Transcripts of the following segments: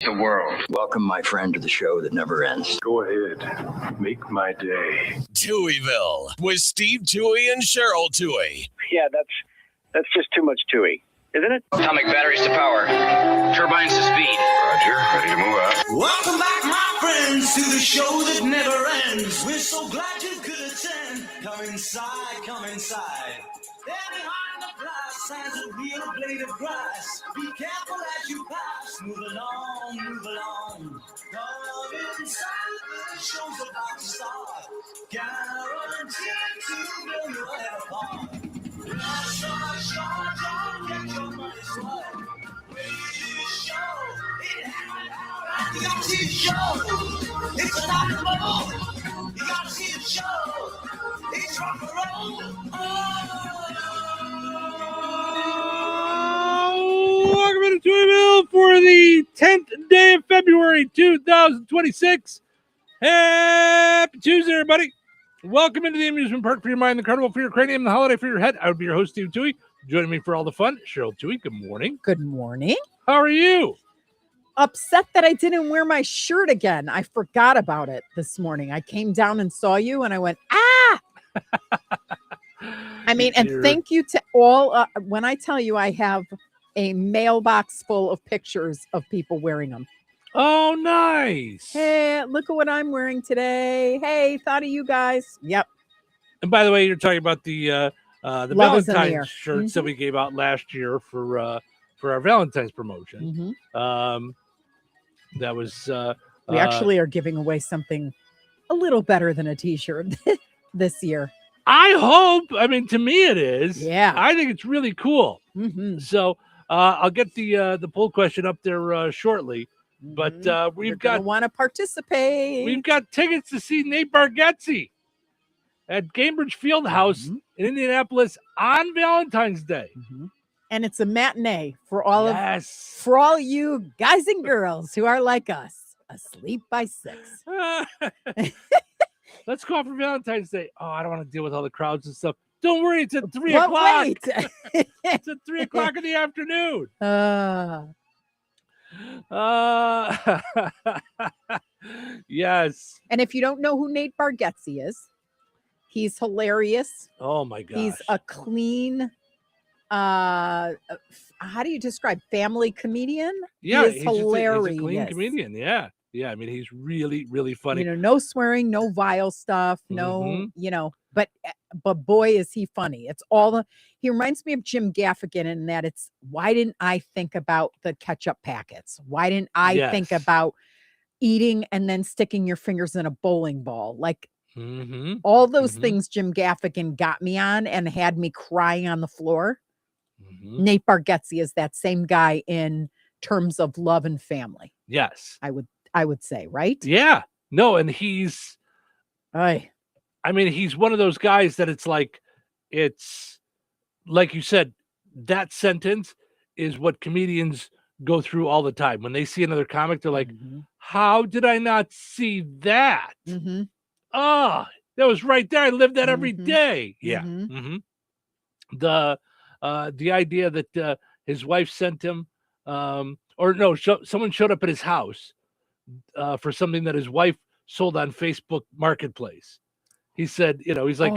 The world. Welcome, my friend, to the show that never ends. Go ahead. Make my day. Touhyville with Steve Touhy and Cheryl Touhy. Yeah, that's just too much Touhy, isn't it? Atomic batteries to power. Turbines to speed. Roger. Ready to move out. Welcome back, my friends, to the show that never ends. We're so glad you could attend. Come inside, come inside. There behind the glass stands a real blade of grass. Be careful as you pass. Move along, move along. Come inside, the show's about to start. Guaranteed to blow your head apart. Rush, rush, rush, don't get your money's worth. Radio show, it happened out. You gotta see the show. It's a lot of fun. You gotta see the show. It's rock and roll. Welcome to Touhyville for the 10th day of February 2026. Happy Tuesday, everybody. Welcome into the amusement park for your mind, the carnival for your cranium, the holiday for your head. I would be your host, Steve Touhy. Joining me for all the fun, Cheryl Touhy. Good morning. Good morning. How are you? Upset that I didn't wear my shirt again. I forgot about it this morning. I came down and saw you and I went, ah! I mean, and thank you to all. When I tell you I have a mailbox full of pictures of people wearing them. Oh, nice. Hey, look at what I'm wearing today. Hey, thought of you guys. Yep. And by the way, you're talking about the Love is in the air. Valentine's shirts that we gave out last year for our Valentine's promotion. That was We actually are giving away something a little better than a t-shirt this year. I hope. I mean, to me, it is. Yeah. I think it's really cool. So I'll get the poll question up there shortly. But we've got want to participate. We've got tickets to see Nate Bargatze at Cambridge Fieldhouse in Indianapolis on Valentine's Day. And it's a matinee for all Yes. for all you guys and girls who are like us, asleep by 6. Let's go out for Valentine's Day. Oh, I don't want to deal with all the crowds and stuff. Don't worry, it's at 3 But o'clock. wait. It's at 3 o'clock in the afternoon. Yes. And if you don't know who Nate Bargatze is, he's hilarious. Oh my gosh. He's a clean, how do you describe family comedian? Yeah, he is hilarious. He's a clean comedian. Yeah. Yeah. I mean, he's really, really funny. You know, no swearing, no vile stuff, no, but boy, is he funny. It's all he reminds me of Jim Gaffigan in that it's, why didn't I think about the ketchup packets? Why didn't I think about eating and then sticking your fingers in a bowling ball? Like all those things Jim Gaffigan got me on and had me crying on the floor. Nate Bargatze is that same guy in terms of love and family. Yes. I would say, right? Yeah. No, and he's I mean, he's one of those guys that it's like you said, that sentence is what comedians go through all the time. When they see another comic, they're like, how did I not see that? Oh, that was right there. I live that every day. Yeah. The idea that his wife sent him, someone showed up at his house for something that his wife sold on Facebook Marketplace. He said, he's like,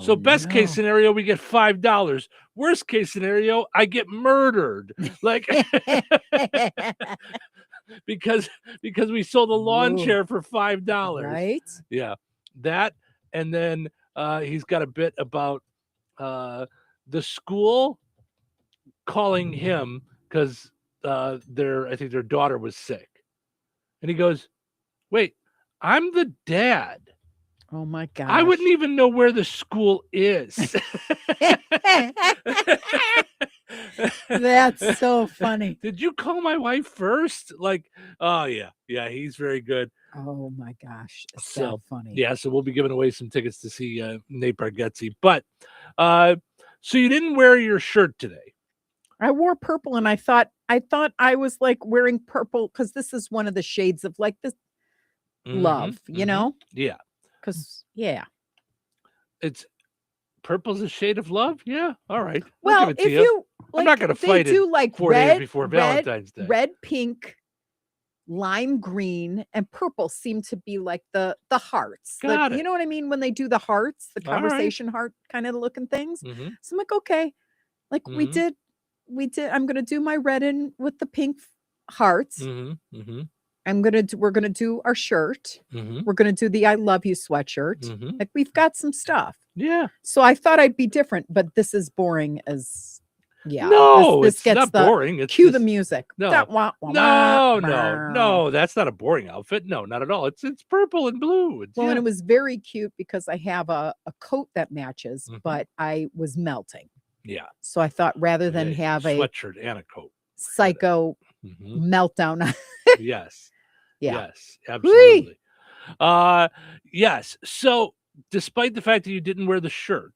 so best case scenario, we get $5. Worst case scenario, I get murdered. Like, because we sold a lawn chair for $5. Right. Yeah. That. And then he's got a bit about the school calling him because I think their daughter was sick. And he goes, wait, I'm the dad. Oh my God. I wouldn't even know where the school is. That's so funny. Did you call my wife first? Like, oh yeah. Yeah, he's very good. Oh my gosh. So funny. Yeah, so we'll be giving away some tickets to see Nate Bargatze. But so you didn't wear your shirt today. I wore purple and I thought I was like wearing purple because this is one of the shades of like this love, you know? Yeah. Because, it's purple's a shade of love. Yeah. All right. Well, if you, I'm not going to fight do it like 4 days before red, Valentine's Day. Red, pink, lime green and purple seem to be like the hearts. Got it. You know what I mean? When they do the hearts, the All right. conversation heart kind of looking things. Mm-hmm. So I'm like, okay, like we Mhm. did. I'm gonna do my red in with the pink hearts. Mm-hmm. Mm-hmm. We're gonna do our shirt. Mm-hmm. We're gonna do the I love you sweatshirt. Mm-hmm. Like we've got some stuff. Yeah. So I thought I'd be different, but this is boring as No, this it's gets not the boring. It's cue just, the music. No. That wah, wah, No, wah, no, wah. no. That's not a boring outfit. No, not at all. It's purple and blue. It's, Well, and yeah. it was very cute because I have a coat that matches, Mhm. but I was melting. Yeah. So I thought rather than A have a sweatshirt and a coat. psycho Mhm. meltdown. Yes. Yeah. Yes. Absolutely. Yes. So, despite the fact that you didn't wear the shirt,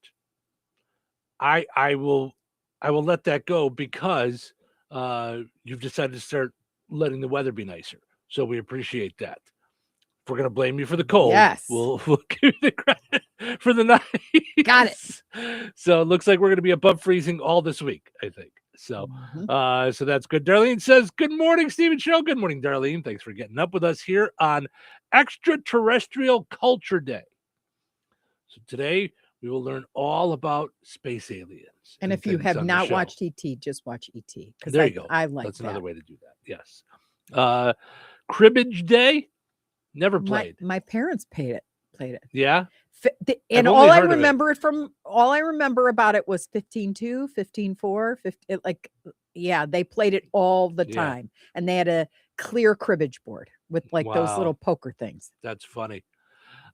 I will let that go because you've decided to start letting the weather be nicer. So we appreciate that. If we're gonna blame you for the cold, Yes. we'll give you the credit for the night. Got it. So it looks like we're gonna be above freezing all this week, I think. So Mhm. so that's good. Darlene says, "Good morning, Stephen Show." Good morning, Darlene. Thanks for getting up with us here on Extraterrestrial Culture Day. So today we will learn all about space aliens. And if you things have on the not show. watched ET, just watch ET. Because There you go. I like That's that. another way to do that. Yes. Cribbage Day. Never played. My parents played it. Yeah. And only all I heard of it. remember about it was 15-2, 15-4, 15, like, yeah, they played it all the Yeah. time. And they had a clear cribbage board with like those Wow. little poker things. That's funny.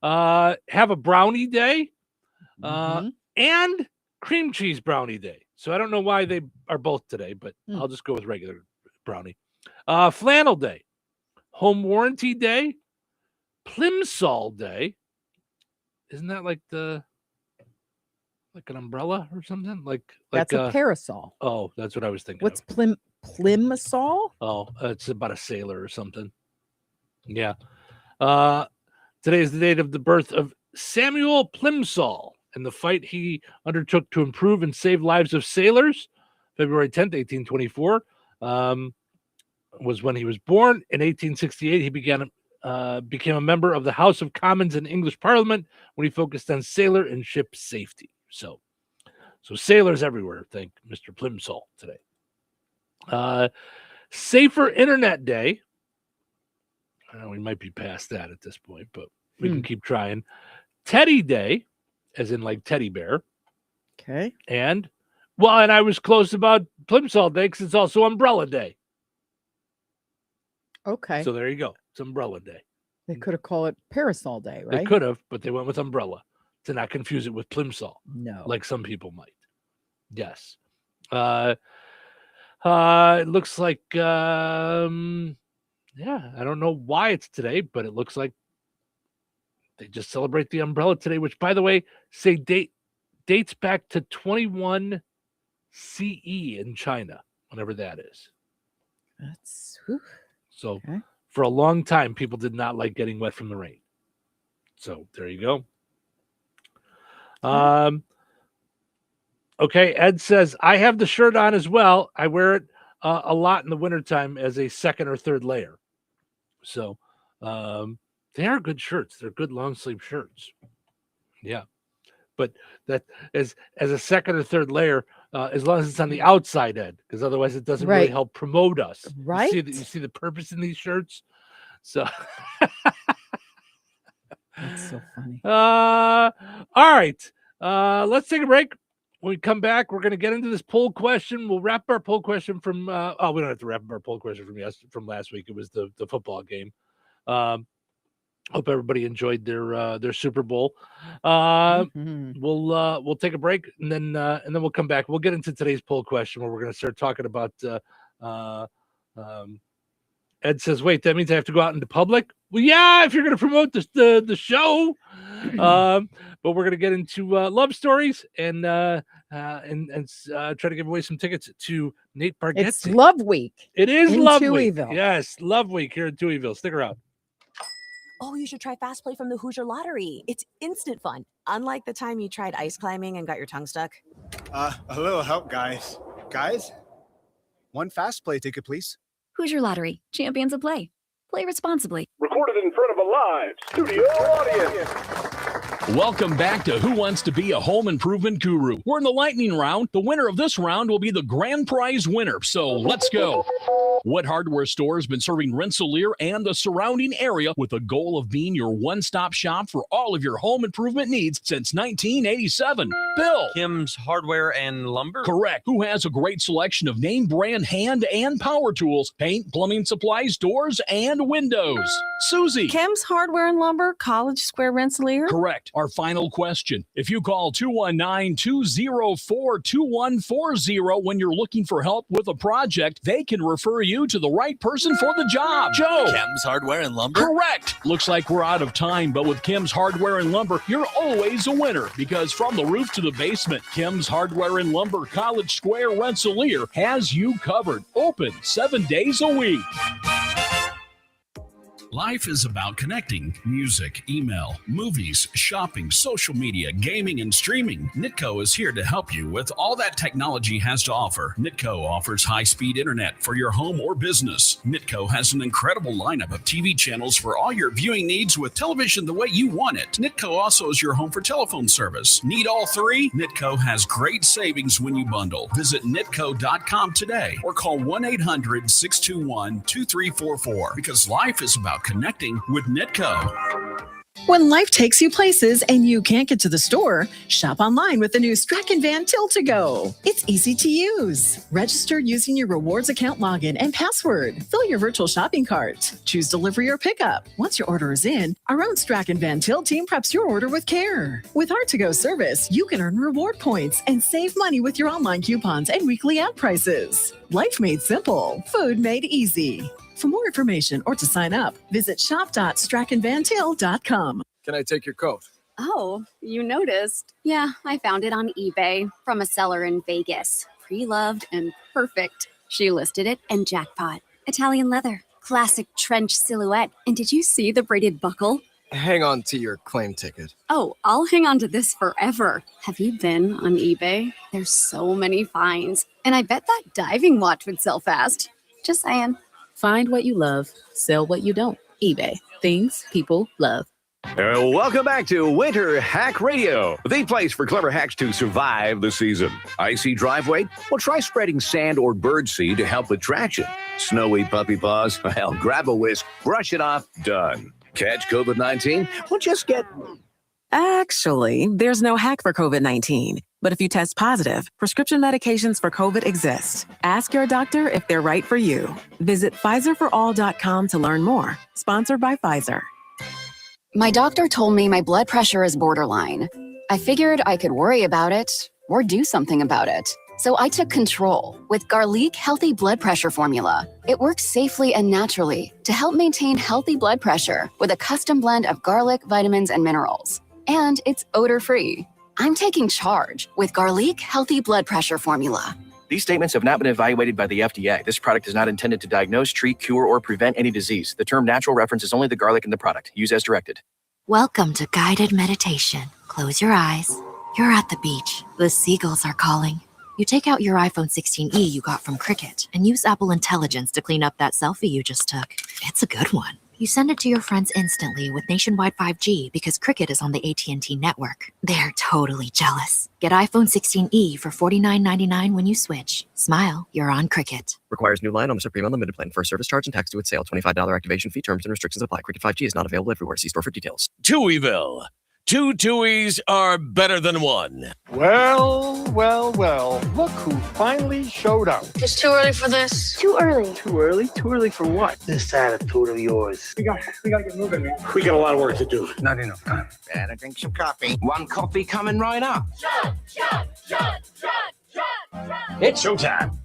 Have a brownie day. Mhm. And cream cheese brownie day. So I don't know why they are both today, but I'll just go with regular brownie. Flannel day, home warranty day, plimsoll day. Isn't that like an umbrella or something? Like That's a parasol. Oh, that's what I was thinking. What's of. plimsoll? Oh, it's about a sailor or something. Yeah. Today is the date of the birth of Samuel Plimsoll and the fight he undertook to improve and save lives of sailors. February 10th, 1824 was when he was born. In 1868, he became a member of the House of Commons in English Parliament when he focused on sailor and ship safety. So sailors everywhere thank Mr. Plimsoll today. Safer Internet Day. We might be past that at this point, but we can keep trying. Teddy Day, as in like teddy bear. Okay. And I was close about Plimsoll Day because it's also Umbrella Day. Okay. So there you go. It's Umbrella Day. They could have called it parasol day, right? They could have, but they went with Umbrella to not confuse it with Plimsoll, No. like some people might. Yes. It looks like, I don't know why it's today, but it looks like they just celebrate the umbrella today, which, by the way, dates back to 21 CE in China, whenever that is. That's So okay. For a long time, people did not like getting wet from the rain. So there you go. Okay, Ed says, I have the shirt on as well. I wear it a lot in the wintertime as a second or third layer. So they are good shirts. They're good long sleeve shirts. Yeah. But that as a second or third layer, as long as it's on the outside, Ed, because otherwise it doesn't really help promote us. Right. You see the purpose in these shirts? So That's so funny. all right. Let's take a break. When we come back, we're going to get into this poll question. We'll wrap our poll question from we don't have to wrap up our poll question from last week. It was the football game. Hope everybody enjoyed their Super Bowl. We'll take a break and then we'll come back. We'll get into today's poll question where we're going to start talking about Ed says, wait, that means I have to go out into public? Well, yeah, if you're going to promote the show. But we're going to get into love stories and try to give away some tickets to Nate Bargatze. It's Love Week. It is in Love Touhyville. Week. Yes, Love Week here in Touhyville. Stick around. Oh, you should try Fast Play from the Hoosier Lottery. It's instant fun. Unlike the time you tried ice climbing and got your tongue stuck. A little help, guys. Guys? One Fast Play ticket, please. Hoosier Lottery, champions of play. Play responsibly. Recorded in front of a live studio audience. Welcome back to Who Wants to Be a Home Improvement Guru. We're in the lightning round. The winner of this round will be the grand prize winner. So let's go. What hardware store has been serving Rensselaer and the surrounding area with the goal of being your one-stop shop for all of your home improvement needs since 1987? Bill. Kim's Hardware and Lumber? Correct. Who has a great selection of name brand hand and power tools, paint, plumbing supplies, doors, and windows? Susie. Kim's Hardware and Lumber, College Square, Rensselaer? Correct. Our final question. If you call 219-204-2140 when you're looking for help with a project, they can refer you to the right person for the job. Joe. Kim's Hardware and Lumber? Correct. Looks like we're out of time, but with Kim's Hardware and Lumber, you're always a winner because from the roof to the basement, Kim's Hardware and Lumber, College Square, Rensselaer has you covered. Open 7 days a week. Life is about connecting. Music, email, movies, shopping, social media, gaming, and streaming. Nitco is here to help you with all that technology has to offer. Nitco offers high-speed internet for your home or business. Nitco has an incredible lineup of TV channels for all your viewing needs with television the way you want it. Nitco also is your home for telephone service. Need all three? Nitco has great savings when you bundle. Visit nitco.com today or call 1-800-621-2344 because life is about connecting with Nitco. When life takes you places and you can't get to the store, shop online with the new Strachan Van Til to Go. It's easy to use. Register using your rewards account login and password. Fill your virtual shopping cart. Choose delivery or pickup. Once your order is in, our own Strachan Van Til team preps your order with care. With our to-go service, you can earn reward points and save money with your online coupons and weekly app prices. Life made simple. Food made easy. For more information or to sign up, visit shop.strachanvantil.com. Can I take your coat? Oh, you noticed. Yeah, I found it on eBay from a seller in Vegas. Pre-loved and perfect. She listed it and jackpot. Italian leather, classic trench silhouette. And did you see the braided buckle? Hang on to your claim ticket. Oh, I'll hang on to this forever. Have you been on eBay? There's so many finds. And I bet that diving watch would sell fast. Just saying. Find what you love, sell what you don't. eBay. Things people love. Welcome back to Winter Hack Radio, the place for clever hacks to survive the season. Icy driveway? Well, try spreading sand or birdseed to help with traction. Snowy puppy paws? Well, grab a whisk, brush it off, done. Catch COVID-19? Well, just get... Actually, there's no hack for COVID-19. But if you test positive, prescription medications for COVID exist. Ask your doctor if they're right for you. Visit PfizerForAll.com to learn more. Sponsored by Pfizer. My doctor told me my blood pressure is borderline. I figured I could worry about it or do something about it. So I took control with Garlic Healthy Blood Pressure Formula. It works safely and naturally to help maintain healthy blood pressure with a custom blend of garlic, vitamins, and minerals. And it's odor-free. I'm taking charge with Garlic Healthy Blood Pressure Formula. These statements have not been evaluated by the FDA. This product is not intended to diagnose, treat, cure, or prevent any disease. The term natural references only the garlic in the product. Use as directed. Welcome to guided meditation. Close your eyes. You're at the beach. The seagulls are calling. You take out your iPhone 16e you got from Cricket and use Apple Intelligence to clean up that selfie you just took. It's a good one. You send it to your friends instantly with nationwide 5G because Cricket is on the AT&T network. They're totally jealous. Get iPhone 16e for $49.99 when you switch. Smile, you're on Cricket. Requires new line on the Supreme Unlimited plan. First service charge and tax due at sale. $25 activation fee. Terms and restrictions apply. Cricket 5G is not available everywhere. See store for details. Touhyville. Two Tuohys are better than one. Well, look who finally showed up. It's too early for this. Too early. Too early? Too early for what? This attitude of yours. We gotta get moving, man. We got a lot of work to do. Not enough time. Better drink some coffee. One coffee coming right up. Shut. It's showtime.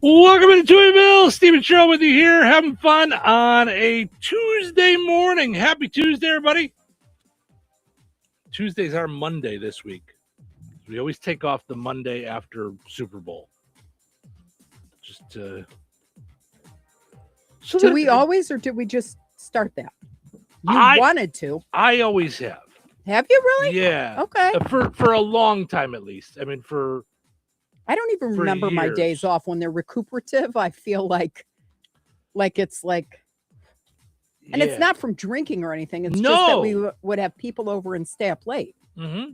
Welcome to Touhyville. Stephen Show with you here, having fun on a Tuesday morning. Happy Tuesday, everybody. Tuesday's our Monday this week. We always take off the Monday after Super Bowl. Just do we always, or did we just start that? You wanted to. I always have. Have you really? Yeah. Okay. For a long time, at least. I mean, for I don't even for remember my years. days off when they're recuperative. I feel like it's like, and it's Yeah. not from drinking or anything. It's just that we would have people over and stay up late. Mm-hmm.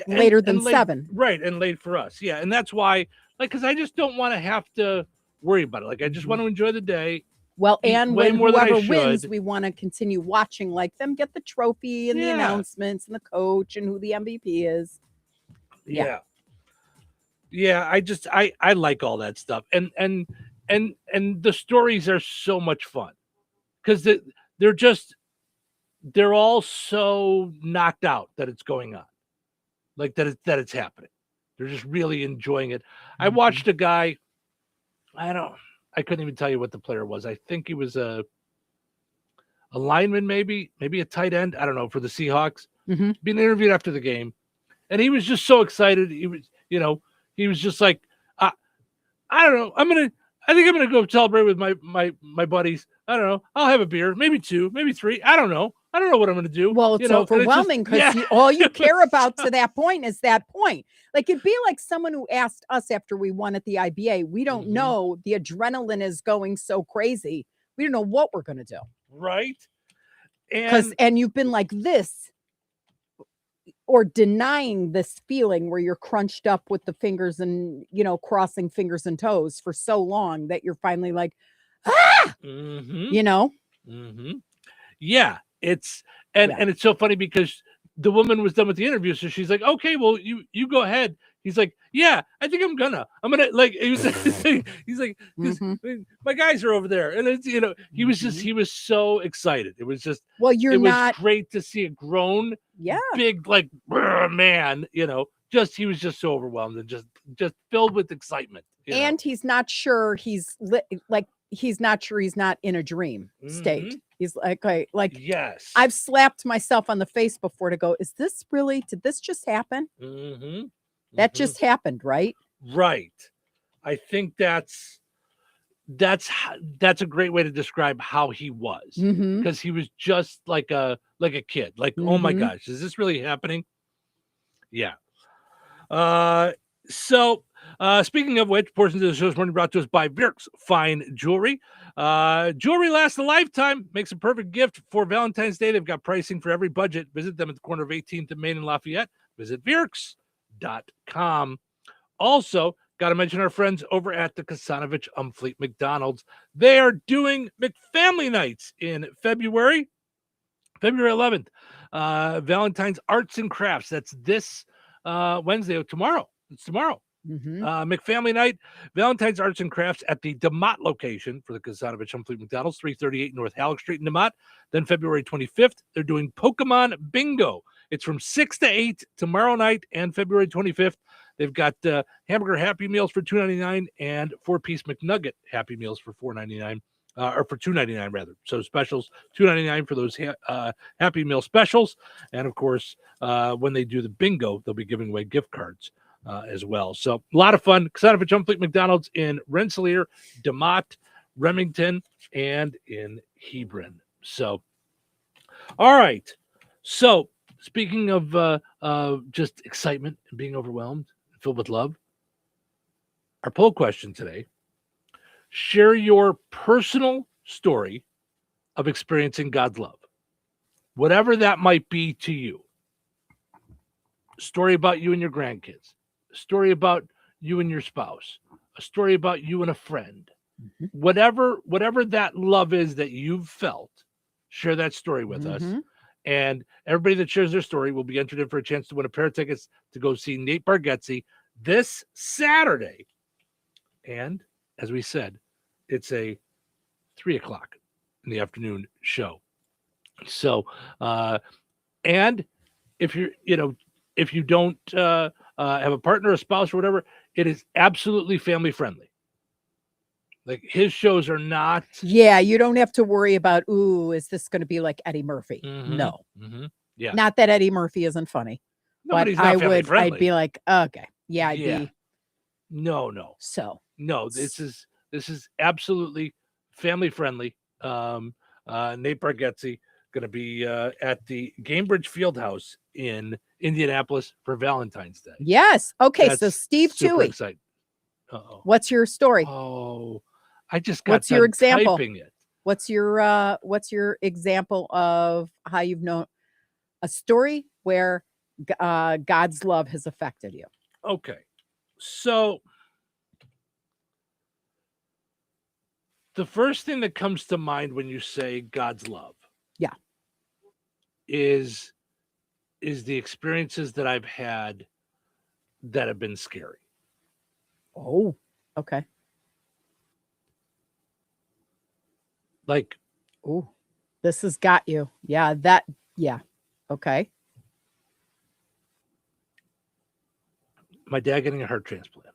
Later than late, 7. Right. And late for us. Yeah. And that's why, like, because I just don't want to have to worry about it. Like, I just want to enjoy the day. Well, eat and way when more than I whoever wins, should. we want to continue watching, like them get the trophy and the Yeah. announcements and the coach and who the MVP is. Yeah. Yeah. I like all that stuff. And the stories are so much fun because they're all so knocked out that it's going on. Like that it's happening. They're just really enjoying it. I watched a guy, I couldn't even tell you what the player was. I think he was a lineman, maybe a tight end. I don't know, for the Seahawks. Mhm. Being interviewed after the game. And he was just so excited. He was just like, I don't know. I think I'm gonna go celebrate with my buddies. I don't know. I'll have a beer, maybe 2, maybe 3. I don't know. I don't know what I'm gonna do. Well, it's and just- overwhelming because all you care about to that point is that point. Like it'd be like someone who asked us after we won at the IBA. We don't know. The adrenaline is going so crazy. We don't know what we're gonna do. Right. And you've been like this or denying this feeling where you're crunched up with the fingers and crossing fingers and toes for so long that you're finally like, Yeah, it's and it's so funny because the woman was done with the interview, so she's like, "Okay, well, you go ahead." He's like, "Yeah, I think I'm gonna like." He's like, "My guys are over there," and it's he was so excited. It was just it was great to see a grown, big like man. He was just so overwhelmed and just filled with excitement. And he's not sure he's not sure he's not in a dream state. He's like, yes, I've slapped myself on the face before to go, is this really, did this just happen? That just happened, right? Right. I think that's a great way to describe how he was, because he was just like a kid, like, oh my gosh, is this really happening? Yeah. So speaking of which, portions of the show this morning brought to us by Virk's Fine Jewelry. Jewelry lasts a lifetime, makes a perfect gift for Valentine's Day. They've got pricing for every budget. Visit them at the corner of 18th and Main in Lafayette. Visit Virks.com. Also, got to mention our friends over at the Kasanovich Fleet McDonald's. They are doing McFamily Nights in February 11th. Valentine's Arts and Crafts. That's this Wednesday or tomorrow. It's tomorrow. McFamily Night, Valentine's Arts and Crafts at the DeMott location for the Kasanovich Fleet McDonald's, 338 North Halleck Street in DeMott. Then February 25th, they're doing Pokemon Bingo. It's from 6 to 8 tomorrow night and February 25th. They've got hamburger Happy Meals for $2.99 and 4-piece McNugget Happy Meals for $4.99. Or for $2.99 rather. So specials, $2.99 for those Happy Meal specials. And of course, when they do the bingo, they'll be giving away gift cards as well. So a lot of fun. Kasanovich Fleet McDonald's in Rensselaer, DeMott, Remington, and in Hebron. So, all right. So speaking of just excitement and being overwhelmed, filled with love, our poll question today: share your personal story of experiencing God's love, whatever that might be to you. A story about you and your grandkids, a story about you and your spouse, a story about you and a friend. Whatever that love is that you've felt, share that story with us. And everybody that shares their story will be entered in for a chance to win a pair of tickets to go see Nate Bargatze this Saturday. And as we said, it's a 3:00 in the afternoon show. So, and if you don't have a partner, a spouse, or whatever, it is absolutely family friendly. Like his shows are not. Yeah, you don't have to worry about, is this going to be like Eddie Murphy? No. Yeah. Not that Eddie Murphy isn't funny. No, but but he's not family friendly. I'd be like, okay. Yeah, I'd be. No. So. No, this is absolutely family friendly. Nate Bargatze going to be at the Gamebridge Fieldhouse in Indianapolis for Valentine's Day. Yes. Okay. That's so Steve super Touhy. exciting. What's your story? Oh, I just got What's your done example? typing it. What's your example of how you've known a story where God's love has affected you? Okay. So the first thing that comes to mind when you say God's love, yeah, is the experiences that I've had that have been scary. Oh, okay. Like, oh, this has got you. Yeah, yeah. Okay. My dad getting a heart transplant.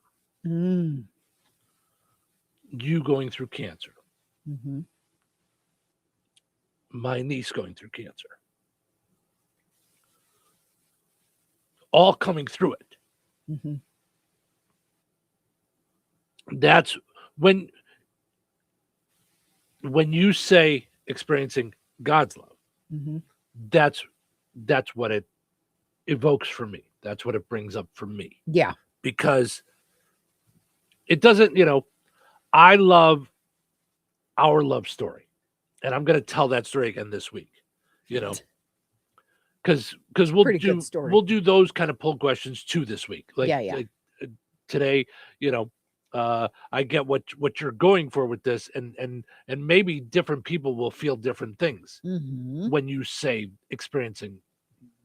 Mm. You going through cancer. Mm-hmm. My niece going through cancer. All coming through it. Mm-hmm. That's when you say experiencing God's love, Mm-hmm. that's what it evokes for me. That's what it brings up for me. Yeah. Because it doesn't, I love our love story. And I'm going to tell that story again this week, because we'll do those kind of poll questions too this week. Like today, I get what you're going for with this, and maybe different people will feel different things when you say experiencing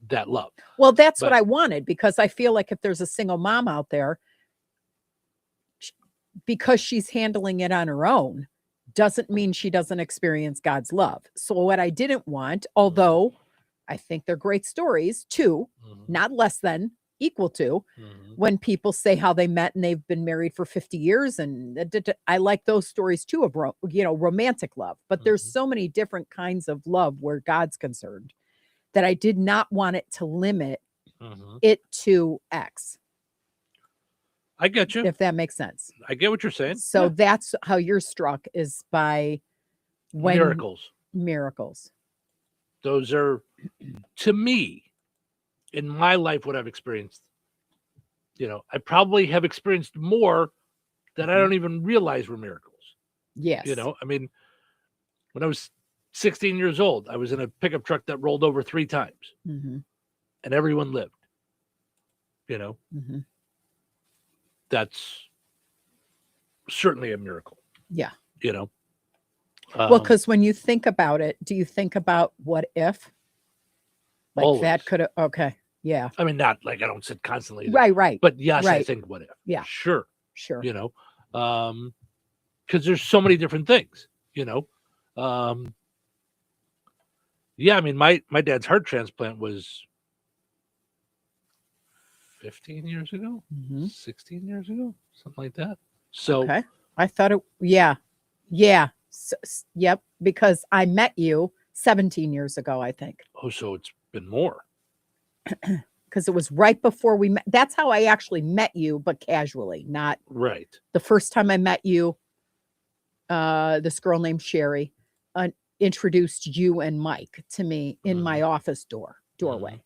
that love. Well, that's what I wanted, because I feel like if there's a single mom out there, because she's handling it on her own, doesn't mean she doesn't experience God's love. So what I didn't want, although I think they're great stories too, not less than, equal to, when people say how they met and they've been married for 50 years. And I like those stories too of, romantic love. But there's so many different kinds of love where God's concerned that I did not want it to limit it to X. I get you. If that makes sense. I get what you're saying. So that's how you're struck, is by miracles. Those are, to me, in my life, what I've experienced. I probably have experienced more that I don't even realize were miracles. Yes. I mean, when I was 16 years old, I was in a pickup truck that rolled over 3 times, and everyone lived. That's certainly a miracle. Yeah. Well, because when you think about it, do you think about what if? Like always. that could have, okay. Yeah. I mean, not like I don't sit constantly. Right. But yes, right. I think what if. Yeah. Sure. Sure. Because there's so many different things, Yeah, I mean, my dad's heart transplant was 15 years ago, 16 years ago, something like that. So okay. I thought it, yeah. So, yep. Because I met you 17 years ago, I think. Oh, so it's been more. Because it was right before we met. That's how I actually met you, but casually, not right. The first time I met you, this girl named Sherry introduced you and Mike to me in my office doorway.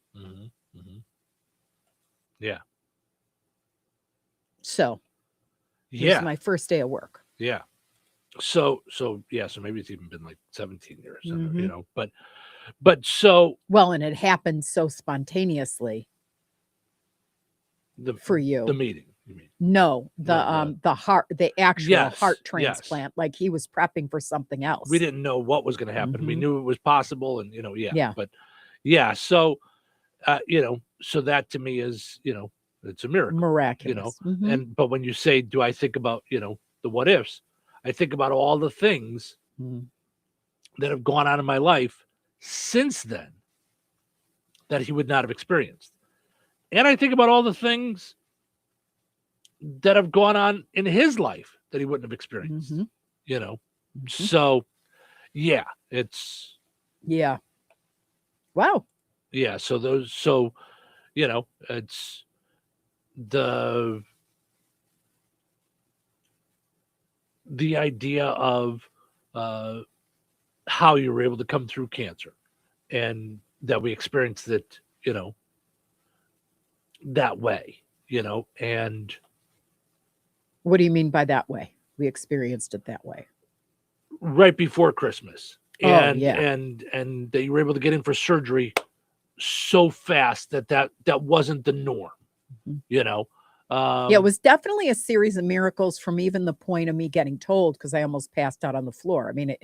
Yeah. So it was my first day of work. Yeah. So maybe it's even been like 17 years, but so well, and it happened so spontaneously for you. The meeting, you mean? No, the actual heart transplant. Yes. Like he was prepping for something else. We didn't know what was going to happen. We knew it was possible, and but so so that to me is it's a miracle, miraculous. But when you say, do I think about the what ifs? I think about all the things that have gone on in my life since then that he would not have experienced. And I think about all the things that have gone on in his life that he wouldn't have experienced, So, it's. Yeah. Wow. Yeah. So it's the idea of how you were able to come through cancer and that we experienced it, that way, and What do you mean by that way? We experienced it that way. Right before Christmas. Oh, And yeah. and that you were able to get in for surgery so fast that wasn't the norm. You know. Yeah, it was definitely a series of miracles from even the point of me getting told, because I almost passed out on the floor. I mean,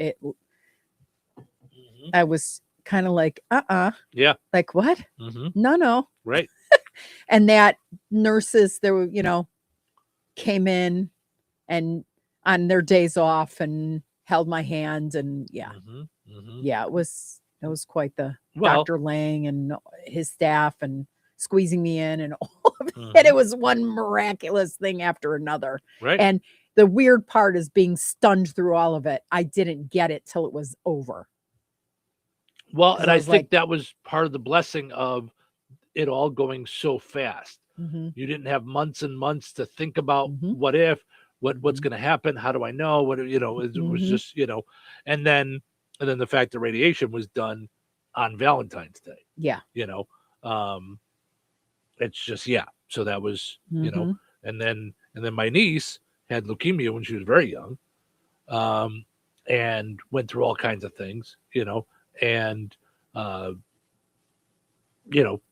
I was kind of like, Yeah. like what? No. Right. And that nurses, there were, came in and on their days off and held my hand, and yeah, it was quite the Dr. Lang and his staff and squeezing me in and all of it. And it was one miraculous thing after another. Right. And the weird part is being stunned through all of it. I didn't get it till it was over. Well, and I was think like- that was part of the blessing of it all going so fast. Mhm. You didn't have months and months to think about what if, what's going to happen, how do I know, what it was just and then the fact that radiation was done on Valentine's Day. Yeah. It's just so that was Mhm. and then my niece had leukemia when she was very young, and went through all kinds of things, and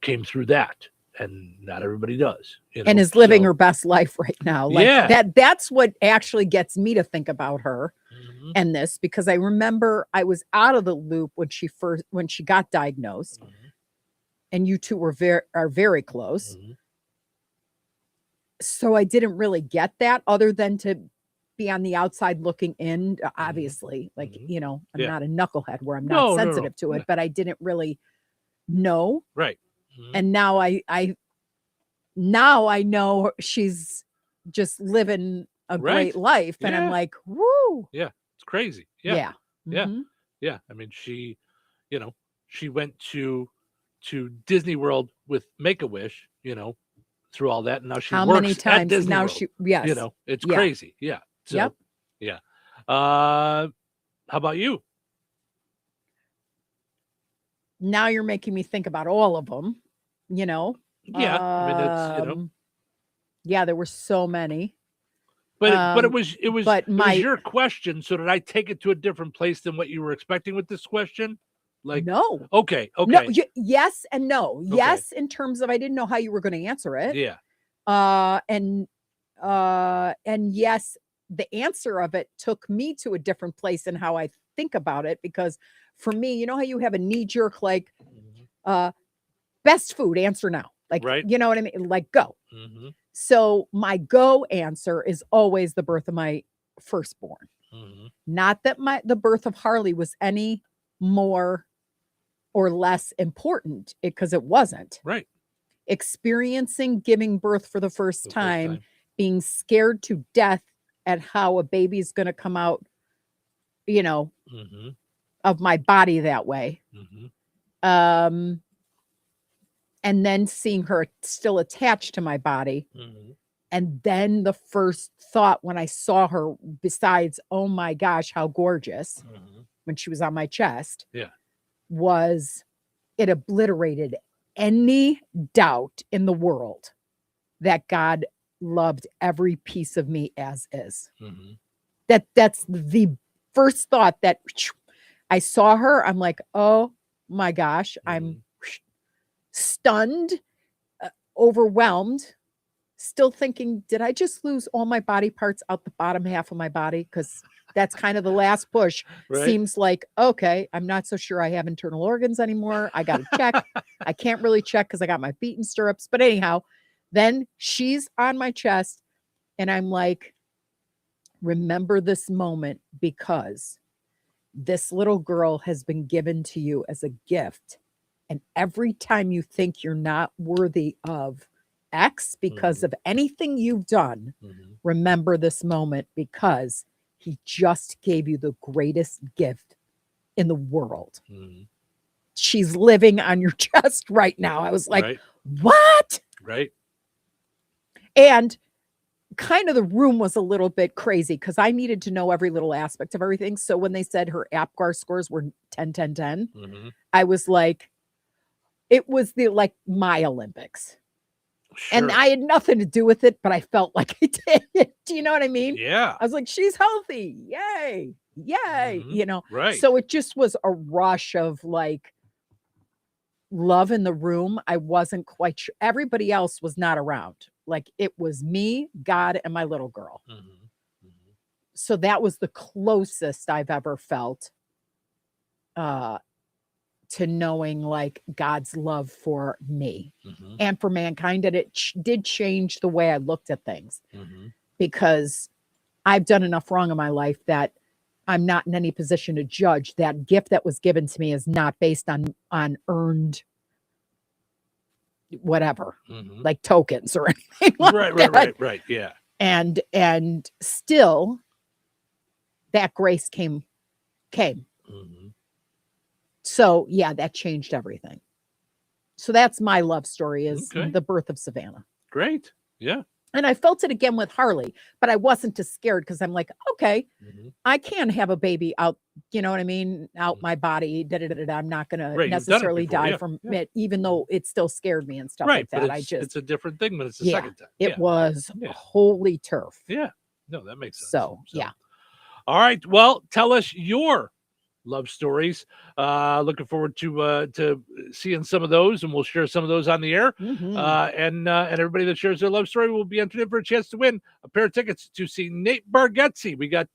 came through that, and not everybody does, and is living her best life right now. Like Yeah. that's what actually gets me to think about her and this, because I remember I was out of the loop when she got diagnosed, and you two are very close. So I didn't really get that, other than to be on the outside looking in, obviously, like, I'm Yeah. not a knucklehead where I'm No, not no, no. sensitive to it, Yeah. but I didn't really know. Right. And now now I know she's just living a Right. great life, and I'm Yeah. like, woo. Yeah, it's crazy. Yeah. Yeah. Yeah. Mhm. Yeah. I mean, she went to Disney World with Make-A-Wish, through all that. And now she How works many at times Disney now World. yes. It's Yeah. crazy. Yeah. So, Yep. yeah. How about you? Now you're making me think about all of them, Yeah. I mean, that's, Yeah, there were so many. but it was but it was your question. So did I take it to a different place than what you were expecting with this question? Like, no. Okay. No, yes and no. Okay. Yes, in terms of I didn't know how you were going to answer it. Yeah. And yes, the answer of it took me to a different place in how I think about it, because for me, you know how you have a knee jerk, like, best food, answer now. Like, Right. you know what I mean? Like, go. Mm-hmm. So my go answer is always the birth of my firstborn. Mm-hmm. Not that the birth of Harley was any more or less important, because it wasn't. Right. Experiencing giving birth for the first time, being scared to death at how a baby's going to come out, Mm-hmm. of my body that way. Mm-hmm. And then seeing her still attached to my body. Mm-hmm. And then the first thought when I saw her, besides, oh my gosh, how gorgeous, when she was on my chest, Yeah. was it obliterated any doubt in the world that God loved every piece of me as is. Mm-hmm. That's the first thought that I saw her. I'm like, oh my gosh, I'm stunned, overwhelmed, still thinking, did I just lose all my body parts out the bottom half of my body? Because that's kind of the last push. Right. Seems like, okay, I'm not so sure I have internal organs anymore. I got to check. I can't really check because I got my feet in stirrups. But anyhow, then she's on my chest, and I'm like, remember this moment, because this little girl has been given to you as a gift. And every time you think you're not worthy of X because of anything you've done, remember this moment, because he just gave you the greatest gift in the world. She's living on your chest right now. I was like, Right. what? Right. And kind of the room was a little bit crazy because I needed to know every little aspect of everything. So when they said her APGAR scores were 10, 10, 10, Mm-hmm. I was like, it was my Olympics. And Sure. I had nothing to do with it, but I felt like I did. Do you know what I mean? Yeah. I was like, she's healthy. Yay. Yay. You know? Right. So it just was a rush of like love in the room. I wasn't quite sure. Everybody else was not around. Like it was me, God, and my little girl. So that was the closest I've ever felt to knowing like God's love for me and for mankind. And it did change the way I looked at things because I've done enough wrong in my life that I'm not in any position to judge. That gift that was given to me is not based on earned whatever, like tokens or anything like that. Right. Yeah. And still that grace came. So yeah, that changed everything. So that's my love story, is the birth of Savannah. Great. Yeah. And I felt it again with Harley, but I wasn't too scared because I'm like, okay, I can have a baby out, you know what I mean? Out my body. I'm not going to necessarily die from it, even though it still scared me and stuff like that. It's a different thing, but it's the second time. It was holy turf. Yeah. No, that makes sense. So, yeah. All right. Well, tell us your love stories. Looking forward to seeing some of those, and we'll share some of those on the air. And everybody that shares their love story will be entered in for a chance to win a pair of tickets to see Nate Bargatze. We got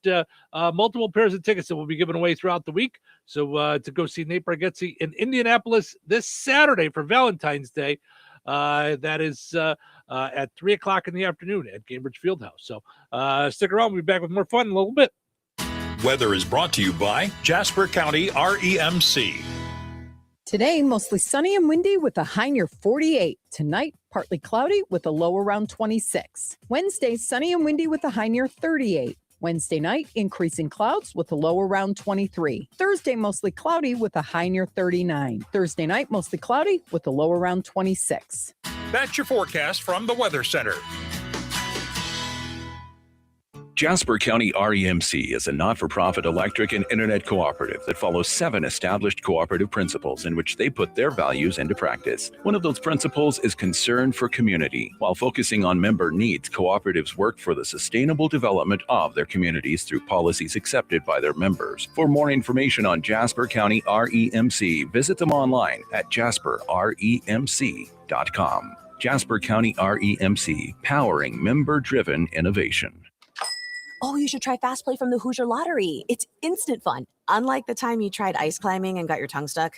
multiple pairs of tickets that will be given away throughout the week. So to go see Nate Bargatze in Indianapolis this Saturday for Valentine's Day. That is at 3:00 in the afternoon at Cambridge Fieldhouse. So stick around. We'll be back with more fun in a little bit. Weather is brought to you by Jasper County REMC. Today, mostly sunny and windy with a high near 48. Tonight, partly cloudy with a low around 26. Wednesday, sunny and windy with a high near 38. Wednesday night, increasing clouds with a low around 23. Thursday, mostly cloudy with a high near 39. Thursday night, mostly cloudy with a low around 26. That's your forecast from the Weather Center. Jasper County REMC is a not-for-profit electric and internet cooperative that follows 7 established cooperative principles in which they put their values into practice. One of those principles is concern for community. While focusing on member needs, cooperatives work for the sustainable development of their communities through policies accepted by their members. For more information on Jasper County REMC, visit them online at jasperremc.com. Jasper County REMC, powering member-driven innovation. Oh, you should try Fast Play from the Hoosier Lottery. It's instant fun. Unlike the time you tried ice climbing and got your tongue stuck.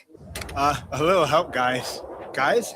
A little help, guys. Guys?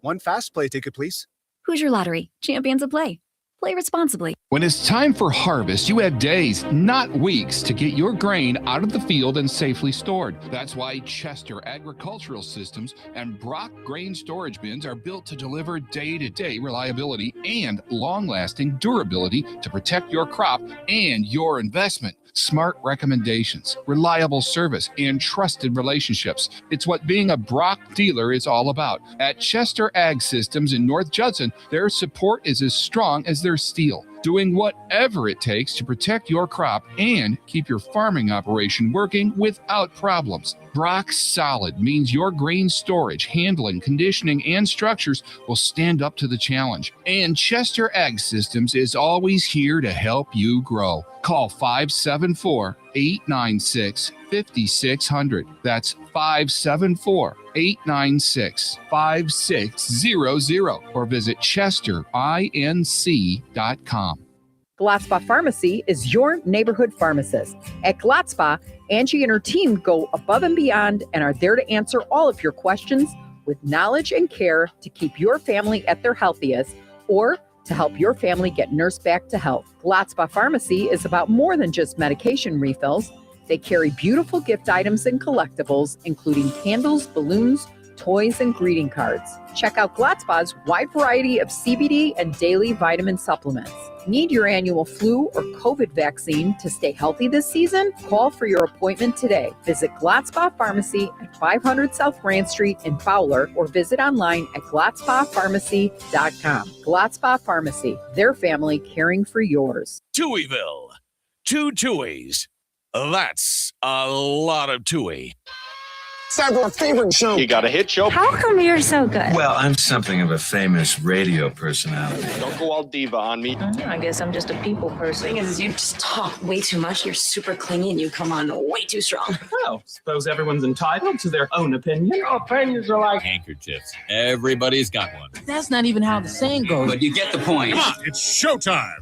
One Fast Play ticket, please. Hoosier Lottery. Champions of play. Play responsibly. When it's time for harvest, you have days, not weeks, to get your grain out of the field and safely stored. That's why Chester Agricultural Systems and Brock Grain Storage Bins are built to deliver day-to-day reliability and long-lasting durability to protect your crop and your investment. Smart recommendations, reliable service, and trusted relationships. It's what being a Brock dealer is all about. At Chester Ag Systems in North Judson, their support is as strong as their steel, doing whatever it takes to protect your crop and keep your farming operation working without problems. Brock Solid means your grain storage, handling, conditioning, and structures will stand up to the challenge. And Chester Ag Systems is always here to help you grow. Call 574-896-5600. That's 574-896-5600. Or visit chesterinc.com. Glatzpa Pharmacy is your neighborhood pharmacist. At Glatzpa, Angie and her team go above and beyond and are there to answer all of your questions with knowledge and care to keep your family at their healthiest or to help your family get nursed back to health. Glatzpa Pharmacy is about more than just medication refills. They carry beautiful gift items and collectibles, including candles, balloons, toys, and greeting cards. Check out Glatzpa's wide variety of CBD and daily vitamin supplements. Need your annual flu or COVID vaccine to stay healthy this season? Call for your appointment today. Visit Glatzpa Pharmacy at 500 South Grand Street in Fowler or visit online at glatzpapharmacy.com. Glatzpa Pharmacy, their family caring for yours. Touhyville. 2 Touhies. That's a lot of Touhy. Our favorite show. You got a hit show? How come you're so good? Well, I'm something of a famous radio personality. Don't go all diva on me. I guess I'm just a people person. Thing is, you just talk way too much. You're super clingy and you come on way too strong. Well, suppose everyone's entitled to their own opinion. Your opinions are like handkerchiefs. Everybody's got one. That's not even how the saying goes. But you get the point. Come on, it's showtime.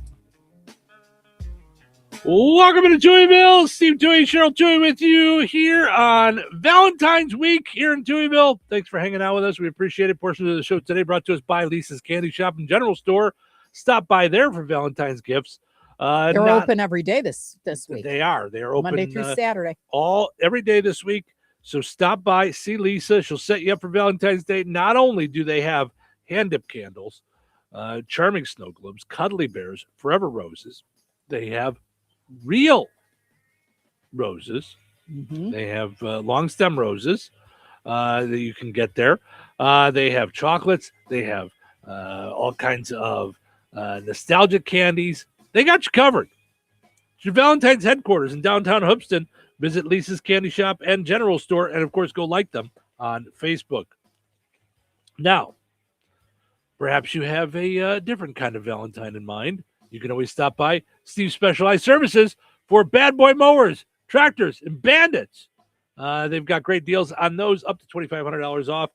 Welcome to Touhyville. Steve Touhy, Cheryl Touhy with you here on Valentine's Week here in Touhyville. Thanks for hanging out with us. We appreciate it. Portion of the show today brought to us by Lisa's Candy Shop and General Store. Stop by there for Valentine's gifts. They're open every day this week. They are. They are open Monday through Saturday. Every day this week. So stop by, see Lisa. She'll set you up for Valentine's Day. Not only do they have hand-dip candles, charming snow globes, cuddly bears, forever roses, they have real roses. They have long stem roses that you can get there. They have chocolates. They have all kinds of nostalgic candies. They got you covered. It's your Valentine's headquarters in downtown Hoopston. Visit Lisa's Candy Shop and General Store, and of course, go like them on Facebook. Now, perhaps you have a different kind of Valentine in mind. You can always stop by Steve's Specialized Services for bad boy mowers, tractors, and bandits. They've got great deals on those, up to $2,500 off.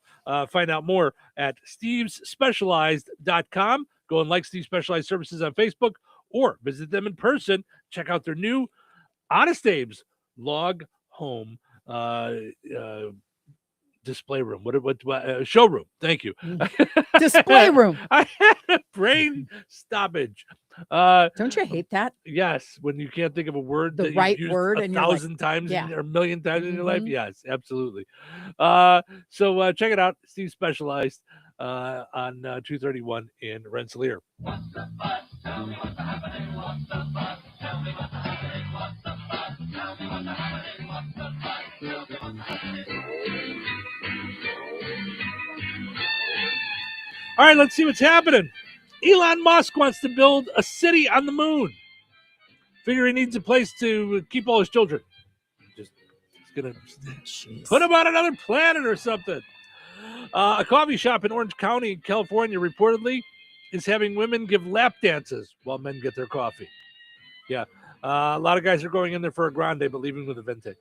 Find out more at stevesspecialized.com. Go and like Steve's Specialized Services on Facebook or visit them in person. Check out their new Honest Abe's log home display room. What showroom? Thank you. Display room. I had a brain stoppage. Don't you hate that? Yes, when you can't think of a word, The that right you've used word, a and you're like, thousand times yeah. or a million times in your life. Mhm. Yes, absolutely. So check it out. Steve Specialized on 231 in Rensselaer. All right, let's see what's happening. Elon Musk wants to build a city on the moon. Figure he needs a place to keep all his children. He's going to put them on another planet or something. A coffee shop in Orange County, California, reportedly is having women give lap dances while men get their coffee. Yeah. A lot of guys are going in there for a grande, but leaving with a venti.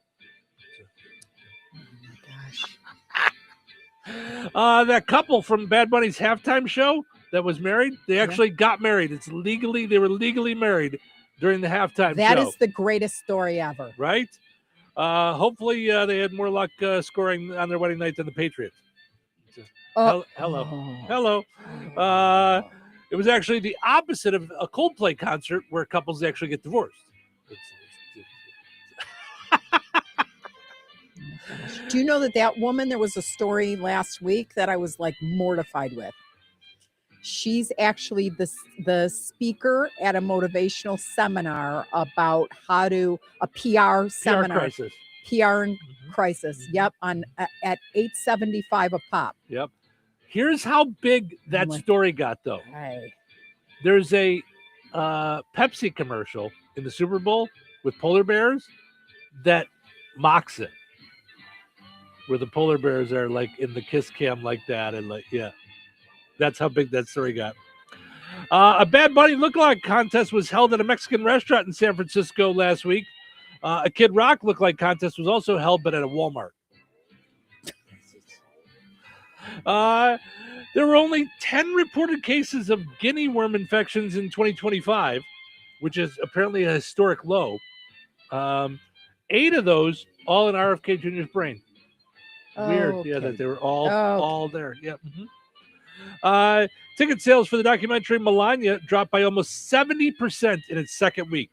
That couple from Bad Bunny's halftime show that was married, they actually got married. They were legally married during the halftime show. That is the greatest story ever. Right? Hopefully they had more luck scoring on their wedding night than the Patriots. Hello. It was actually the opposite of a Coldplay concert where couples actually get divorced. Do you know that woman, there was a story last week that I was like mortified with. She's actually the speaker at a motivational seminar about how to, a PR seminar. Crisis. PR crisis. Yep. At $8.75 a pop. Yep. Here's how big that story got, though. Hey. There's a Pepsi commercial in the Super Bowl with polar bears that mocks it, where the polar bears are like in the kiss cam like that, and like, yeah, that's how big that story got. A Bad Bunny lookalike contest was held at a Mexican restaurant in San Francisco last week. A Kid Rock lookalike contest was also held, but at a Walmart. There were only 10 reported cases of guinea worm infections in 2025, which is apparently a historic low. 8 of those all in RFK Jr.'s brain. Weird, yeah, that they were all there. Yep. Ticket sales for the documentary Melania dropped by almost 70% in its second week.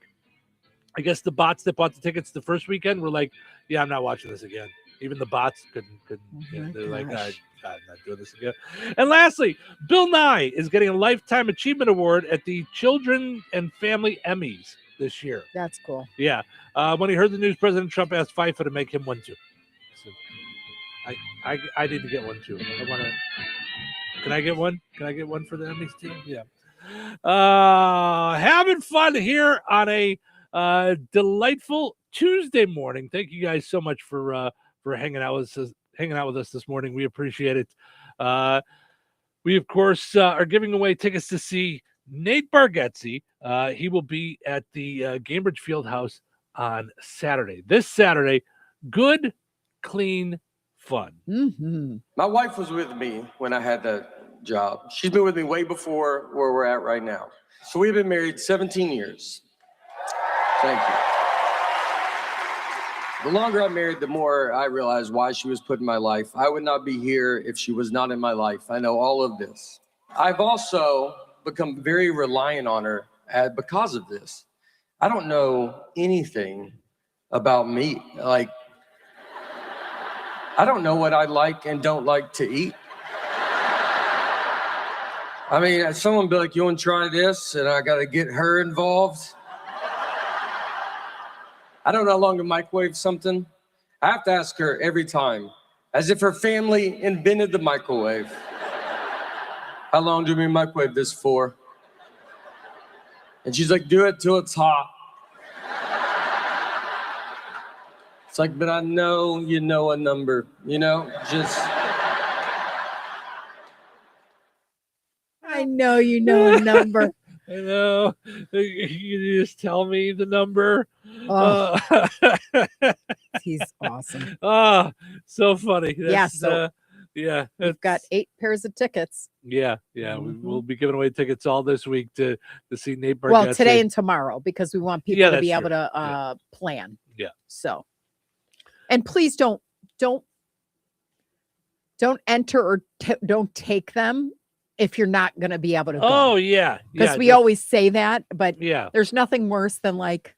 I guess the bots that bought the tickets the first weekend were like, "Yeah, I'm not watching this again." Even the bots couldn't. Yeah, they're like, I'm not doing this again. And lastly, Bill Nye is getting a Lifetime Achievement Award at the Children and Family Emmys this year. That's cool. Yeah. When he heard the news, President Trump asked FIFA to make him one too. So I need to get one too. I want to. Can I get one? Can I get one for the Emmys too? Yeah. Having fun here on a delightful Tuesday morning. Thank you guys so much for hanging out with us hanging out with us this morning. We appreciate it. We, of course, are giving away tickets to see Nate Bargatze. He will be at the Cambridge Fieldhouse on Saturday. This Saturday, good, clean fun. Mm-hmm. My wife was with me when I had that job. She's been with me way before where we're at right now. So we've been married 17 years. Thank you. The longer I'm married, the more I realize why she was put in my life. I would not be here if she was not in my life. I know all of this. I've also become very reliant on her because of this. I don't know anything about meat. Like, I don't know what I like and don't like to eat. I mean, someone be like, you want to try this? And I got to get her involved. I don't know how long to microwave something. I have to ask her every time, as if her family invented the microwave. How long do we microwave this for? And she's like, do it till it's hot. It's like, but I know you know a number, just. I know you know a number. I know. You just tell me the number. Oh. He's awesome. Oh, so funny. Yeah, so yeah. We've got 8 pairs of tickets. Yeah. Mm-hmm. We'll be giving away tickets all this week to see Nate Bargatze. Well, today and tomorrow, because we want people to be able to plan. Yeah. So, and please don't enter or don't take them if you're not going to be able to go. Oh, yeah. Because we always say that, but yeah, there's nothing worse than like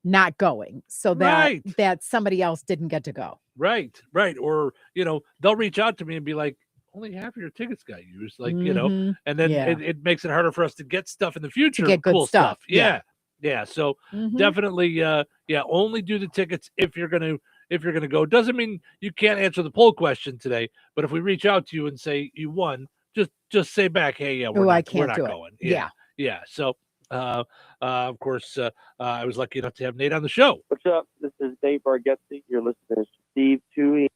not going so that somebody else didn't get to go. Right. Or, they'll reach out to me and be like, only half of your tickets got used. Like, and then it makes it harder for us to get stuff in the future. To get good cool stuff. Yeah. So definitely, only do the tickets if you're going to go. Doesn't mean you can't answer the poll question today, but if we reach out to you and say you won, just say back, hey, we're not going. Yeah. So, of course, I was lucky enough to have Nate on the show. What's up? This is Dave Bargatze. You're listening to Steve Touhy.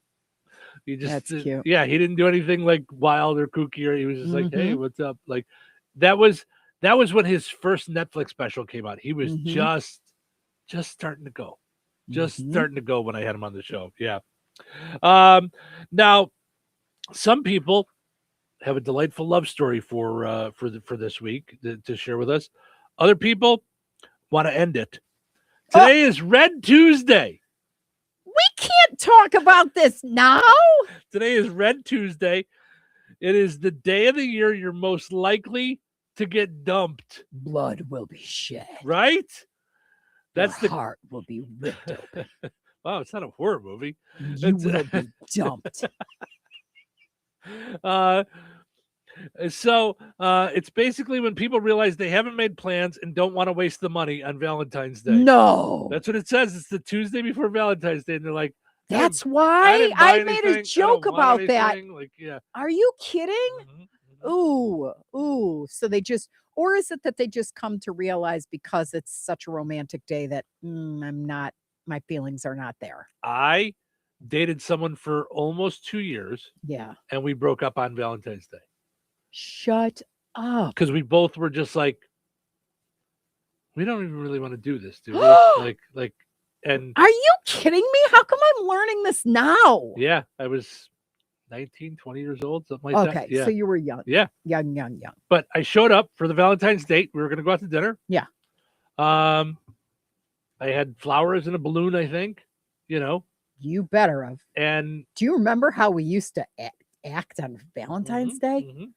That's cute. Yeah, he didn't do anything like wild or kooky, or he was just like, hey, what's up? Like that was when his first Netflix special came out. He was just starting to go. Starting to go when I had him on the show. Yeah. Now, some people have a delightful love story for this week to share with us. Other people want to end it. Today is Red Tuesday. We can't talk about this now. Today is Red Tuesday. It is the day of the year you're most likely to get dumped. Blood will be shed. Right? Your heart will be ripped open. Wow, it's not a horror movie. You will be dumped. So it's basically when people realize they haven't made plans and don't want to waste the money on Valentine's Day. No. That's what it says. It's the Tuesday before Valentine's Day. And they're like, that's why I made a joke about that. Like, yeah. Are you kidding? Ooh. So they just, or is it that they just come to realize because it's such a romantic day that my feelings are not there? I dated someone for almost 2 years. Yeah. And we broke up on Valentine's Day. Shut up. Because we both were just like, we don't even really want to do this, do we? And are you kidding me? How come I'm learning this now? Yeah, I was 19, 20 years old, something like that. Okay, so you were young. Yeah. Young. But I showed up for the Valentine's date. We were going to go out to dinner. Yeah. I had flowers and a balloon, I think, You better have. And do you remember how we used to act on Valentine's Day?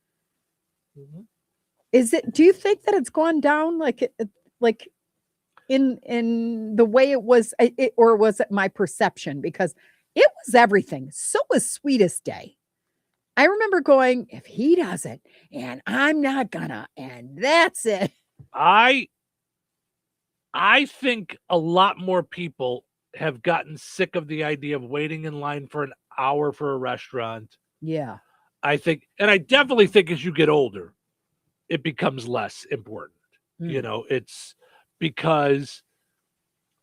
Do you think that it's gone down like in the way it was, or was it my perception? Because it was everything. So was Sweetest Day. I remember going, if he does it and I'm not gonna, and that's it. I think a lot more people have gotten sick of the idea of waiting in line for an hour for a restaurant. Yeah. I think, and I definitely think as you get older, it becomes less important. It's because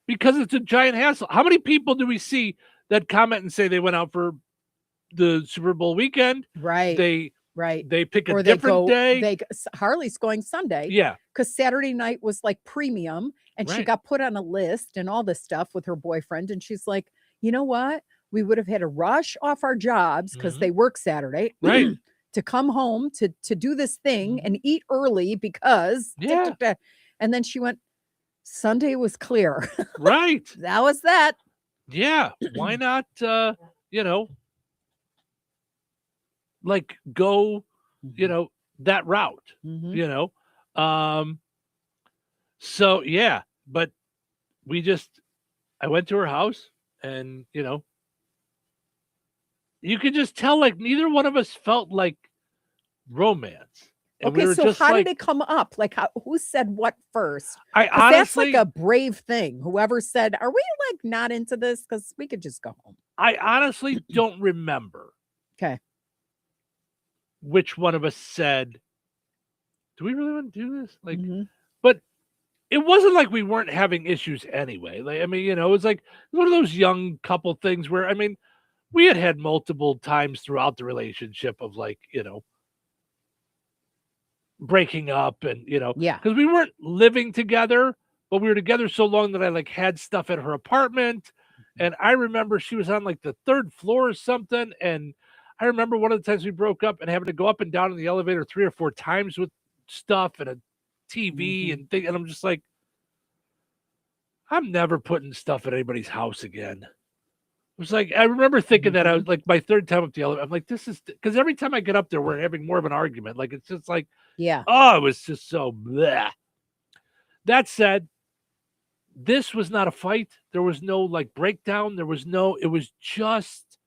it's a giant hassle. How many people do we see that comment and say they went out for the Super Bowl weekend. Right. They pick a or different day. Harley's going Sunday. Yeah. Because Saturday night was like premium, and she Right. got put on a list and all this stuff with her boyfriend. And she's like, you know what? We would have had to rush off our jobs because they work Saturday. Right. To come home to do this thing and eat early because and then she went, Sunday was clear. Right. That was that. Yeah. Why not like go, that route, so yeah, but I went to her house and, you could just tell like neither one of us felt like romance. And we Okay, were so just how like, did it come up? Like, who said what first? I 'Cause that's honestly, like a brave thing. Whoever said, "Are we like not into this?" Because we could just go home. I honestly don't remember Okay. which one of us said, do we really want to do this? Like, but it wasn't like we weren't having issues anyway. Like, I mean, it was like one of those young couple things where, I mean, we had multiple times throughout the relationship of like, breaking up and, because we weren't living together, but we were together so long that I like had stuff at her apartment. And I remember she was on like the 3rd floor or something. And I remember one of the times we broke up and having to go up and down in the elevator 3 or 4 times with stuff and a TV and thing. And I'm just like, I'm never putting stuff at anybody's house again. It was like, I remember thinking that I was like my 3rd time up the elevator. I'm like, this is because every time I get up there, we're having more of an argument. Like, it's just like, oh, it was just so bleh. That said, this was not a fight. There was no like breakdown. It was just,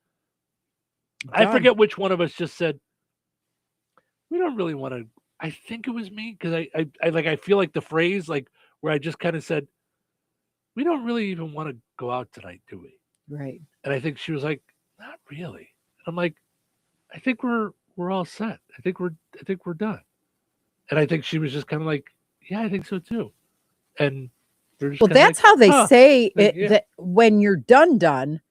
I forget which one of us just said, we don't really want to, I think it was me. Cause I feel like the phrase, like where I just kind of said, we don't really even want to go out tonight, do we? Right. And I think she was like, not really. And I'm like, I think we're all set. I think we're done. And I think she was just kind of like, yeah, I think so too. And we're just that's like, how they say like, it, that when you're done,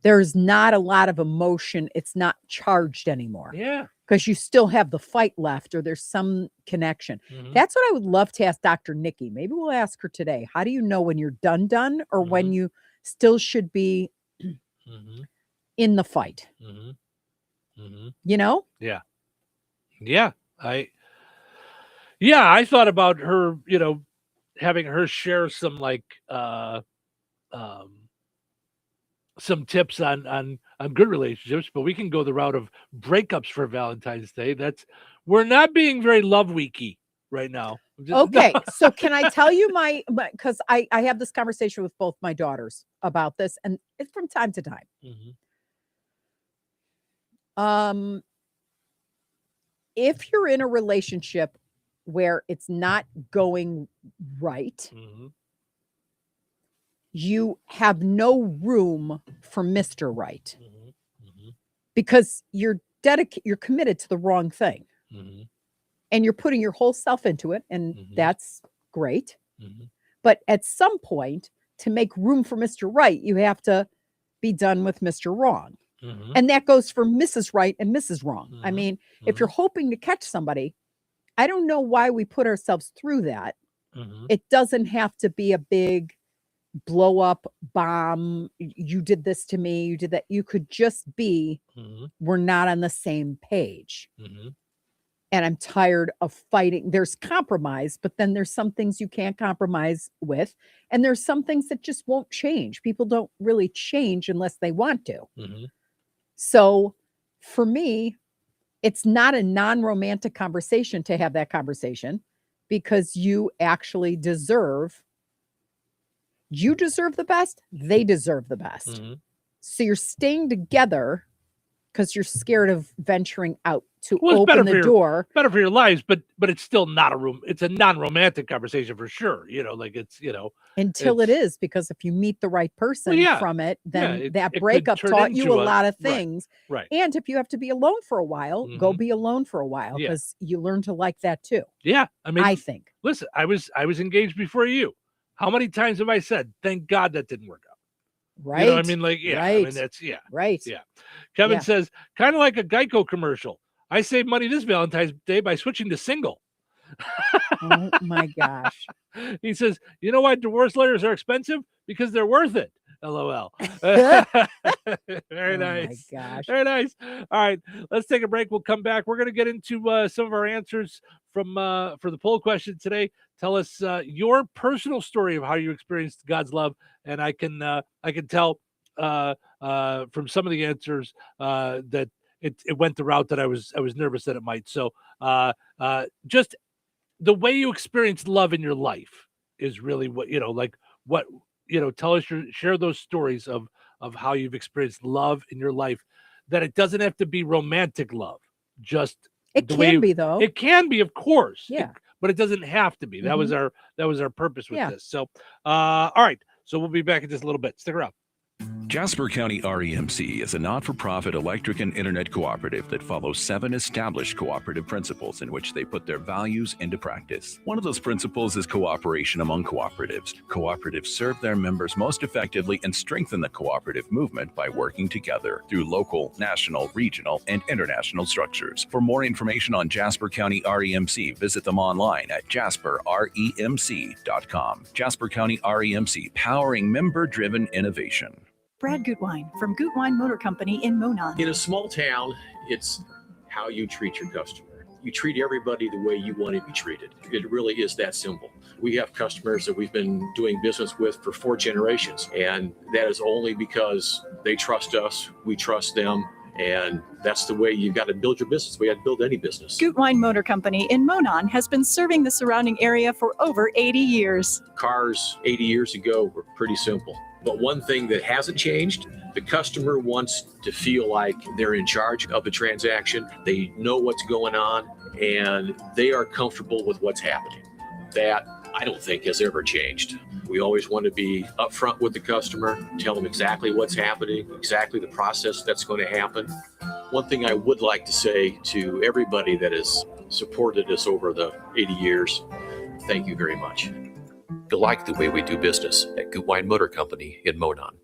there's not a lot of emotion. It's not charged anymore. Yeah. Because you still have the fight left or there's some connection. That's what I would love to ask Dr. Nikki. Maybe we'll ask her today. How do you know when you're done or when you still should be in the fight? Yeah. Yeah. I thought about her, having her share some like some tips on good relationships, but we can go the route of breakups for Valentine's Day. We're not being very love weeky right now. Okay. So can I tell you because I have this conversation with both my daughters about this, and it's from time to time. If you're in a relationship where it's not going right, you have no room for Mr. Right because you're committed to the wrong thing and you're putting your whole self into it. And that's great. But at some point, to make room for Mr. Right, you have to be done with Mr. Wrong. And that goes for Mrs. Right and Mrs. Wrong. I mean, if you're hoping to catch somebody, I don't know why we put ourselves through that. It doesn't have to be a big blow up bomb. You did this to me. You did that. You could just be, we're not on the same page. And I'm tired of fighting. There's compromise, but then there's some things you can't compromise with. And there's some things that just won't change. People don't really change unless they want to. So for me, it's not a non-romantic conversation to have that conversation because you actually deserve the best. They deserve the best. So you're staying together because you're scared of venturing out to open the door. Better for your lives, but it's still not it's a non-romantic conversation for sure. Like it's, until it is, because if you meet the right person from it, then that breakup taught you a lot of things. Right. And if you have to be alone for a while, go be alone for a while because you learn to like that too. Yeah. I mean, I think. Listen, I was engaged before you. How many times have I said, thank God that didn't work out? Right. You know what I mean? Like, yeah. Right. I mean, that's, yeah. Right. Yeah. Kevin Yeah. says, kind of like a Geico commercial. I saved money this Valentine's Day by switching to single. Oh my gosh. He says, you know why divorce lawyers are expensive? Because they're worth it. LOL. Very nice. Oh my gosh. Very nice. All right, let's take a break. We'll come back. We're going to get into some of our answers from for the poll question today. Tell us your personal story of how you experienced God's love, and I can tell from some of the answers that it went the route that I was nervous that it might. So just the way you experienced love in your life is really what, tell us share those stories of how you've experienced love in your life, that it doesn't have to be romantic love. Just it can be, though. It can be, of course. Yeah. But it doesn't have to be. That was our purpose with this. So all right. So we'll be back in just a little bit. Stick around. Jasper County REMC is a not-for-profit electric and internet cooperative that follows 7 established cooperative principles in which they put their values into practice. One of those principles is cooperation among cooperatives. Cooperatives serve their members most effectively and strengthen the cooperative movement by working together through local, national, regional, and international structures. For more information on Jasper County REMC, visit them online at jasperremc.com. Jasper County REMC, powering member-driven innovation. Brad Gutwein from Gutwein Motor Company in Monon. In a small town, it's how you treat your customer. You treat everybody the way you want to be treated. It really is that simple. We have customers that we've been doing business with for 4 generations, and that is only because they trust us, we trust them, and that's the way you've got to build your business. We had to build any business. Gutwein Motor Company in Monon has been serving the surrounding area for over 80 years. Cars 80 years ago were pretty simple. But one thing that hasn't changed, the customer wants to feel like they're in charge of the transaction. They know what's going on, and they are comfortable with what's happening. That, I don't think, has ever changed. We always want to be upfront with the customer, tell them exactly what's happening, exactly the process that's going to happen. One thing I would like to say to everybody that has supported us over the 80 years, thank you very much. You like the way we do business at Gutwein Motor Company in Monon.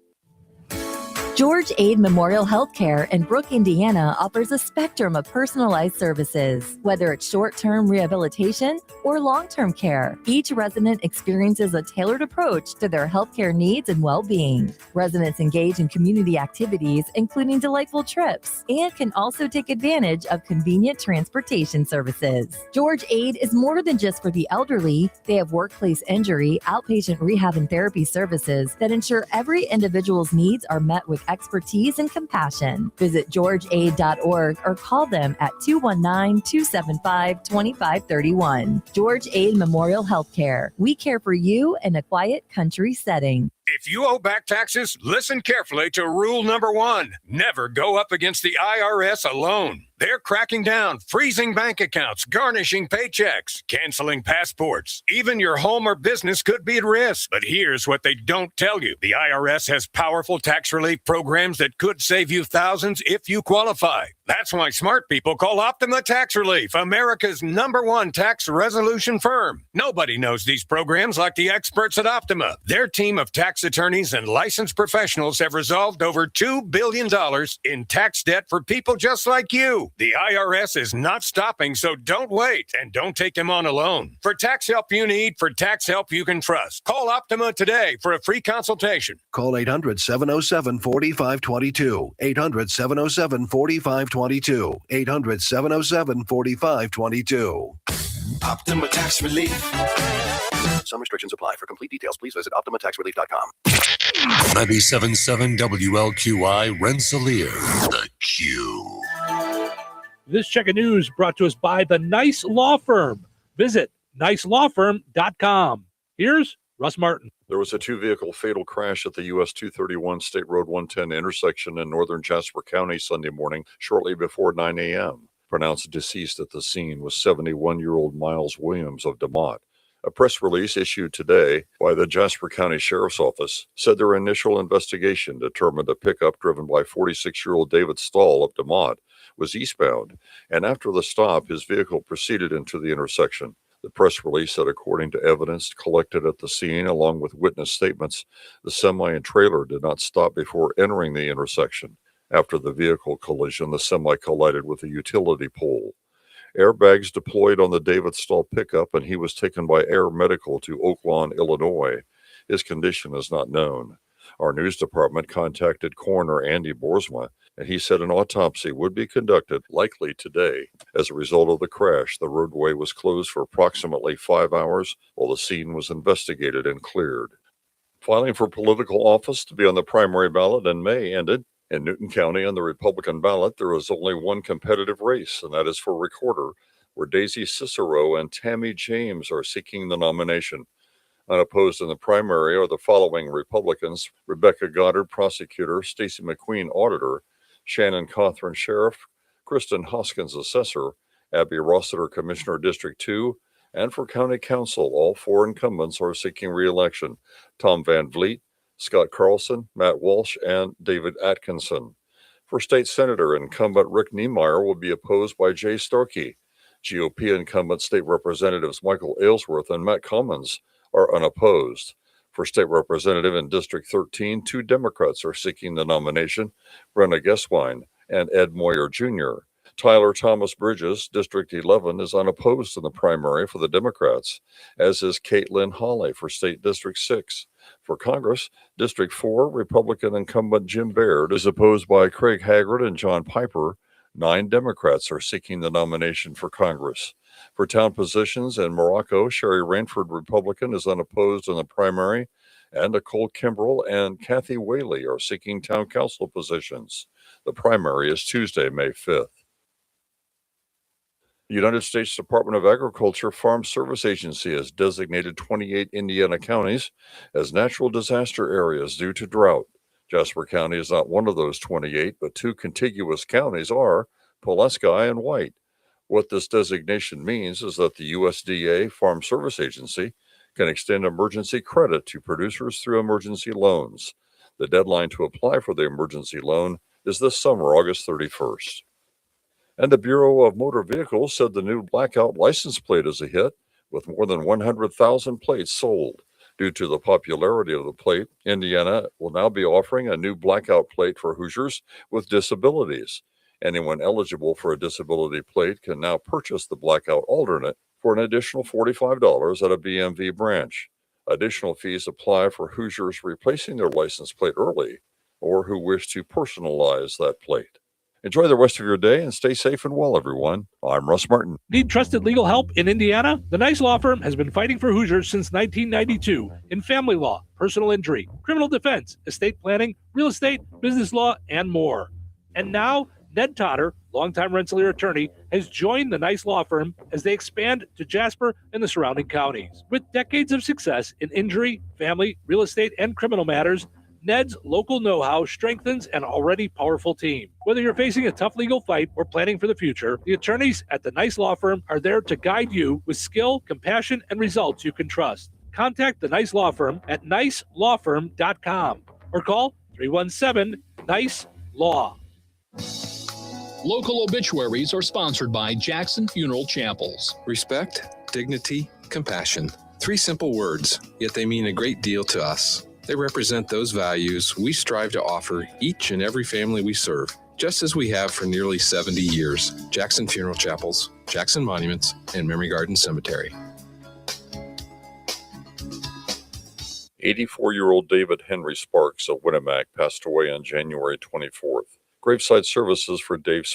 George Aid Memorial Healthcare in Brooke, Indiana offers a spectrum of personalized services. Whether it's short-term rehabilitation or long-term care, each resident experiences a tailored approach to their healthcare needs and well-being. Residents engage in community activities, including delightful trips, and can also take advantage of convenient transportation services. George Aid is more than just for the elderly. They have workplace injury, outpatient rehab and therapy services that ensure every individual's needs are met with expertise and compassion. Visit georgeaid.org or call them at 219-275-2531. George Aid Memorial Healthcare. We care for you in a quiet country setting. If you owe back taxes, listen carefully to rule number 1. Never go up against the IRS alone. They're cracking down, freezing bank accounts, garnishing paychecks, canceling passports. Even your home or business could be at risk. But here's what they don't tell you. The IRS has powerful tax relief programs that could save you thousands if you qualify. That's why smart people call Optima Tax Relief, America's #1 tax resolution firm. Nobody knows these programs like the experts at Optima. Their team of tax attorneys and licensed professionals have resolved over $2 billion in tax debt for people just like you. The IRS is not stopping, so don't wait, and don't take them on alone. For tax help you need, for tax help you can trust, call Optima today for a free consultation. Call 800-707-4522. 800-707-4522. 800-707-4522. Optima Tax Relief. Some restrictions apply. For complete details, please visit OptimaTaxRelief.com. 97.7 WLQI Rensselaer. The Q. This check of news brought to us by the Nice Law Firm. Visit nicelawfirm.com. Here's Russ Martin. There was a 2-vehicle fatal crash at the US 231 State Road 110 intersection in northern Jasper County Sunday morning, shortly before 9 a.m. Pronounced deceased at the scene was 71-year-old Miles Williams of DeMott. A press release issued today by the Jasper County Sheriff's Office said their initial investigation determined a pickup driven by 46-year-old David Stahl of DeMott was eastbound, and after the stop, his vehicle proceeded into the intersection. The press release said according to evidence collected at the scene, along with witness statements, the semi and trailer did not stop before entering the intersection. After the vehicle collision, the semi collided with a utility pole. Airbags deployed on the David Stahl pickup, and he was taken by Air Medical to Oak Lawn, Illinois. His condition is not known. Our news department contacted coroner Andy Boersma, and he said an autopsy would be conducted, likely today. As a result of the crash, the roadway was closed for approximately 5 hours while the scene was investigated and cleared. Filing for political office to be on the primary ballot in May ended. In Newton County, on the Republican ballot, there is only one competitive race, and that is for recorder, where Daisy Cicero and Tammy James are seeking the nomination. Unopposed in the primary are the following Republicans: Rebecca Goddard, prosecutor; Stacey McQueen, auditor; Shannon Cothran, sheriff; Kristen Hoskins, assessor; Abby Rossiter, commissioner, District 2; and for county council, all four incumbents are seeking re-election: Tom Van Vliet, Scott Carlson, Matt Walsh, and David Atkinson. For state senator, incumbent Rick Niemeyer will be opposed by Jay Starkey. GOP incumbent state representatives Michael Aylesworth and Matt Commons are unopposed. For state representative in District 13, 2 Democrats are seeking the nomination: Brenna Geswine and Ed Moyer Jr. Tyler Thomas Bridges, District 11, is unopposed in the primary for the Democrats, as is Caitlin Hawley for State District 6. For Congress, District 4, Republican incumbent Jim Baird is opposed by Craig Haggard and John Piper. 9 Democrats are seeking the nomination for Congress. For town positions in Morocco, Sherry Rainford, Republican, is unopposed in the primary, and Nicole Kimbrell and Kathy Whaley are seeking town council positions. The primary is Tuesday, May 5th. The United States Department of Agriculture Farm Service Agency has designated 28 Indiana counties as natural disaster areas due to drought. Jasper County is not one of those 28, but 2 contiguous counties are Pulaski and White. What this designation means is that the USDA Farm Service Agency can extend emergency credit to producers through emergency loans. The deadline to apply for the emergency loan is this summer, August 31st. And the Bureau of Motor Vehicles said the new blackout license plate is a hit, with more than 100,000 plates sold. Due to the popularity of the plate, Indiana will now be offering a new blackout plate for Hoosiers with disabilities. Anyone eligible for a disability plate can now purchase the blackout alternate for an additional $45 at a BMV branch. Additional fees apply for Hoosiers replacing their license plate early or who wish to personalize that plate. Enjoy the rest of your day and stay safe and well, everyone. I'm Russ Martin. Need trusted legal help in Indiana? The Nice Law Firm has been fighting for Hoosiers since 1992 in family law, personal injury, criminal defense, estate planning, real estate, business law, and more. And now, Ned Totter, longtime Rensselaer attorney, has joined the Nice Law Firm as they expand to Jasper and the surrounding counties. With decades of success in injury, family, real estate, and criminal matters, Ned's local know-how strengthens an already powerful team. Whether you're facing a tough legal fight or planning for the future, the attorneys at the Nice Law Firm are there to guide you with skill, compassion, and results you can trust. Contact the Nice Law Firm at nicelawfirm.com or call 317-NICE-LAW. Local obituaries are sponsored by Jackson Funeral Chapels. Respect, dignity, compassion. 3 simple words, yet they mean a great deal to us. They represent those values we strive to offer each and every family we serve, just as we have for nearly 70 years. Jackson Funeral Chapels, Jackson Monuments, and Memory Garden Cemetery. 84-year-old David Henry Sparks of Winnemac passed away on January 24th. Graveside services for Dave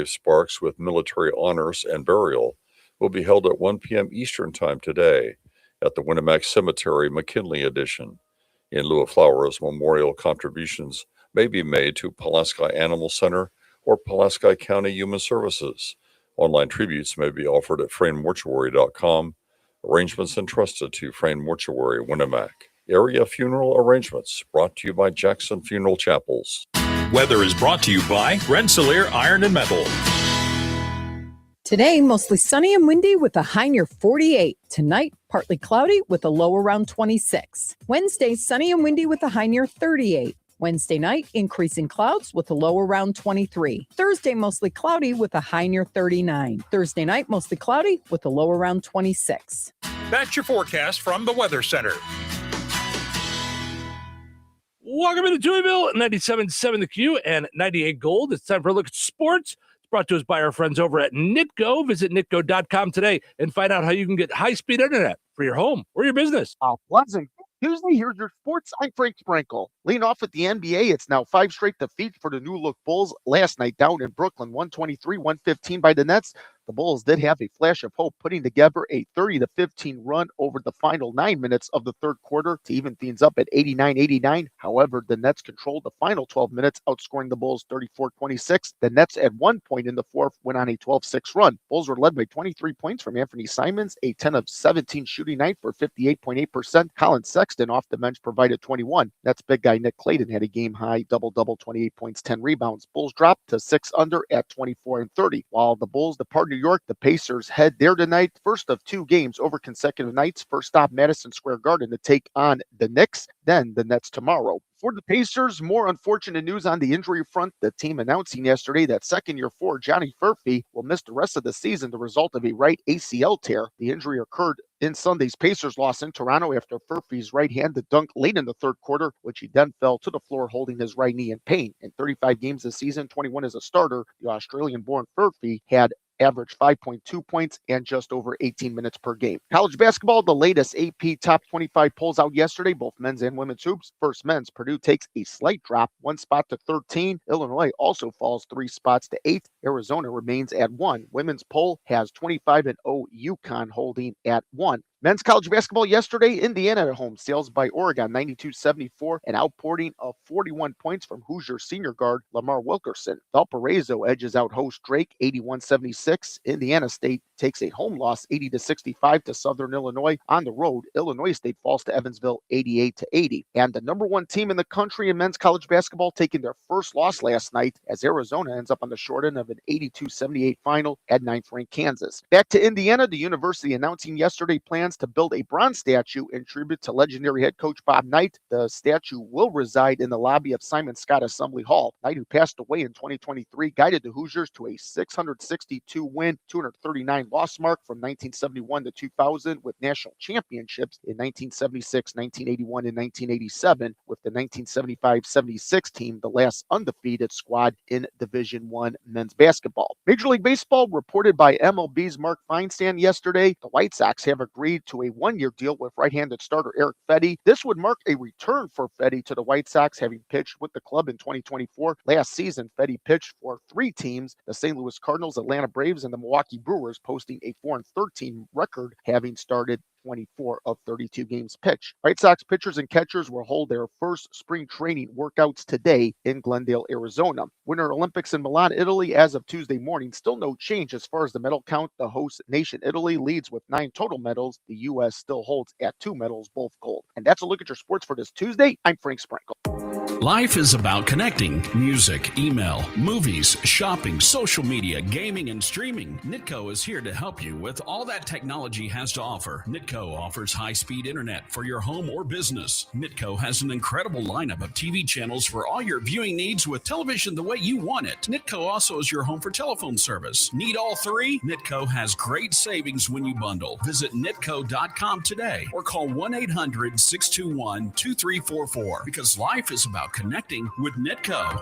Sparks with military honors and burial will be held at 1 p.m. Eastern Time today at the Winnemac Cemetery, McKinley Edition. In lieu of flowers, memorial contributions may be made to Pulaski Animal Center or Pulaski County Human Services. Online tributes may be offered at frainmortuary.com. Arrangements entrusted to Frain Mortuary, Winnemac. Area funeral arrangements brought to you by Jackson Funeral Chapels. Weather is brought to you by Rensselaer Iron and Metal. Today, mostly sunny and windy with a high near 48. Tonight, partly cloudy with a low around 26. Wednesday, sunny and windy with a high near 38. Wednesday night, increasing clouds with a low around 23. Thursday, mostly cloudy with a high near 39. Thursday night, mostly cloudy with a low around 26. That's your forecast from the Weather Center. Welcome into Touhyville, 97.7 The Q and 98 Gold. It's time for a look at sports. It's brought to us by our friends over at Nitco. Visit nitco.com today and find out how you can get high-speed internet for your home or your business. Pleasant Tuesday, here's your sports. I'm Frank Sprinkle. Lean off at the NBA. It's now 5 straight defeats for the new-look Bulls. Last night down in Brooklyn, 123-115 by the Nets. The Bulls did have a flash of hope, putting together a 30-15 run over the final 9 minutes of the third quarter to even things up at 89-89. However, the Nets controlled the final 12 minutes, outscoring the Bulls 34-26. The Nets at one point in the fourth went on a 12-6 run. Bulls were led by 23 points from Anthony Simons, a 10 of 17 shooting night for 58.8%. Colin Sexton off the bench provided 21. Nets big guy Nick Clayton had a game-high double-double, 28 points, 10 rebounds. Bulls dropped to 6 under at 24-30. While the Bulls depart New York, the Pacers head there tonight. First of 2 games over consecutive nights. First stop, Madison Square Garden to take on the Knicks, then the Nets tomorrow. For the Pacers, more unfortunate news on the injury front. The team announcing yesterday that second-year forward Johnny Furphy will miss the rest of the season the result of a right ACL tear. The injury occurred in Sunday's Pacers loss in Toronto after Furphy's right-handed dunk late in the third quarter, which he then fell to the floor holding his right knee in pain. In 35 games this season, 21 as a starter, the Australian-born Furphy had averaged 5.2 points and just over 18 minutes per game. College basketball, the latest AP top 25 polls out yesterday, both men's and women's hoops. First men's, Purdue takes a slight drop, 1 spot to 13. Illinois also falls 3 spots to 8. Arizona remains at 1. Women's poll has 25-0 UConn holding at 1. Men's college basketball yesterday, Indiana at home sails by Oregon 92-74, an outpouring of 41 points from Hoosier senior guard Lamar Wilkerson. Valparaiso edges out host Drake 81-76. Indiana State takes a home loss 80-65 to Southern Illinois. On the road, Illinois State falls to Evansville 88-80. And the number 1 team in the country in men's college basketball taking their first loss last night as Arizona ends up on the short end of an 82-78 final at 9th-ranked Kansas. Back to Indiana, the university announcing yesterday plans to build a bronze statue in tribute to legendary head coach Bob Knight. The statue will reside in the lobby of Simon Scott Assembly Hall. Knight, who passed away in 2023, guided the Hoosiers to a 662-win, 239-loss mark from 1971 to 2000 with national championships in 1976, 1981, and 1987, with the 1975-76 team the last undefeated squad in Division I men's basketball. Major League Baseball, reported by MLB's Mark Feinstein yesterday, the White Sox have agreed to a 1-year deal with right-handed starter Eric Fedde. This would mark a return for Fedde to the White Sox, having pitched with the club in 2024. Last season, Fedde pitched for 3 teams, the St. Louis Cardinals, Atlanta Braves, and the Milwaukee Brewers, posting a 4-13 record, having started 24 of 32 games pitched. White Sox pitchers and catchers will hold their first spring training workouts today in Glendale, Arizona. Winter Olympics in Milan, Italy, as of Tuesday morning. Still no change as far as the medal count. The host nation, Italy, leads with 9 total medals. The U.S. still holds at 2 medals, both gold. And that's a look at your sports for this Tuesday. I'm Frank Sprinkle. Life is about connecting. Music, email, movies, shopping, social media, gaming, and streaming. Nitco is here to help you with all that technology has to offer. Nitco offers high-speed internet for your home or business. Nitco has an incredible lineup of TV channels for all your viewing needs with television the way you want it. Nitco also is your home for telephone service. Need all 3? Nitco has great savings when you bundle. Visit nitco.com today or call 1-800-621-2344 because life is about connecting with Nitco.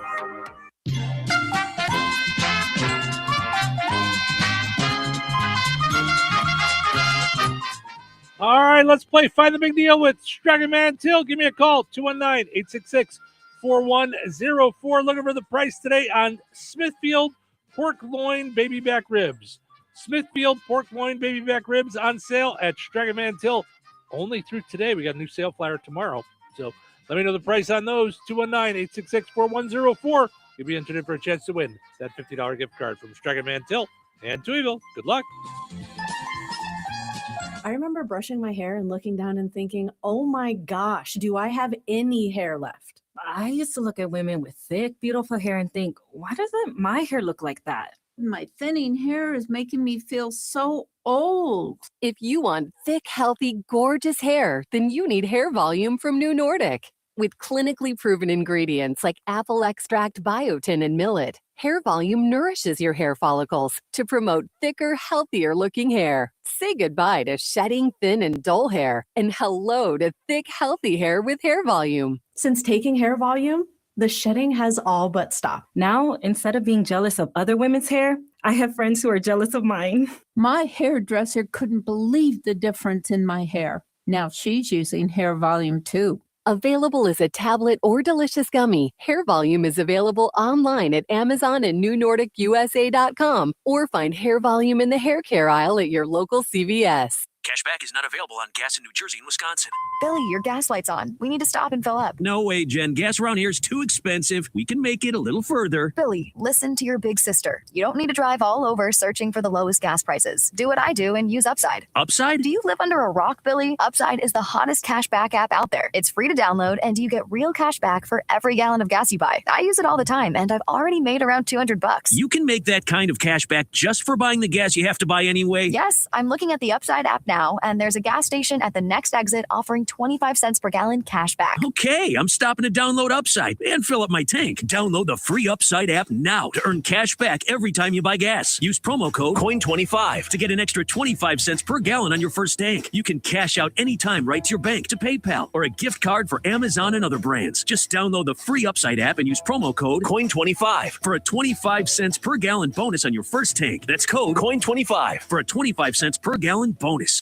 All right, let's play Find the Big Deal with Struggle Man Till. Give me a call, 219-866-4104. Looking for the price today on Smithfield pork loin baby back ribs. Smithfield pork loin baby back ribs on sale at Struggle Man Till. Only through today. We got a new sale flyer tomorrow. So let me know the price on those, 219-866-4104. You'll be entered in for a chance to win that $50 gift card from Struggle Man Till and Touhyville. Good luck. I remember brushing my hair and looking down and thinking, oh my gosh, do I have any hair left? I used to look at women with thick, beautiful hair and think, why doesn't my hair look like that? My thinning hair is making me feel so old. If you want thick, healthy, gorgeous hair, then you need Hair Volume from New Nordic. With clinically proven ingredients like apple extract, biotin, and millet, Hair Volume nourishes your hair follicles to promote thicker, healthier-looking hair. Say goodbye to shedding thin and dull hair and hello to thick, healthy hair with Hair Volume. Since taking Hair Volume, the shedding has all but stopped. Now, instead of being jealous of other women's hair, I have friends who are jealous of mine. My hairdresser couldn't believe the difference in my hair. Now she's using Hair Volume too. Available as a tablet or delicious gummy, Hair Volume is available online at Amazon and NewNordicUSA.com or find Hair Volume in the hair care aisle at your local CVS. Cashback is not available on gas in New Jersey and Wisconsin. Billy, your gas light's on. We need to stop and fill up. No way, Jen. Gas around here is too expensive. We can make it a little further. Billy, listen to your big sister. You don't need to drive all over searching for the lowest gas prices. Do what I do and use Upside. Upside? Do you live under a rock, Billy? Upside is the hottest cashback app out there. It's free to download, and you get real cash back for every gallon of gas you buy. I use it all the time, and I've already made around $200. You can make that kind of cash back just for buying the gas you have to buy anyway? Yes, I'm looking at the Upside app now, and there's a gas station at the next exit offering 25 cents per gallon cash back. Okay, I'm stopping to download Upside and fill up my tank. Download the free Upside app now to earn cash back every time you buy gas. Use promo code COIN25 to get an extra 25 cents per gallon on your first tank. You can cash out anytime right to your bank, to PayPal, or a gift card for Amazon and other brands. Just download the free Upside app and use promo code COIN25 for a 25 cents per gallon bonus on your first tank. That's code COIN25 for a 25 cents per gallon bonus.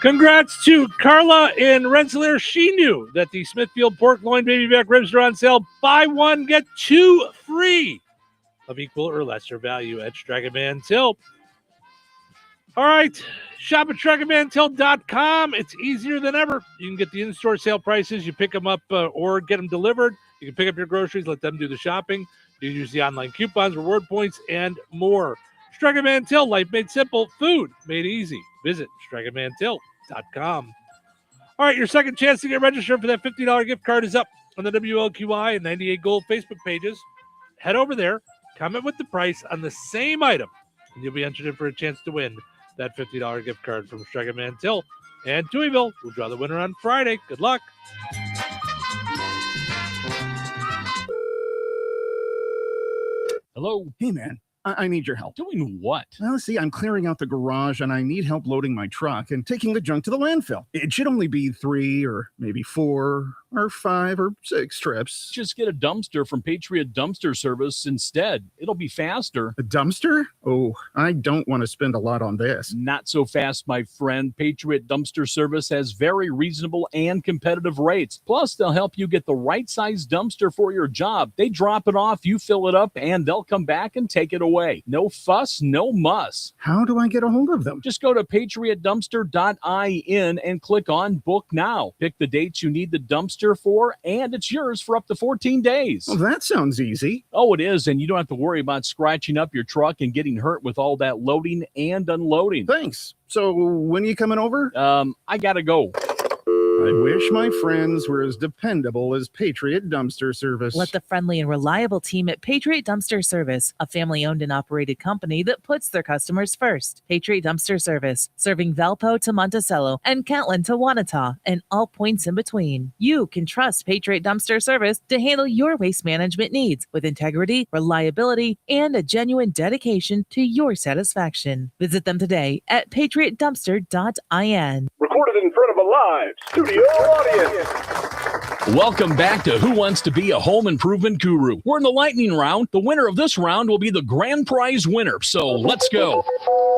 Congrats to Carla in Rensselaer. She knew that the Smithfield pork loin baby back ribs are on sale. Buy one, get two free of equal or lesser value at Strega Van Til. All right, shop at StregaVanTil.com. It's easier than ever. You can get the in-store sale prices. You pick them up or get them delivered. You can pick up your groceries, let them do the shopping. You use the online coupons, reward points, and more. Strega Van Til, life made simple, food made easy. Visit StregaVanTil.com. All right, your second chance to get registered for that $50 gift card is up on the WLQI and 98 Gold Facebook pages. Head over there, comment with the price on the same item, and you'll be entered in for a chance to win that $50 gift card from Strega Van Til. And Touhyville will draw the winner on Friday. Good luck. Hello. Hey, man. I need your help. Doing what? Well, see, I'm clearing out the garage, and I need help loading my truck and taking the junk to the landfill. It should only be 3 or maybe 4 or 5 or 6 trips. Just get a dumpster from Patriot Dumpster Service instead. It'll be faster. A dumpster? Oh, I don't want to spend a lot on this. Not so fast, my friend. Patriot Dumpster Service has very reasonable and competitive rates. Plus, they'll help you get the right size dumpster for your job. They drop it off, you fill it up, and they'll come back and take it away. No fuss, no muss. How do I get a hold of them? Just go to patriotdumpster.in and click on Book Now. Pick the dates you need the dumpster for, and it's yours for up to 14 days. Well, that sounds easy. Oh, it is, and you don't have to worry about scratching up your truck and getting hurt with all that loading and unloading. Thanks. So when are you coming over? I gotta go. I wish my friends were as dependable as Patriot Dumpster Service. Let the friendly and reliable team at Patriot Dumpster Service, a family-owned and operated company that puts their customers first. Patriot Dumpster Service, serving Valpo to Monticello and Catlin to Wanata and all points in between. You can trust Patriot Dumpster Service to handle your waste management needs with integrity, reliability, and a genuine dedication to your satisfaction. Visit them today at patriotdumpster.in. Recorded in front of a live studio audience. Welcome back to Who Wants to Be a Home Improvement Guru. We're in the lightning round. The winner of this round will be the grand prize winner. So let's go.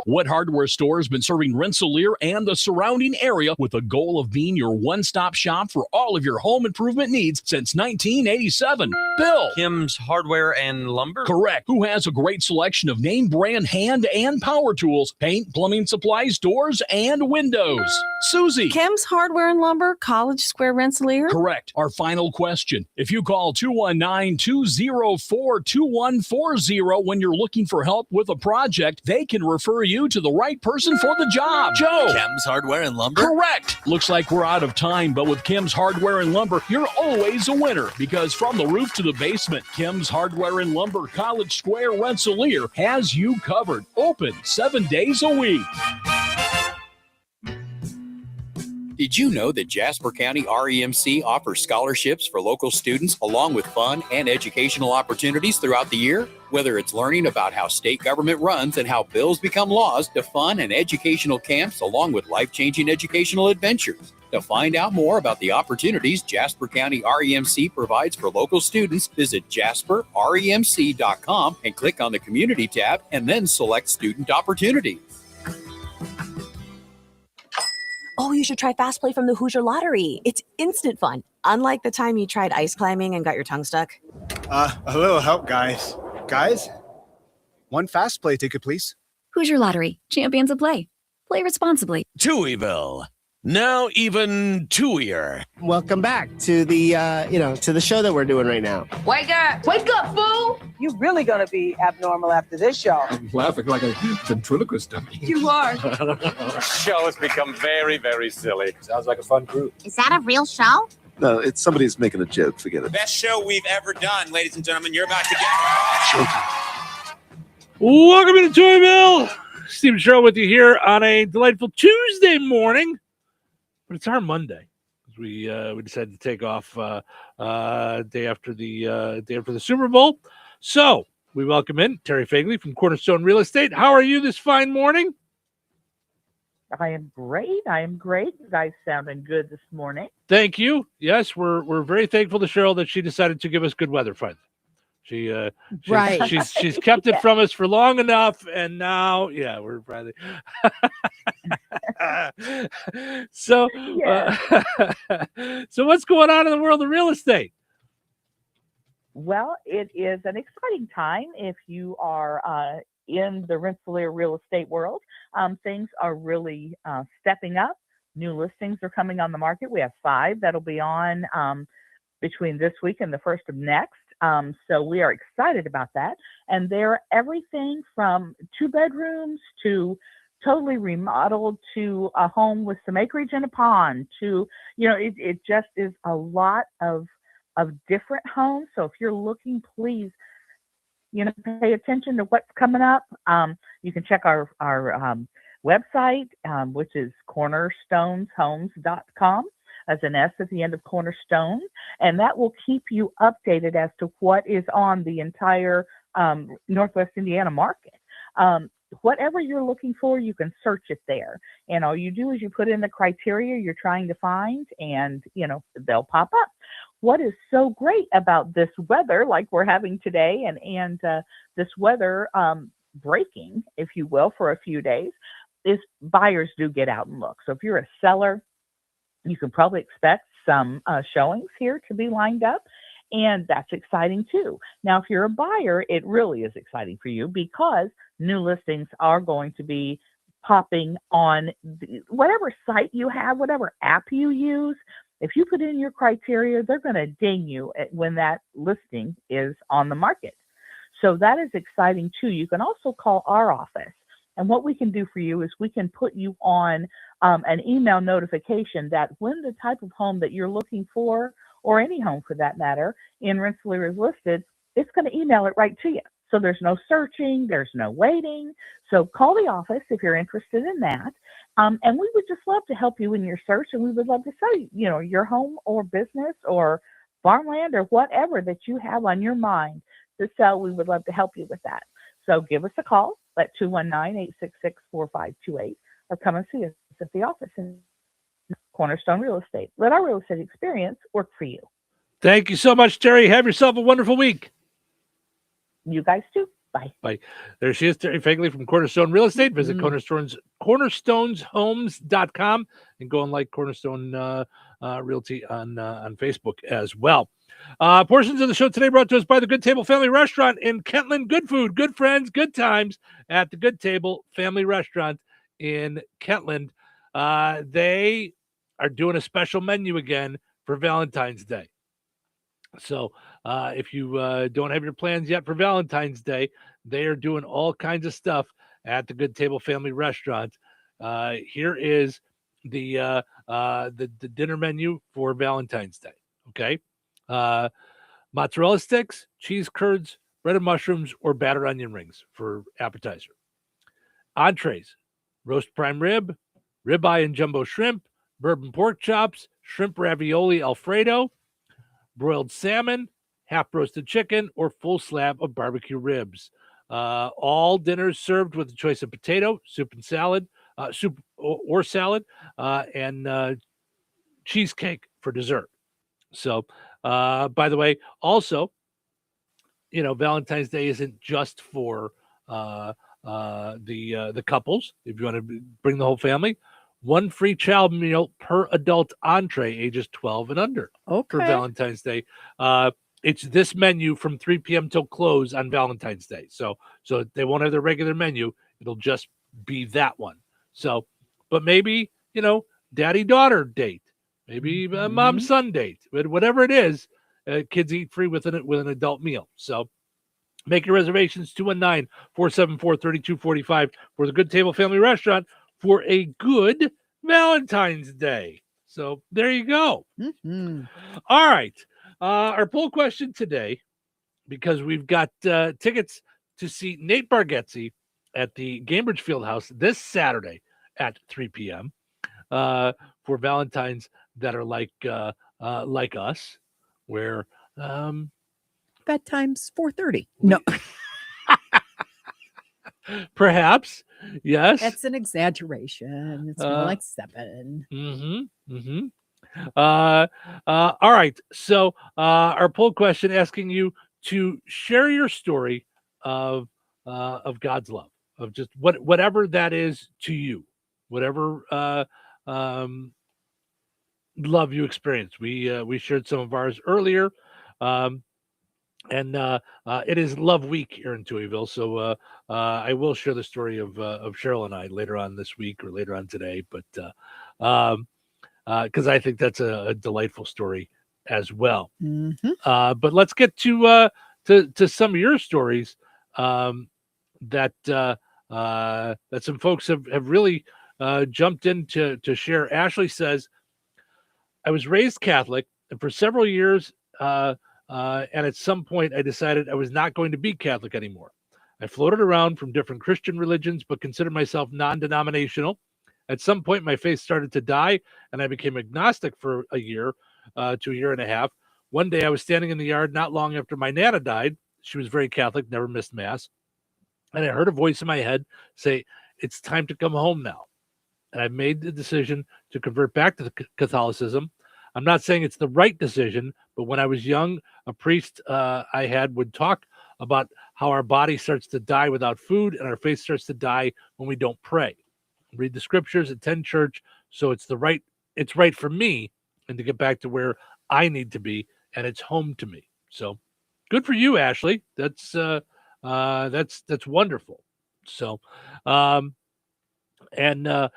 What hardware store has been serving Rensselaer and the surrounding area with the goal of being your one-stop shop for all of your home improvement needs since 1987? Bill. Kim's Hardware and Lumber? Correct. Who has a great selection of name brand hand and power tools, paint, plumbing supplies, doors, and windows? Susie. Kim's Hardware and Lumber, College Square, Rensselaer? Correct. Our final question. If you call 219-204-2140 when you're looking for help with a project, they can refer you to the right person for the job. Joe. Kim's Hardware and Lumber? Correct. Looks like we're out of time, but with Kim's Hardware and Lumber, you're always a winner because from the roof to the basement, Kim's Hardware and Lumber, College Square, Rensselaer has you covered. Open 7 days a week. Did you know that Jasper County REMC offers scholarships for local students along with fun and educational opportunities throughout the year? Whether it's learning about how state government runs and how bills become laws, to fun and educational camps along with life-changing educational adventures. To find out more about the opportunities Jasper County REMC provides for local students, visit jasperremc.com and click on the Community tab and then select Student Opportunities. Oh, you should try Fast Play from the Hoosier Lottery. It's instant fun, unlike the time you tried ice climbing and got your tongue stuck. A little help, guys. Guys, one Fast Play ticket, please. Hoosier Lottery, champions of play. Play responsibly. Touhyville. Now even Touhier. Welcome back to the, to the show that we're doing right now. Wake up, fool! You're really gonna be abnormal after this show. I'm laughing like a ventriloquist dummy. You are. The show has become very, very silly. Sounds like a fun group. Is that a real show? No, it's somebody's making a joke. Forget it. Best show we've ever done, ladies and gentlemen. You're about to get. Welcome to Touhyville. Steve Sherrill with you here on a delightful Tuesday morning. But it's our Monday. We decided to take off day after the Super Bowl. So we welcome in Terry Fagley from Cornerstone Real Estate. How are you this fine morning? I am great. You guys sounding good this morning. Thank you. Yes, we're very thankful to Cheryl that she decided to give us good weather finally. She's kept it from us for long enough, and now we're probably so what's going on in the world of real estate? Well, it is an exciting time if you are in the Rensselaer real estate world. Things are really stepping up. New listings are coming on the market. We have 5 that'll be on between this week and the first of next. So we are excited about that. And they're everything from 2 bedrooms to totally remodeled to a home with some acreage and a pond to, it just is a lot of different homes. So if you're looking, please, pay attention to what's coming up. You can check our website, which is cornerstoneshomes.com. as an S at the end of Cornerstone, and that will keep you updated as to what is on the entire Northwest Indiana market. Whatever you're looking for, you can search it there. And all you do is you put in the criteria you're trying to find, and, they'll pop up. What is so great about this weather, like we're having today, and this weather breaking, if you will, for a few days, is buyers do get out and look. So if you're a seller, you can probably expect some showings here to be lined up, and that's exciting too. Now, if you're a buyer, it really is exciting for you because new listings are going to be popping on whatever site you have, whatever app you use. If you put in your criteria, they're going to ding you when that listing is on the market. So that is exciting too. You can also call our office. And what we can do for you is we can put you on an email notification that when the type of home that you're looking for, or any home for that matter, in Rensselaer is listed, it's going to email it right to you. So there's no searching, there's no waiting. So call the office if you're interested in that. And we would just love to help you in your search, and we would love to sell your home or business or farmland or whatever that you have on your mind to sell. We would love to help you with that. So give us a call at 219-866-4528 or come and see us at the office in Cornerstone Real Estate. Let our real estate experience work for you. Thank you so much, Terry. Have yourself a wonderful week. You guys too. Bye. Bye. There she is, Terry Fagley from Cornerstone Real Estate. Visit cornerstoneshomes.com and go and like Cornerstone Realty on Facebook as well. Portions of the show today brought to us by the Good Table Family Restaurant in Kentland. Good food, good friends, good times at the Good Table Family Restaurant in Kentland. They are doing a special menu again for Valentine's Day. So if you don't have your plans yet for Valentine's Day, they are doing all kinds of stuff at the Good Table Family Restaurant. Here is the dinner menu for Valentine's Day. Okay. Mozzarella sticks, cheese curds, breaded mushrooms, or battered onion rings for appetizer. Entrees, roast prime rib, ribeye and jumbo shrimp, bourbon pork chops, shrimp ravioli Alfredo, broiled salmon, half-roasted chicken, or full slab of barbecue ribs. All dinners served with a choice of potato, soup and salad, soup or salad, and cheesecake for dessert. So, by the way, also, Valentine's Day isn't just for the couples. If you want to bring the whole family, one free child meal per adult entree, ages 12 and under, for Valentine's Day. It's this menu from 3 p.m. till close on Valentine's Day. So they won't have their regular menu. It'll just be that one. So, but maybe, daddy-daughter date, maybe a mom-son date, but whatever it is, kids eat free with an adult meal. So make your reservations, 219-474-3245 for the Good Table Family Restaurant for a good Valentine's Day. So there you go. All right. Our poll question today, because we've got tickets to see Nate Bargatze at the Cambridge Fieldhouse this Saturday at 3 p.m. For Valentines that are like us, where bedtime's 4:30. No, perhaps, yes. That's an exaggeration. It's more like 7. All right. So our poll question asking you to share your story of God's love, of just whatever that is to you, whatever love you experienced. We shared some of ours earlier. And it is Love Week here in Touhyville, so I will share the story of Cheryl and I later on this week or later on today. But because I think that's a delightful story as well. But let's get to some of your stories that some folks have really jumped in to share. Ashley says, I was raised Catholic, and for several years, and at some point I decided I was not going to be Catholic anymore. I floated around from different Christian religions, but considered myself non-denominational. At some point, my faith started to die, and I became agnostic for a year to a year and a half. One day, I was standing in the yard not long after my Nana died. She was very Catholic, never missed Mass. And I heard a voice in my head say, it's time to come home now. And I made the decision to convert back to Catholicism. I'm not saying it's the right decision, but when I was young, a priest I had would talk about how our body starts to die without food and our faith starts to die when we don't pray. Read the scriptures, attend church, so it's right for me and to get back to where I need to be, and it's home to me. So good for you, Ashley. That's wonderful. So and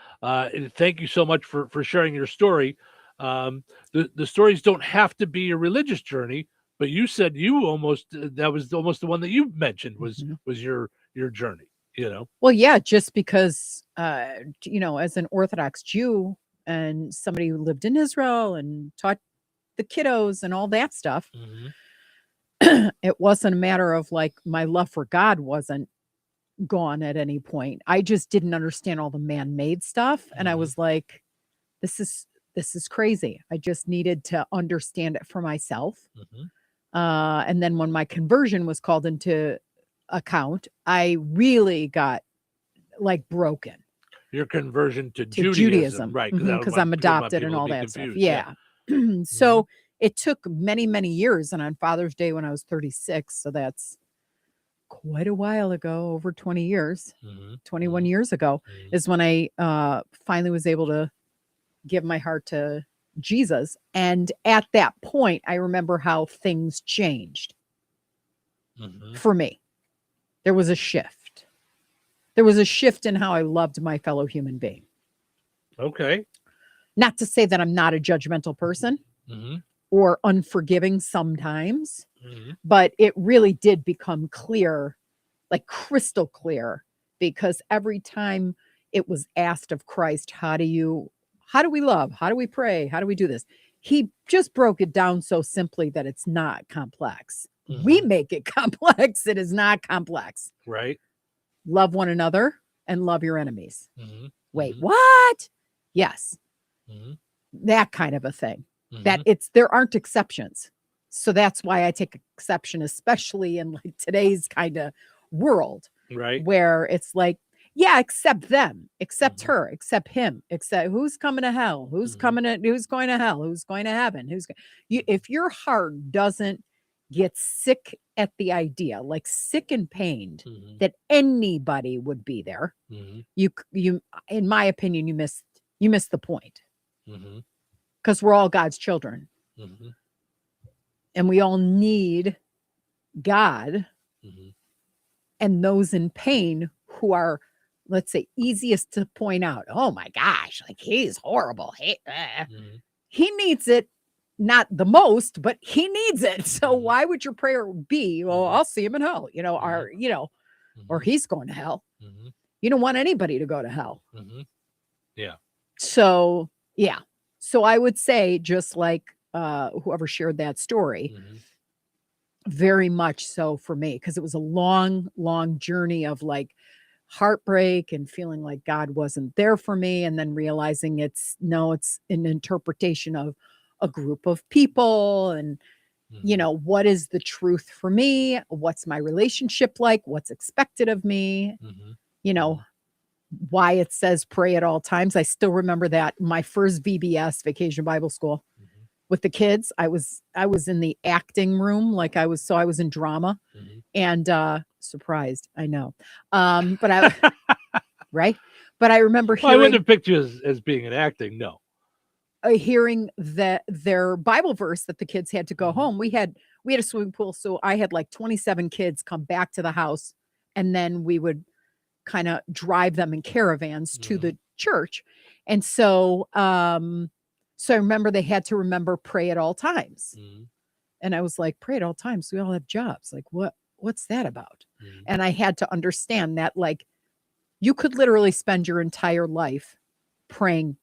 thank you so much for sharing your story. The stories don't have to be a religious journey, but you said that was almost the one that you mentioned was your journey. Well, yeah, just because, as an Orthodox Jew and somebody who lived in Israel and taught the kiddos and all that stuff, it wasn't a matter of like my love for God wasn't gone at any point. I just didn't understand all the man-made stuff. And I was like, this is crazy. I just needed to understand it for myself. And then when my conversion was called into account, I really got like broken. Your conversion to Judaism, right? Because I'm adopted and all that stuff. Yeah. So it took many, many years. And on Father's Day when I was 36, so that's quite a while ago, over 20 years, 21 years ago, is when I finally was able to give my heart to Jesus. And at that point, I remember how things changed for me. There was a shift. There was a shift in how I loved my fellow human being. Okay. Not to say that I'm not a judgmental person or unforgiving sometimes, but it really did become clear, like crystal clear, because every time it was asked of Christ, how do we love? How do we pray? How do we do this? He just broke it down so simply that it's not complex. We make it complex. It is not complex. Right. Love one another and love your enemies. Wait, what? Yes. that kind of a thing. Mm-hmm. That there aren't exceptions. So that's why I take exception, especially in like today's kind of world, right? Where it's like, yeah, accept them, accept Mm-hmm. her, accept him, accept who's coming to hell, who's Mm-hmm. who's going to hell, who's going to heaven, if your heart doesn't get sick at the idea, like sick and pained Mm-hmm. that anybody would be there, Mm-hmm. you, in my opinion, you missed the point, Mm-hmm. because we're all God's children. Mm-hmm. And we all need God, Mm-hmm. and those in pain who are, let's say, easiest to point out. Oh my gosh, like he's horrible. He needs it, not the most, but he needs it. So why would your prayer be, well, I'll see him in hell, or he's going to hell. Mm-hmm. You don't want anybody to go to hell. Mm-hmm. Yeah. So, yeah. So I would say, just like whoever shared that story, very much so for me, because it was a long, long journey of like heartbreak and feeling like God wasn't there for me, and then realizing it's an interpretation of a group of people, and what is the truth for me, what's my relationship like, what's expected of me, why it says pray at all times. I still remember that my first VBS, Vacation Bible School, with the kids, I was in the acting room, like I was in drama, and surprised, I know, but I right, but I remember hearing, I wouldn't have picked you as being an acting, no. Hearing that their Bible verse that the kids had to go home. We had a swimming pool, so I had like 27 kids come back to the house, and then we would kind of drive them in caravans to the church, and so I remember they had to remember pray at all times, and I was like, pray at all times, we all have jobs, like what's that about? And I had to understand that, like, you could literally spend your entire life praying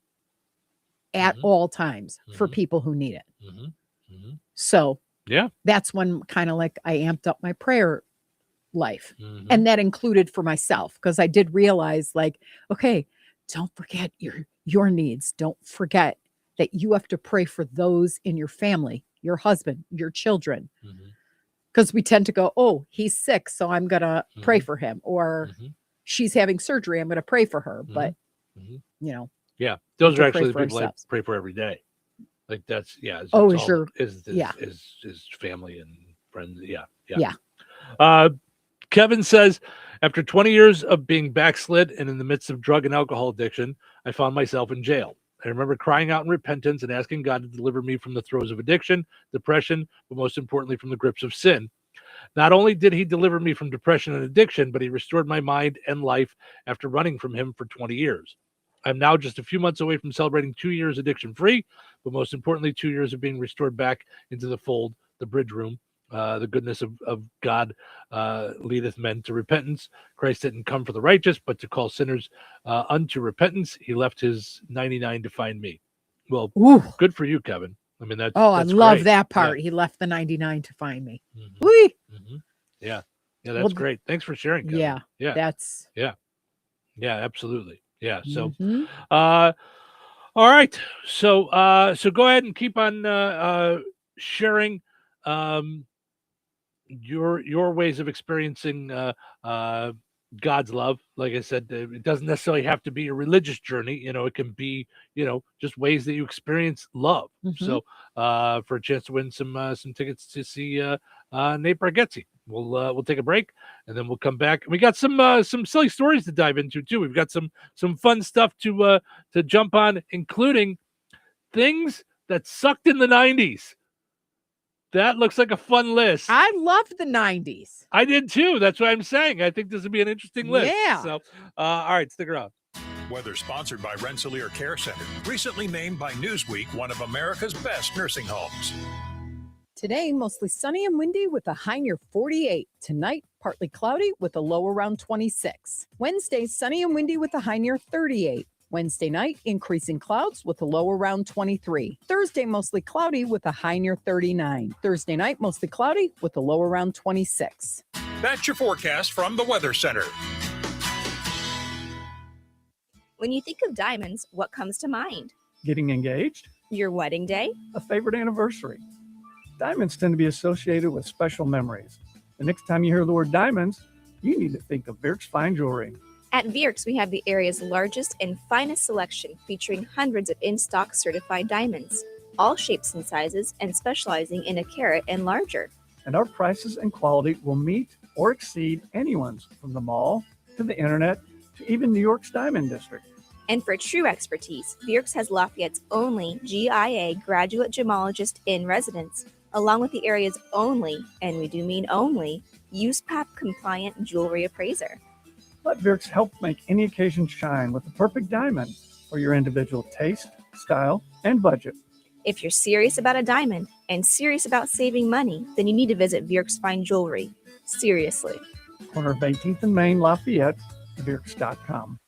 at all times for people who need it. So yeah, that's when kind of like I amped up my prayer life, and that included for myself, because I did realize, like, okay, don't forget your needs. Don't forget that you have to pray for those in your family, your husband, your children, because we tend to go, oh, he's sick, so I'm gonna pray for him, or she's having surgery, I'm gonna pray for her, but yeah, those are actually the for people ourselves. I pray for every day. Like that's is family and friends. Yeah. Kevin says, after 20 years of being backslid and in the midst of drug and alcohol addiction, I found myself in jail. I remember crying out in repentance and asking God to deliver me from the throes of addiction, depression, but most importantly from the grips of sin. Not only did he deliver me from depression and addiction, but he restored my mind and life after running from him for 20 years. I'm now just a few months away from celebrating 2 years addiction-free, but most importantly, 2 years of being restored back into the fold, the bridge room. The goodness of God leadeth men to repentance. Christ didn't come for the righteous, but to call sinners unto repentance. He left his 99 to find me. Well, good for you, Kevin. I mean, that's I love great. that part. Yeah. He left the 99 to find me. Yeah, that's great. Thanks for sharing, Kevin. Yeah, absolutely. Yeah. So, all right. So go ahead and keep on sharing your ways of experiencing God's love. Like I said, it doesn't necessarily have to be a religious journey. It can be, just ways that you experience love. So for a chance to win some tickets to see Nate Bargatze. We'll take a break and then we'll come back. We got some silly stories to dive into too. We've got some fun stuff to jump on, including things that sucked in the 90s. That looks like a fun list. I loved the 90s. I did too. That's what I'm saying. I think this would be an interesting list. Yeah. So, all right, stick around. Weather sponsored by Rensselaer Care Center, recently named by Newsweek one of America's best nursing homes. Today, mostly sunny and windy with a high near 48. Tonight, partly cloudy with a low around 26. Wednesday, sunny and windy with a high near 38. Wednesday night, increasing clouds with a low around 23. Thursday, mostly cloudy with a high near 39. Thursday night, mostly cloudy with a low around 26. That's your forecast from the Weather Center. When you think of diamonds, what comes to mind? Getting engaged? Your wedding day? A favorite anniversary. Diamonds tend to be associated with special memories. The next time you hear the word diamonds, you need to think of Birk's Fine Jewelry. At Vierks, we have the area's largest and finest selection, featuring hundreds of in-stock certified diamonds, all shapes and sizes, and specializing in a carat and larger. And our prices and quality will meet or exceed anyone's, from the mall to the internet to even New York's Diamond District. And for true expertise, Vierks has Lafayette's only GIA graduate gemologist in residence, along with the area's only, and we do mean only, USPAP compliant jewelry appraiser. Let Birk's help make any occasion shine with the perfect diamond for your individual taste, style, and budget. If you're serious about a diamond and serious about saving money, then you need to visit Birk's Fine Jewelry. Seriously. Corner of 18th and Main, Lafayette, Birks.com.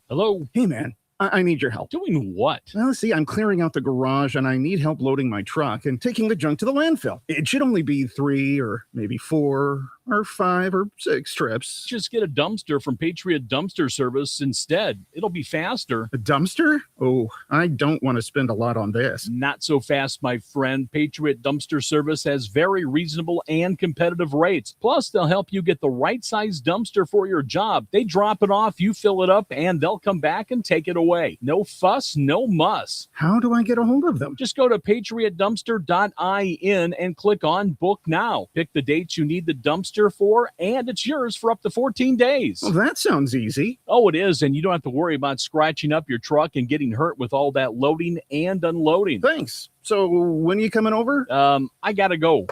Hello. Hey, man. I need your help. Doing what? Well, see, I'm clearing out the garage and I need help loading my truck and taking the junk to the landfill. It should only be 3 or maybe 4 or 5 or 6 trips. Just get a dumpster from Patriot Dumpster Service instead. It'll be faster. A dumpster? Oh, I don't want to spend a lot on this. Not so fast, my friend. Patriot Dumpster Service has very reasonable and competitive rates. Plus, they'll help you get the right size dumpster for your job. They drop it off, you fill it up, and they'll come back and take it away. No fuss, no muss. How do I get a hold of them? Just go to patriotdumpster.in and click on Book Now. Pick the dates you need the dumpster for, and it's yours for up to 14 days. Well, that sounds easy. Oh, it is, and you don't have to worry about scratching up your truck and getting hurt with all that loading and unloading. Thanks. So when you coming over? I gotta go.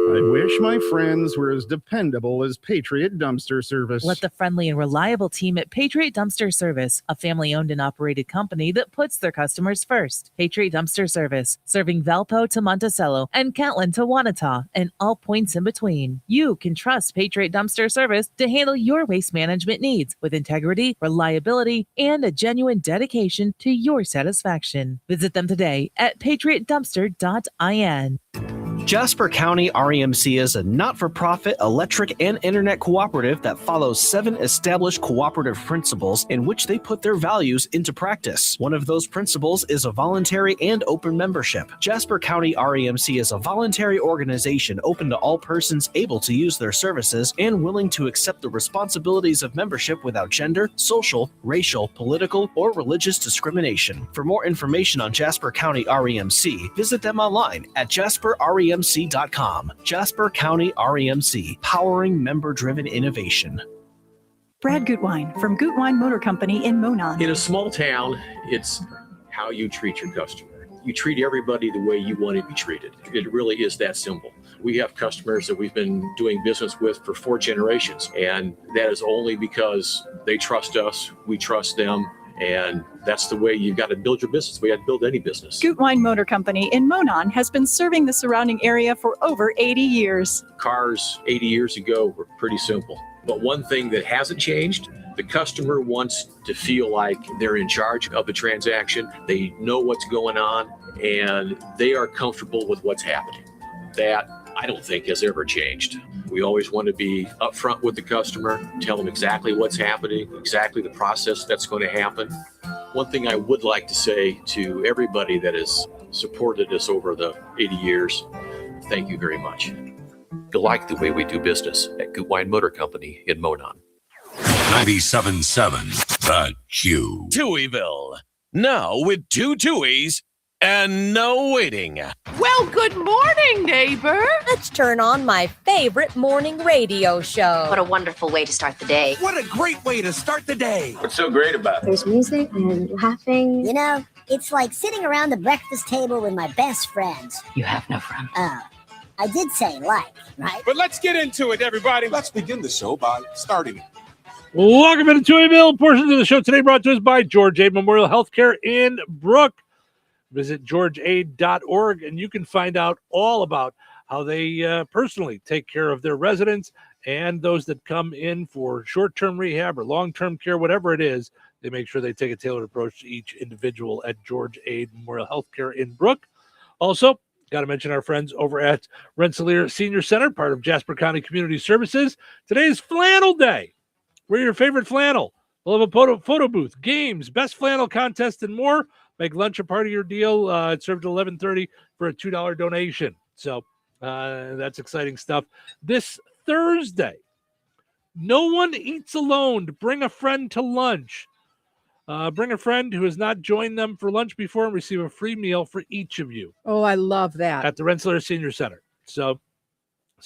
I wish my friends were as dependable as Patriot Dumpster Service. Let the friendly and reliable team at Patriot Dumpster Service, a family-owned and operated company that puts their customers first. Patriot Dumpster Service, serving Valpo to Monticello and Catlin to Wanata and all points in between. You can trust Patriot Dumpster Service to handle your waste management needs with integrity, reliability, and a genuine dedication to your satisfaction. Visit them today at patriotdumpster.in. Jasper County REMC is a not-for-profit electric and internet cooperative that follows 7 established cooperative principles in which they put their values into practice. One of those principles is a voluntary and open membership. Jasper County REMC is a voluntary organization open to all persons able to use their services and willing to accept the responsibilities of membership without gender, social, racial, political, or religious discrimination. For more information on Jasper County REMC, visit them online at jasperremc.com. Jasper County REMC, powering member-driven innovation. Brad Gutwein from Gutwein Motor Company in Monon. In a small town, it's how you treat your customer. You treat everybody the way you want to be treated. It really is that simple. We have customers that we've been doing business with for 4 generations, and that is only because they trust us, we trust them, and that's the way you've got to build your business. We had to build any business. Gutwein Motor Company in Monon has been serving the surrounding area for over 80 years. Cars 80 years ago were pretty simple. But one thing that hasn't changed, the customer wants to feel like they're in charge of the transaction. They know what's going on, and they are comfortable with what's happening. That, I don't think, has ever changed. We always want to be upfront with the customer, tell them exactly what's happening, exactly the process that's going to happen. One thing I would like to say to everybody that has supported us over the 80 years, thank you very much. You like the way we do business at Gutwein Motor Company in Monon. 97.7 The Q. Touhyville. Now with 2 Touhies and no waiting. Well, good morning, neighbor. Let's turn on my favorite morning radio show. What a wonderful way to start the day. What a great way to start the day. What's so great about it? There's music and laughing. You know, it's like sitting around the breakfast table with my best friends. You have no friends. Oh, I did say like, right? But let's get into it, everybody. Let's begin the show by starting it. Welcome into Touhyville. Portions of the show today brought to us by George Aid Memorial Healthcare in Brook. Visit georgeaid.org and you can find out all about how they personally take care of their residents and those that come in for short-term rehab or long-term care, whatever it is. They make sure they take a tailored approach to each individual at George Aid Memorial Healthcare in Brook. Also, got to mention our friends over at Rensselaer Senior Center, part of Jasper County Community Services. Today is Flannel Day. Wear your favorite flannel. We'll have a photo booth, games, best flannel contest, and more. Make lunch a part of your deal. It's served at 11:30 for a $2 donation. So that's exciting stuff. This Thursday, no one eats alone. Bring a friend to lunch. Bring a friend who has not joined them for lunch before and receive a free meal for each of you. Oh, I love that. At the Rensselaer Senior Center. So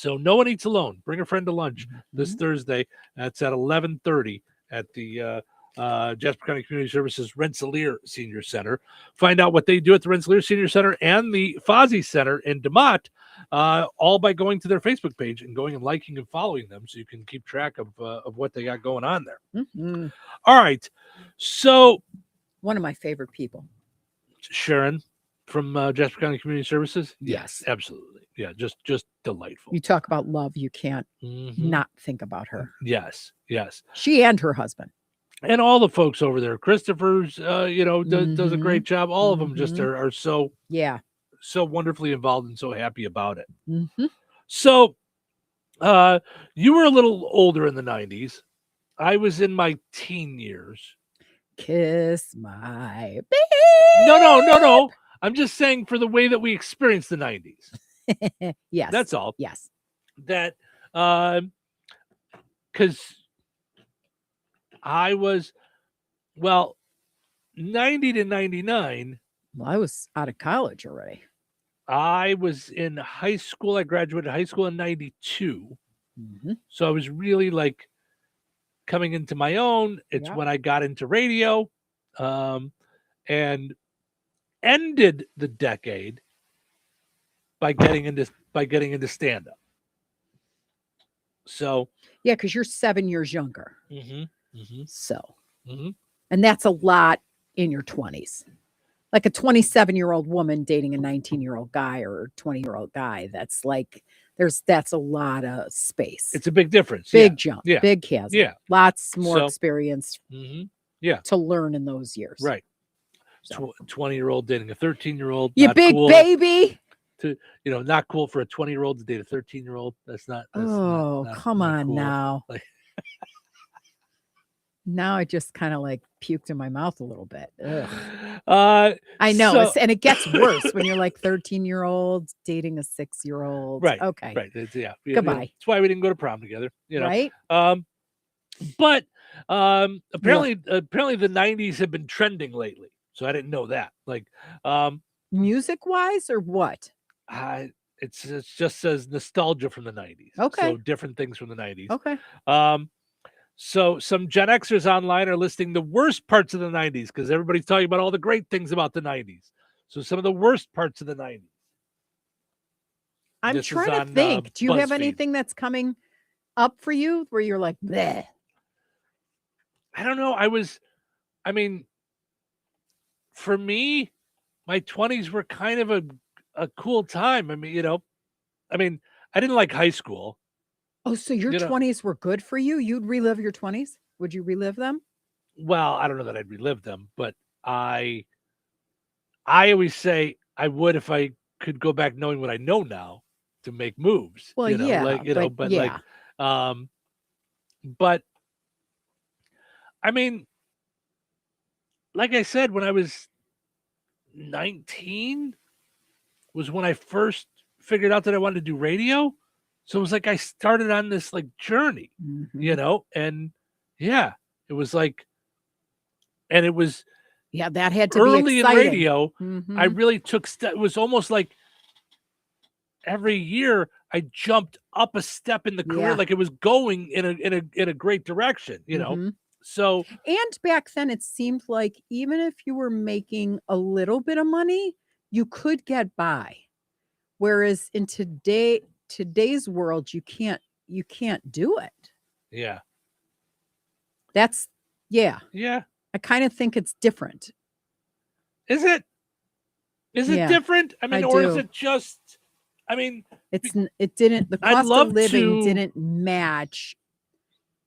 no one eats alone. Bring a friend to lunch this Thursday. That's at 11:30 at the Jasper County Community Services Rensselaer Senior Center. Find out what they do at the Rensselaer Senior Center and the Fozzie Center in DeMott, all by going to their Facebook page and going and liking and following them so you can keep track of what they got going on there. Mm-hmm. All right. So one of my favorite people. Sharon from Jasper County Community Services? Yes. Absolutely. Yeah, just delightful. You talk about love, you can't not think about her. Yes. She and her husband. And all the folks over there. Christopher's, does a great job. All of them just are so so wonderfully involved and so happy about it. Mm-hmm. So you were a little older in the 90s. I was in my teen years. Kiss my baby. No. I'm just saying for the way that we experienced the 90s. Yes. That's all. Yes. That because I was 90 to 99. Well, I was out of college already. I was in high school. I graduated high school in 92. Mm-hmm. So I was really like coming into my own. It's when I got into radio and ended the decade by getting into stand-up. So yeah, because you're 7 years younger. So, mm-hmm. And that's a lot in your 20s. Like a 27-year-old woman dating a 19-year-old guy or a 20-year-old guy. That's like, that's a lot of space. It's a big difference. Big jump. Yeah. Big chasm. Yeah. Lots more experience yeah. to learn in those years. Right. So. 20-year-old dating a 13-year-old. You big cool. baby. Not cool for a 20-year-old to date a 13-year-old. That's not. Come on cool. now. Like, now I just kind of like puked in my mouth a little bit. I know. And it gets worse when you're like 13-year-old dating a 6-year-old. Right. Okay. Right. Yeah. Goodbye. That's why we didn't go to prom together. Right. But apparently the 90s have been trending lately. So I didn't know that. Like music wise or what? It just says nostalgia from the 90s. Okay. So different things from the 90s. Okay. So some Gen Xers online are listing the worst parts of the 90s because everybody's talking about all the great things about the 90s. So some of the worst parts of the 90s. I'm trying to think. Do you have anything that's coming up for you where you're like, bleh? I don't know. For me, my 20s were kind of a cool time. I didn't like high school. Oh, so your 20s were good for you? You'd relive your 20s? Would you relive them? Well, I don't know that I'd relive them, but I always say I would if I could go back knowing what I know now to make moves. Well, but like I said, when I was 19 was when I first figured out that I wanted to do radio. So it was like I started on this like journey, and yeah, it was like, and it was that had to early be in exciting. radio. I really took it was almost like every year I jumped up a step in the career, like it was going in a great direction, So and back then it seemed like even if you were making a little bit of money, you could get by. Whereas in today's world, you can't do it. Yeah. That's Yeah. I kind of think it's different. Is it? Is it different? Or is it just? It didn't. The cost of living didn't match.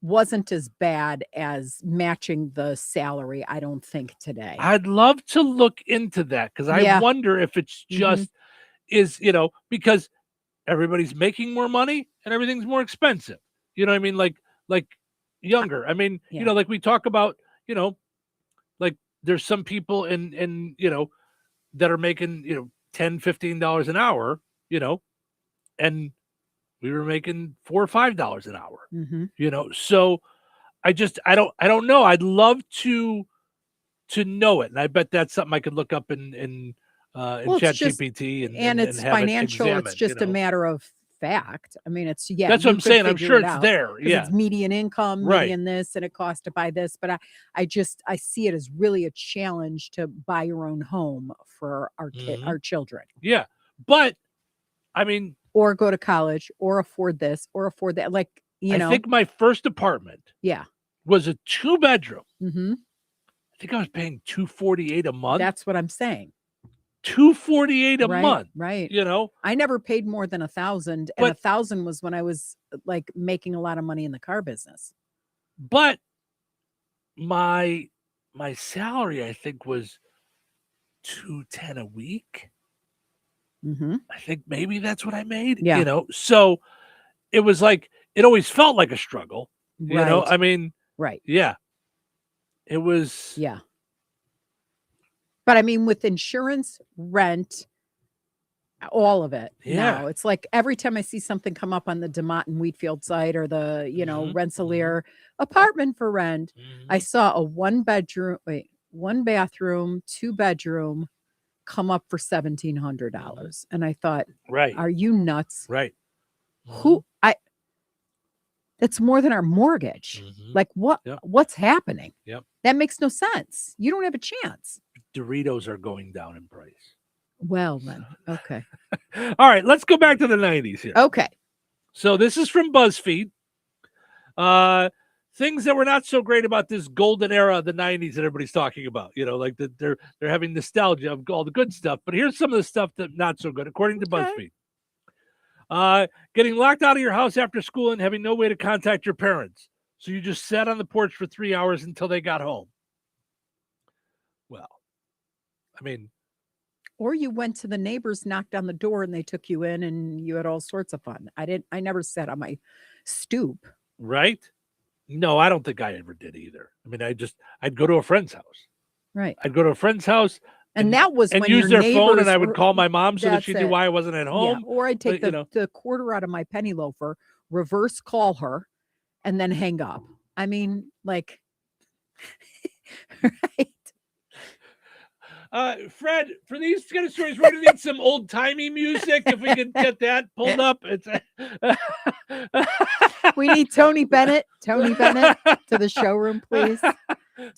Wasn't as bad as matching the salary. I don't think today. I'd love to look into that because I wonder if it's just is because everybody's making more money and everything's more expensive. You know what I mean? Like younger. Like we talk about you know, like there's some people in you know, that are making, you know, $10, $15 an hour, you know, and we were making $4 or $5 an hour, you know. So I don't know. I'd love to know it, and I bet that's something I could look up in ChatGPT and it's have financial. It it's just a matter of fact. I mean, it's that's what I'm saying. I'm sure it's there. Yeah, it's median income, right. median this, and it costs to buy this. But I see it as really a challenge to buy your own home for our children. Yeah, but I mean, or go to college, or afford this, or afford that. Like, you know, I think my first apartment, was a 2-bedroom. I think I was paying $248 a month. That's what I'm saying. $248 a month, right? You know, I never paid more than $1,000, and $1,000 was when I was like making a lot of money in the car business. But my salary, I think, was $210 a week. I think maybe that's what I made. Yeah, you know, so it was like it always felt like a struggle. You know, I mean, yeah, it was. Yeah. But I mean, with insurance, rent, all of it. No, it's like every time I see something come up on the DeMott and Wheatfield site, or the, you know, Rensselaer apartment for rent, I saw a 1-bathroom, 2-bedroom come up for $1,700. And I thought, are you nuts? Right. That's more than our mortgage. Like what's happening? Yep. That makes no sense. You don't have a chance. Doritos are going down in price. Well, then, okay. All right, let's go back to the 90s here. Okay. So this is from BuzzFeed. Things that were not so great about this golden era of the 90s that everybody's talking about. You know, like they're having nostalgia of all the good stuff. But here's some of the stuff that's not so good, according to BuzzFeed. Getting locked out of your house after school and having no way to contact your parents. So you just sat on the porch for 3 hours until they got home. Well, I mean, or you went to the neighbors, knocked on the door, and they took you in, and you had all sorts of fun. I never sat on my stoop. Right? No, I don't think I ever did either. I mean, I'd go to a friend's house. Right. I'd go to a friend's house. And that was and when use their phone, and I would call my mom so that she knew why I wasn't at home. Yeah. Or I'd take the quarter out of my penny loafer, reverse call her, and then hang up. I mean, like, right. Fred, for these kind of stories, we're gonna need some old timey music. If we can get that pulled up, it's. We need Tony Bennett. Tony Bennett to the showroom, please.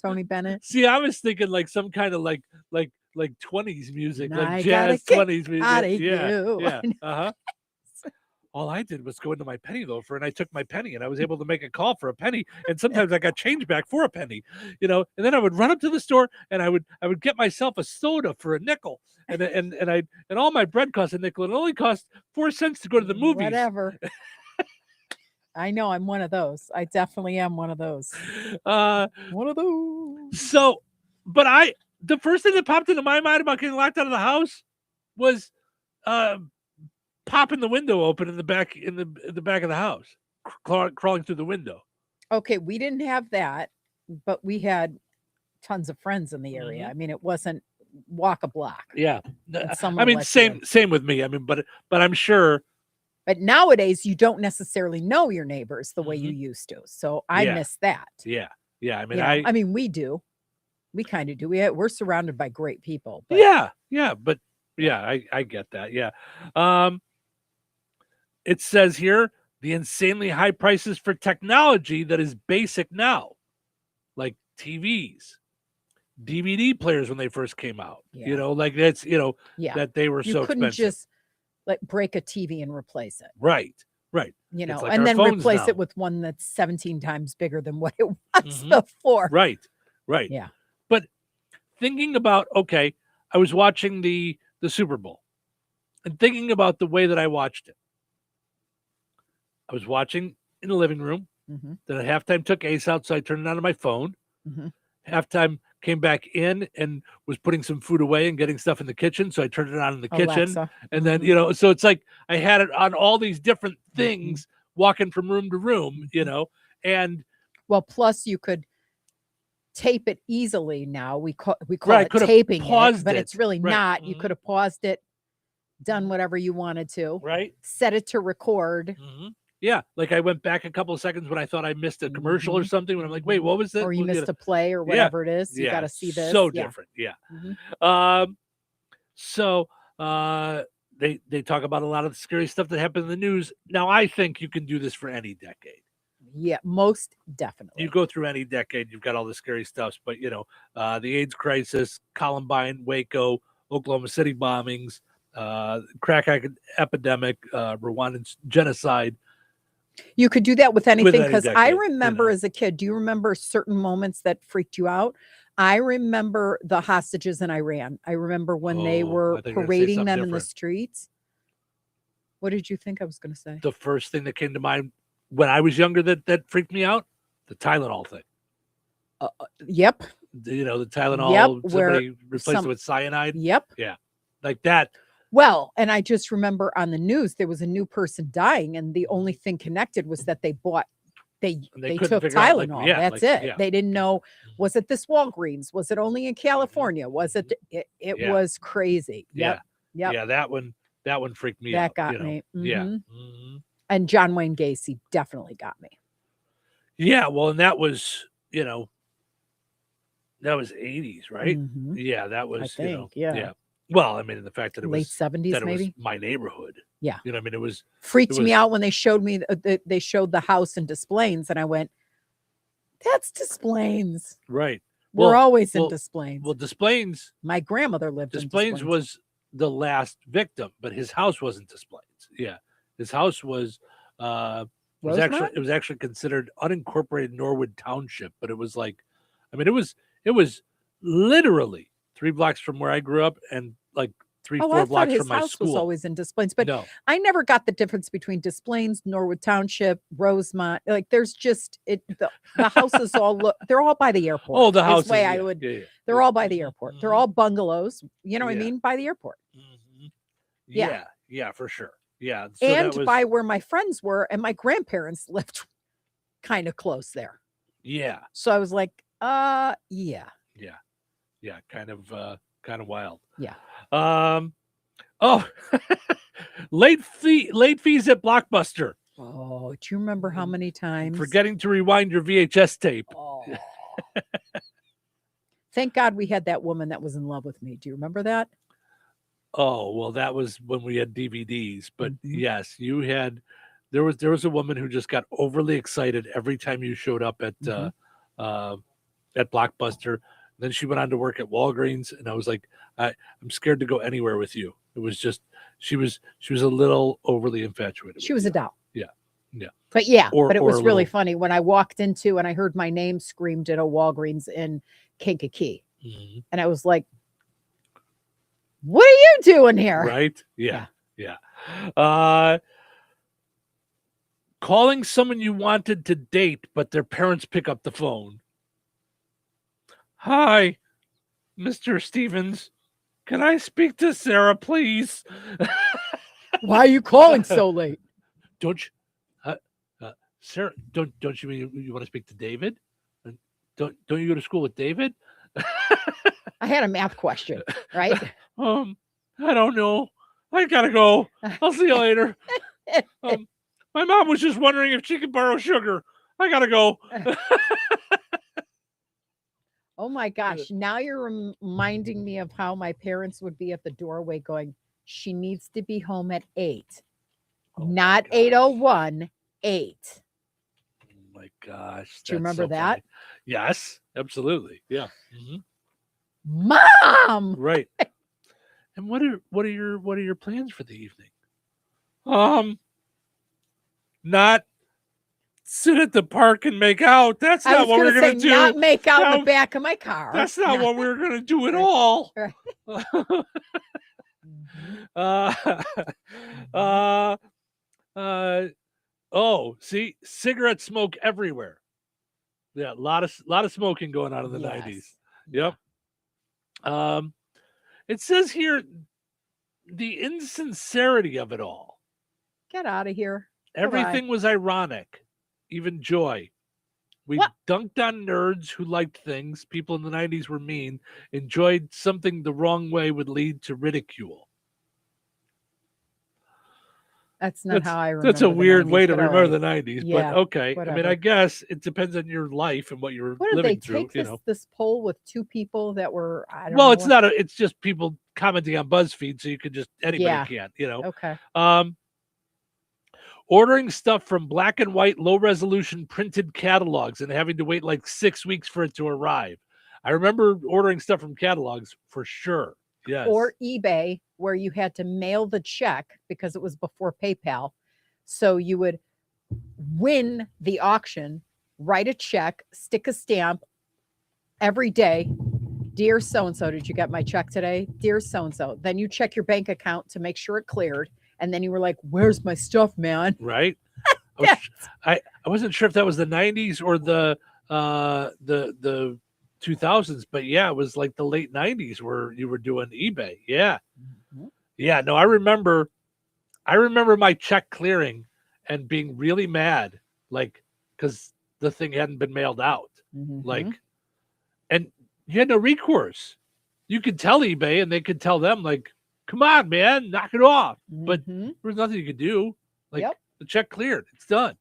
Tony Bennett. See, I was thinking like some kind of like 20s music, and like jazz 20s music. Yeah. All I did was go into my penny loafer, and I took my penny, and I was able to make a call for a penny. And sometimes I got change back for a penny, you know. And then I would run up to the store, and I would get myself a soda for a nickel, and all my bread cost a nickel. And it only cost 4 cents to go to the movies. Whatever. I know I'm one of those. I definitely am one of those. One of those. So, but the first thing that popped into my mind about getting locked out of the house was popping the window open in the back of the house, crawling through the window. Okay, we didn't have that, but we had tons of friends in the area. I mean, it wasn't walk a block. Yeah, I mean, same with me. I mean, but I'm sure. But nowadays, you don't necessarily know your neighbors the way you used to. So I miss that. Yeah. I mean, I mean, we do. We kind of do. We're surrounded by great people. But... But I get that. Yeah. It says here the insanely high prices for technology that is basic now, like TVs, DVD players when they first came out. Yeah. You know, like that's that they were so couldn't expensive. Just like break a TV and replace it. Right. You know, like and then replace now. it with one that's 17 times bigger than what it was before. Right. Yeah. But thinking about, okay, I was watching the Super Bowl and thinking about the way that I watched it. I was watching in the living room. Then at halftime took Ace out, so I turned it on my phone. Halftime came back in and was putting some food away and getting stuff in the kitchen, so I turned it on in the kitchen. And then, you know, so it's like I had it on all these different things, walking from room to room, you know, and well, plus you could tape it easily now. We call Right, it could have taping it, paused but it. it's really Right. not. You Mhm. could have paused it, done whatever you wanted to. Right. Set it to record. Yeah, like I went back a couple of seconds when I thought I missed a commercial or something. When I'm like, wait, what was that? Or you Well, missed a play or whatever it is. You got to see this. So Yeah. different. Yeah. Mhm. So they talk about a lot of the scary stuff that happened in the news. Now I think you can do this for any decade. Yeah, most definitely. You go through any decade, you've got all the scary stuff. But the AIDS crisis, Columbine, Waco, Oklahoma City bombings, crack epidemic, Rwandan genocide. You could do that with anything, any because I decade, remember as a kid, do you remember certain moments that freaked you out? I remember the hostages in Iran. I remember when they Oh, were I thought you were gonna say parading something them in the different. streets. What did you think I was going to say? The first thing that came to mind when I was younger that freaked me out, the Tylenol thing. Yep. The Tylenol, Yep, where somebody replaced it with cyanide. Yep. Yeah, like that. Well, and I just remember on the news there was a new person dying, and the only thing connected was that they couldn't took figure out, like, Tylenol. yeah, That's like, it. yeah. They didn't know, was it this Walgreens? Was it only in California? Was it? It Yeah. was crazy. Yep. Yeah. Yep. Yeah, that one freaked me That out. got me. Yeah. Mhm. And John Wayne Gacy definitely got me. Yeah, well, and that was, that was 80s, right? Mhm. Yeah, that was, I think, yeah. Well, I mean, the fact that it Late was 70s that it was maybe? my neighborhood. Yeah. I mean, it was Freaked me out when they showed me they showed the house in Des Plaines, and I went, "That's Des Plaines." Right. We're always in well, Des Plaines. Well, Des Plaines, My grandmother lived in Des Des Plaines Plaines. was the last victim, but his house wasn't Des Plaines. Yeah, his house was Rosemont? it was actually considered unincorporated Norwood Township, but it was like, I mean, it was literally 3 blocks from where I grew up and like 3-4 I thought blocks his from my house school. was always in Des Plaines, but No. I never got the difference between Des Plaines, Norwood Township, Rosemont. Like, there's just the houses all look. They're all by the airport. Oh, the is houses. way Yeah, I would. yeah, yeah. They're all by the airport. They're all bungalows. You know what I Yeah. mean? By the airport. Yeah. Yeah, for sure. Yeah. So And that was, by where my friends were, and my grandparents lived kind of close there. yeah. So I was like, yeah. Yeah, kind of wild. Yeah. Oh, late fees at Blockbuster. Oh, do you remember how many times? Forgetting to rewind your VHS tape. Oh. Thank God we had that woman that was in love with me. Do you remember that? Oh, well, that was when we had DVDs. But yes, you had. There was a woman who just got overly excited every time you showed up at Blockbuster. Then she went on to work at Walgreens, and I was like, I'm scared to go anywhere with you. It was just she was a little overly infatuated. She was a doll. Yeah, yeah. But yeah, Or- but it or was a really little- funny when I walked into and I heard my name screamed at a Walgreens in Kankakee. Mhm. And I was like, what are you doing here? Right? Yeah. Calling someone you wanted to date, but their parents pick up the phone. Hi, Mr. Stevens. Can I speak to Sarah, please? Why are you calling so late? Don't you, Sarah? Don't you mean you want to speak to David? Don't you go to school with David? I had a math question, right? I don't know. I gotta go. I'll see you later. My mom was just wondering if she could borrow sugar. I gotta go. Oh my gosh. Now you're reminding me of how my parents would be at the doorway going, she needs to be home at 8. Not 8:01, 8. Oh my gosh. Do you that's remember so that? funny. Yes, absolutely. Yeah. Mhm. Mom. Right. And what are your plans for the evening? Not sit at the park and make out. That's I not was what we're gonna gonna say do. not make out in No, the back of my car. That's not No. what we were gonna do at all. Oh, see, cigarette smoke everywhere. Yeah, a lot of smoking going on in the 90s. Yep. It says here the insincerity of it all. Get out of here. Goodbye. Everything was ironic, even joy. We dunked on nerds who liked things. People in the 90s were mean. Enjoyed something the wrong way would lead to ridicule. That's not how I remember. That's a weird 90s, way to but remember all right. the 90s, Yeah, but okay. I mean, whatever. I guess it depends on your life and what you're What did living they through. take this poll with two people that were? I don't know. Well, it's not. It's just people commenting on BuzzFeed, so you could just anybody can. Okay. Ordering stuff from black and white, low resolution printed catalogs and having to wait like 6 weeks for it to arrive. I remember ordering stuff from catalogs for sure. Yes. Or eBay, where you had to mail the check because it was before PayPal. So you would win the auction, write a check, stick a stamp every day. Dear so-and-so, did you get my check today? Dear so-and-so. Then you check your bank account to make sure it cleared. And then you were like, where's my stuff, man? Right. Yes. I wasn't sure if that was the 90s or the 2000s, but yeah, it was like the late 90s where you were doing eBay. Yeah. Mm-hmm. Yeah. No, I remember my check clearing and being really mad, like, because the thing hadn't been mailed out. Mm-hmm. Like, and you had no recourse. You could tell eBay and they could tell them, like, come on, man, knock it off. But there was nothing you could do. Like, the check cleared. It's done.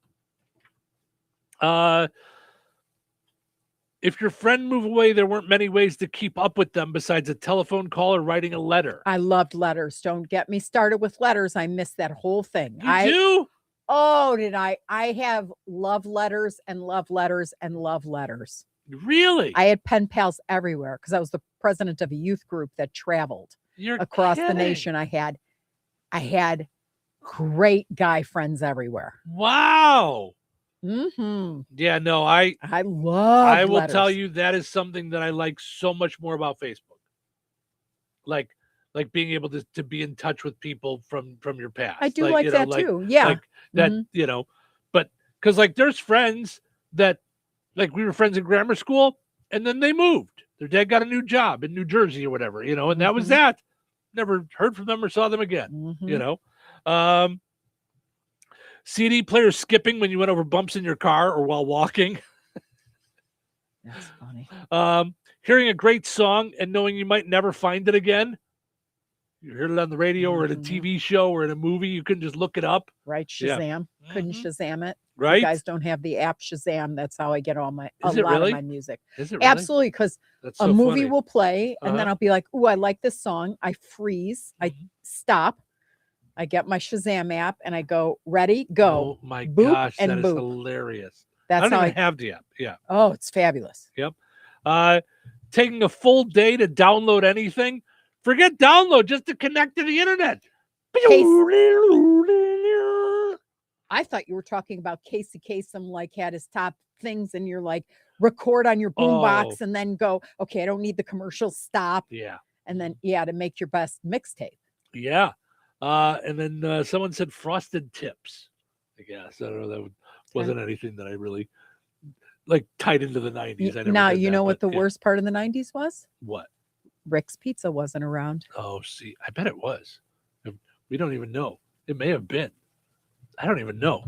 If your friend moved away, there weren't many ways to keep up with them besides a telephone call or writing a letter. I loved letters. Don't get me started with letters. I missed that whole thing. You do? Oh, did I? I have love letters and love letters and love letters. Really? I had pen pals everywhere because I was the president of a youth group that traveled across the nation. I had great guy friends everywhere. Wow. Mm-hmm. Yeah, no, I love I will letters. tell you that is something that I like so much more about Facebook. Like being able to be in touch with people from your past. I do like that too. Yeah. Like that, but because like there's friends that like we were friends in grammar school and then they moved. Their dad got a new job in New Jersey or whatever, and that was that. Never heard from them or saw them again, CD player skipping when you went over bumps in your car or while walking. That's funny. Hearing a great song and knowing you might never find it again. You heard it on the radio or in a TV show or in a movie. You couldn't just look it up. Right. Shazam. Yeah. Couldn't Shazam it. Right. You guys don't have the app Shazam. That's how I get all my Is a it lot really? of my music. Is it really? Absolutely, because That's a so movie funny. will play and then Uh-huh. I'll be like, "Ooh, I like this song." I freeze. I stop. I get my Shazam app and I go, "Ready, go." Oh my Boop gosh, and that is boop. hilarious. That's I how don't even have the app. Yeah. Oh, it's fabulous. Yep. Taking a full day to download anything. Forget download, just to connect to the internet. I thought you were talking about Casey Kasem, like had his top things, and you're like record on your boombox and then go, okay, I don't need the commercial, stop. Yeah. And then to make your best mixtape. Yeah. And then someone said frosted tips. I guess. I don't know. That wasn't anything that I really like tied into the 90s. I never Now, did you that, know what but the worst part of the 90s was? What? Rick's Pizza wasn't around. Oh, see, I bet it was. We don't even know. It may have been. I don't even know.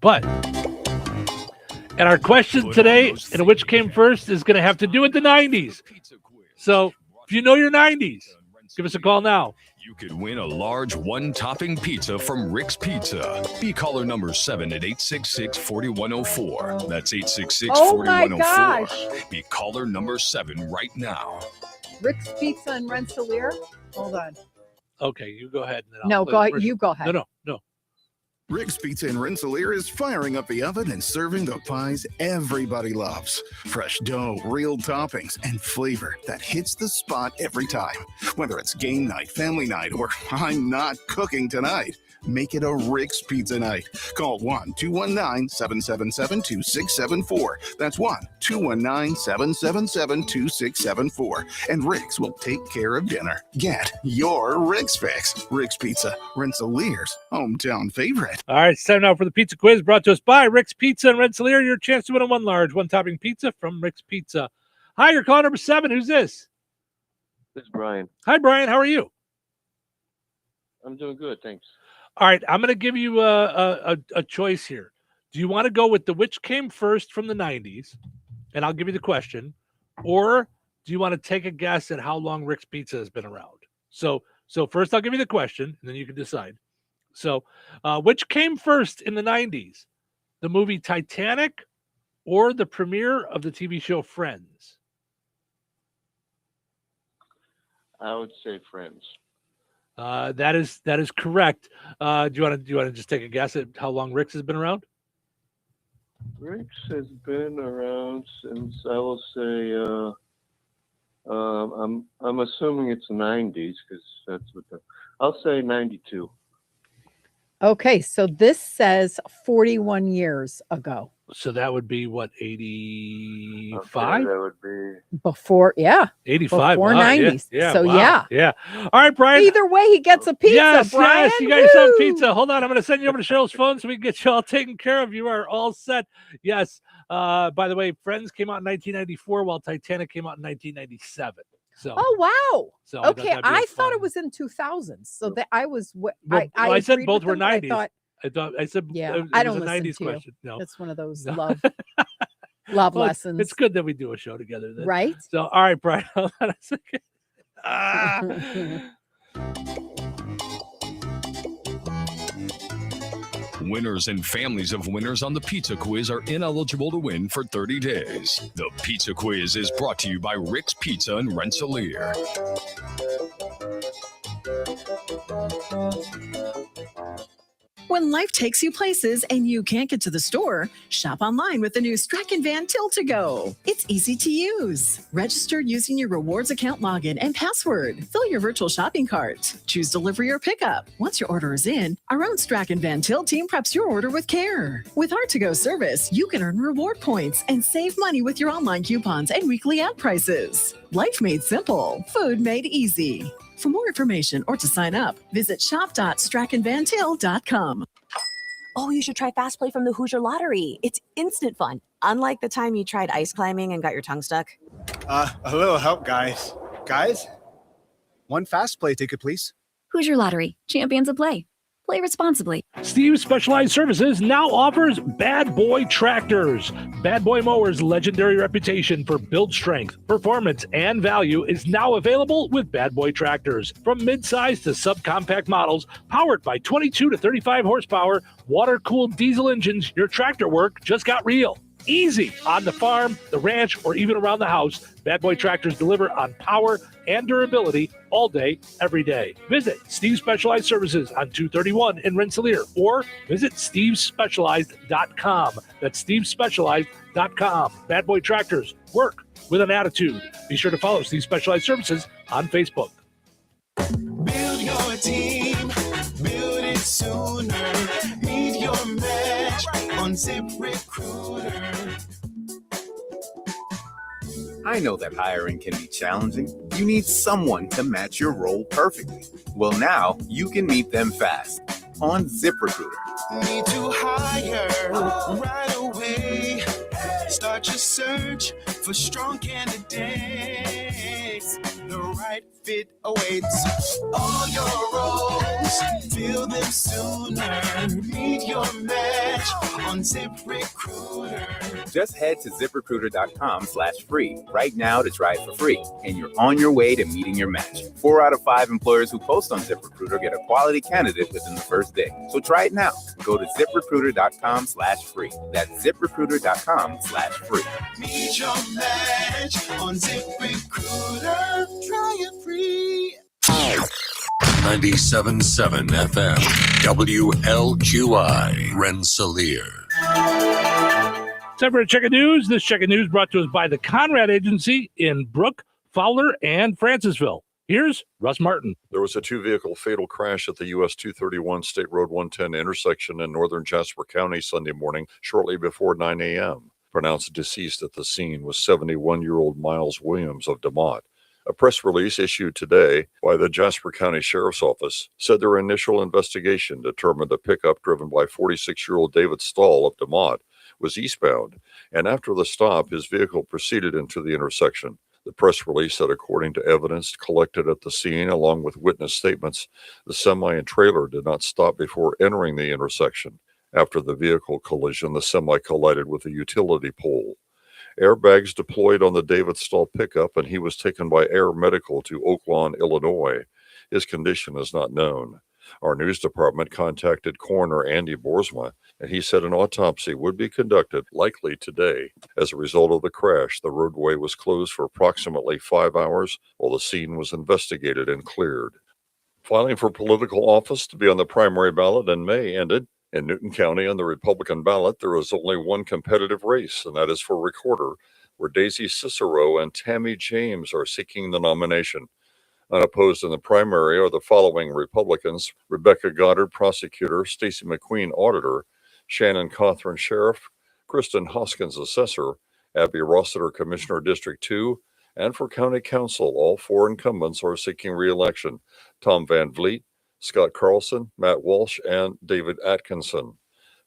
But, and our question today, and which came first, is going to have to do with the 90s. So, if you know your 90s, give us a call now. You could win a large one-topping pizza from Rick's Pizza. Be caller number 7 at 866-4104. That's 866-4104. Oh my gosh. Be caller number 7 right now. Rick's Pizza in Rensselaer? Hold on. Okay, you go ahead. And No, go ahead. You go ahead. No. Rick's Pizza in Rensselaer is firing up the oven and serving the pies everybody loves. Fresh dough, real toppings, and flavor that hits the spot every time. Whether it's game night, family night, or I'm not cooking tonight, make it a Rick's Pizza night. Call 1-219-777-2674. That's 1-219-777-2674. And Rick's will take care of dinner. Get your Rick's fix. Rick's Pizza, Rensselaer's hometown favorite. All right, it's time now for the pizza quiz brought to us by Rick's Pizza in Rensselaer. Your chance to win a one large, one-topping pizza from Rick's Pizza. Hi, you're caller number 7. Who's this? This is Brian. Hi, Brian. How are you? I'm doing good, thanks. All right, I'm going to give you a choice here. Do you want to go with the which came first from the 90s? And I'll give you the question. Or do you want to take a guess at how long Rick's Pizza has been around? So first I'll give you the question, and then you can decide. So which came first in the 90s? The movie Titanic or the premiere of the TV show Friends? I would say Friends. That is correct. Do you want to just take a guess at how long Rick's has been around? Rick's has been around since, I will say, I'm assuming it's 90s because that's what I'll say 92. Okay, so this says 41 years ago. So that would be what, 85? Okay, that would be Before, yeah. 85. Before wow, 90s. Yeah, So, wow, yeah. All right, Brian. Either way, he gets a pizza, Yes, Brian. yes, you got yourself pizza. Hold on, I'm going to send you over to Cheryl's phone so we can get you all taken care of. You are all set. Yes. By the way, Friends came out in 1994 while Titanic came out in 1997. So, oh, wow. So okay, I thought it was in 2000s. So that I was, I said agreed both with were them, 90s. I said yeah, it I was don't a listen 90s to question. you. No. It's one of those No. love Well, lessons. It's good that we do a show together then. Right? So, all right, Brian, hold on a second. Winners and families of winners on the Pizza Quiz are ineligible to win for 30 days. The Pizza Quiz is brought to you by Rick's Pizza in Rensselaer. When life takes you places and you can't get to the store, shop online with the new Strachan Van Til to Go. It's easy to use. Register using your rewards account login and password. Fill your virtual shopping cart. Choose delivery or pickup. Once your order is in, our own Strachan Van Til team preps your order with care. With our to-go service, you can earn reward points and save money with your online coupons and weekly ad prices. Life made simple. Food made easy. For more information or to sign up, visit shop.strachanvantil.com. Oh, you should try Fast Play from the Hoosier Lottery. It's instant fun. Unlike the time you tried ice climbing and got your tongue stuck. A little help, guys. Guys? One Fast Play ticket, please. Hoosier Lottery. Champions of play. Play responsibly. Steve's Specialized Services now offers Bad Boy Tractors. Bad Boy Mowers' legendary reputation for build strength, performance, and value is now available with Bad Boy Tractors. From midsize to subcompact models, powered by 22 to 35 horsepower, water-cooled diesel engines, your tractor work just got real. Easy on the farm, the ranch, or even around the house. Bad Boy Tractors deliver on power and durability all day, every day. Visit Steve's Specialized Services on 231 in Rensselaer or visit stevespecialized.com. That's stevespecialized.com. Bad Boy Tractors, work with an attitude. Be sure to follow Steve's Specialized Services on Facebook. Build your team, build it sooner. Meet your match on ZipRecruiter. I know that hiring can be challenging. You need someone to match your role perfectly. Well, now you can meet them fast on ZipRecruiter. Need to hire right away. Start your search for strong candidates. The right fit awaits. All your roles, fill them sooner. Meet your match on ZipRecruiter. Just head to ZipRecruiter.com/free right now to try it for free, and you're on your way to meeting your match. 4 out of 5 employers who post on ZipRecruiter get a quality candidate within the first day. So try it now. Go to ZipRecruiter.com/free. That's ZipRecruiter.com/free. Meet your match on ZipRecruiter. Try it free. 97.7 FM, WLQI, Rensselaer. Time for a check of news. This check of news brought to us by the Conrad Agency in Brook, Fowler, and Francisville. Here's Russ Martin. There was a 2-vehicle fatal crash at the US 231 State Road 110 intersection in northern Jasper County Sunday morning, shortly before 9 a.m. Pronounced deceased at the scene was 71-year-old Miles Williams of DeMott. A press release issued today by the Jasper County Sheriff's Office said their initial investigation determined a pickup driven by 46-year-old David Stahl of DeMott was eastbound, and after the stop, his vehicle proceeded into the intersection. The press release said according to evidence collected at the scene, along with witness statements, the semi and trailer did not stop before entering the intersection. After the vehicle collision, the semi collided with a utility pole. Airbags deployed on the David Stahl pickup, and he was taken by Air Medical to Oak Lawn, Illinois. His condition is not known. Our news department contacted coroner Andy Boersma, and he said an autopsy would be conducted, likely today. As a result of the crash, the roadway was closed for approximately 5 hours while the scene was investigated and cleared. Filing for political office to be on the primary ballot in May ended. In Newton County, on the Republican ballot, there is only one competitive race, and that is for recorder, where Daisy Cicero and Tammy James are seeking the nomination. Unopposed in the primary are the following Republicans: Rebecca Goddard, prosecutor; Stacey McQueen, auditor; Shannon Cothran, sheriff; Kristen Hoskins, assessor; Abby Rossiter, commissioner, District 2; and for county council, all 4 incumbents are seeking re-election: Tom Van Vliet, Scott Carlson, Matt Walsh, and David Atkinson.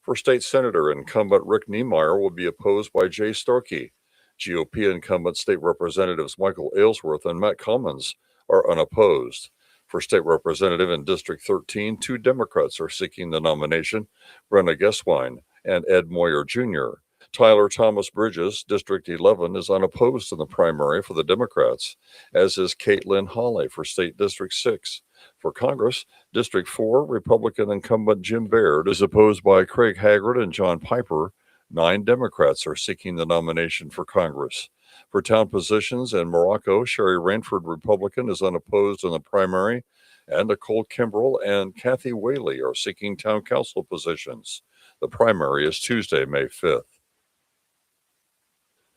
For state senator, incumbent Rick Niemeyer will be opposed by Jay Starkey. GOP incumbent state representatives Michael Aylesworth and Matt Commons are unopposed. For state representative in District 13, 2 Democrats are seeking the nomination: Brenna Geswine and Ed Moyer Jr. Tyler Thomas Bridges, District 11, is unopposed in the primary for the Democrats, as is Caitlin Hawley for State District 6. For Congress, District 4, Republican incumbent Jim Baird is opposed by Craig Haggard and John Piper. 9 Democrats are seeking the nomination for Congress. For town positions in Morocco, Sherry Rainford, Republican, is unopposed in the primary, and Nicole Kimbrell and Kathy Whaley are seeking town council positions. The primary is Tuesday, May 5th.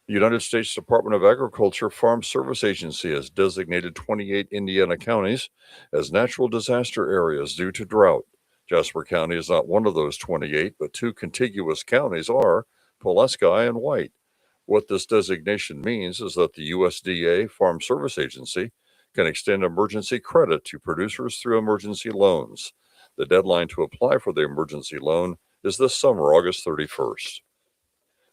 The United States Department of Agriculture Farm Service Agency has designated 28 Indiana counties as natural disaster areas due to drought. Jasper County is not one of those 28, but 2 contiguous counties are Pulaski and White. What this designation means is that the USDA Farm Service Agency can extend emergency credit to producers through emergency loans. The deadline to apply for the emergency loan is this summer, August 31st.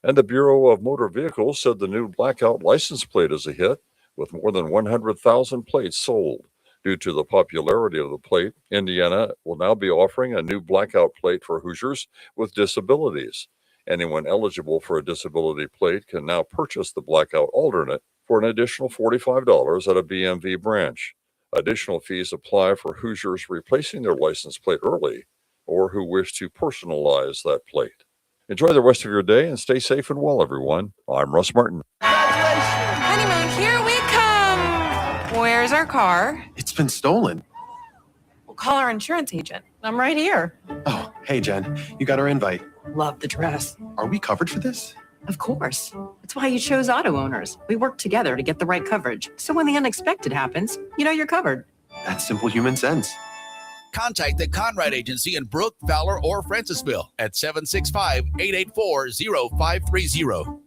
And the Bureau of Motor Vehicles said the new blackout license plate is a hit, with more than 100,000 plates sold. Due to the popularity of the plate, Indiana will now be offering a new blackout plate for Hoosiers with disabilities. Anyone eligible for a disability plate can now purchase the blackout alternate for an additional $45 at a BMV branch. Additional fees apply for Hoosiers replacing their license plate early or who wish to personalize that plate. Enjoy the rest of your day and stay safe and well, everyone. I'm Russ Martin. Honeymoon, here we come. Where's our car? It's been stolen. We'll call our insurance agent. I'm right here. Oh, hey, Jen. You got our invite. Love the dress. Are we covered for this? Of course. That's why you chose Auto Owners. We work together to get the right coverage. So when the unexpected happens, you know you're covered. That's simple human sense. Contact the Conrad Agency in Brook, Fowler, or Francisville at 765-884-0530.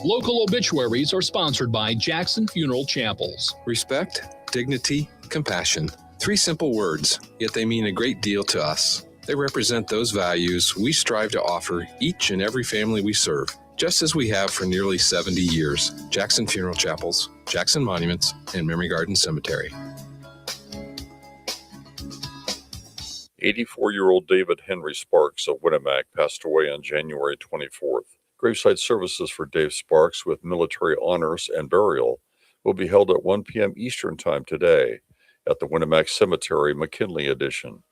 Local obituaries are sponsored by Jackson Funeral Chapels. Respect, dignity, compassion. 3 simple words, yet they mean a great deal to us. They represent those values we strive to offer each and every family we serve, just as we have for nearly 70 years. Jackson Funeral Chapels, Jackson Monuments, and Memory Garden Cemetery. 84-year-old David Henry Sparks of Winnemac passed away on January 24th. Graveside services for Dave Sparks with military honors and burial will be held at 1 p.m. Eastern Time today at the Winnemac Cemetery, McKinley Edition.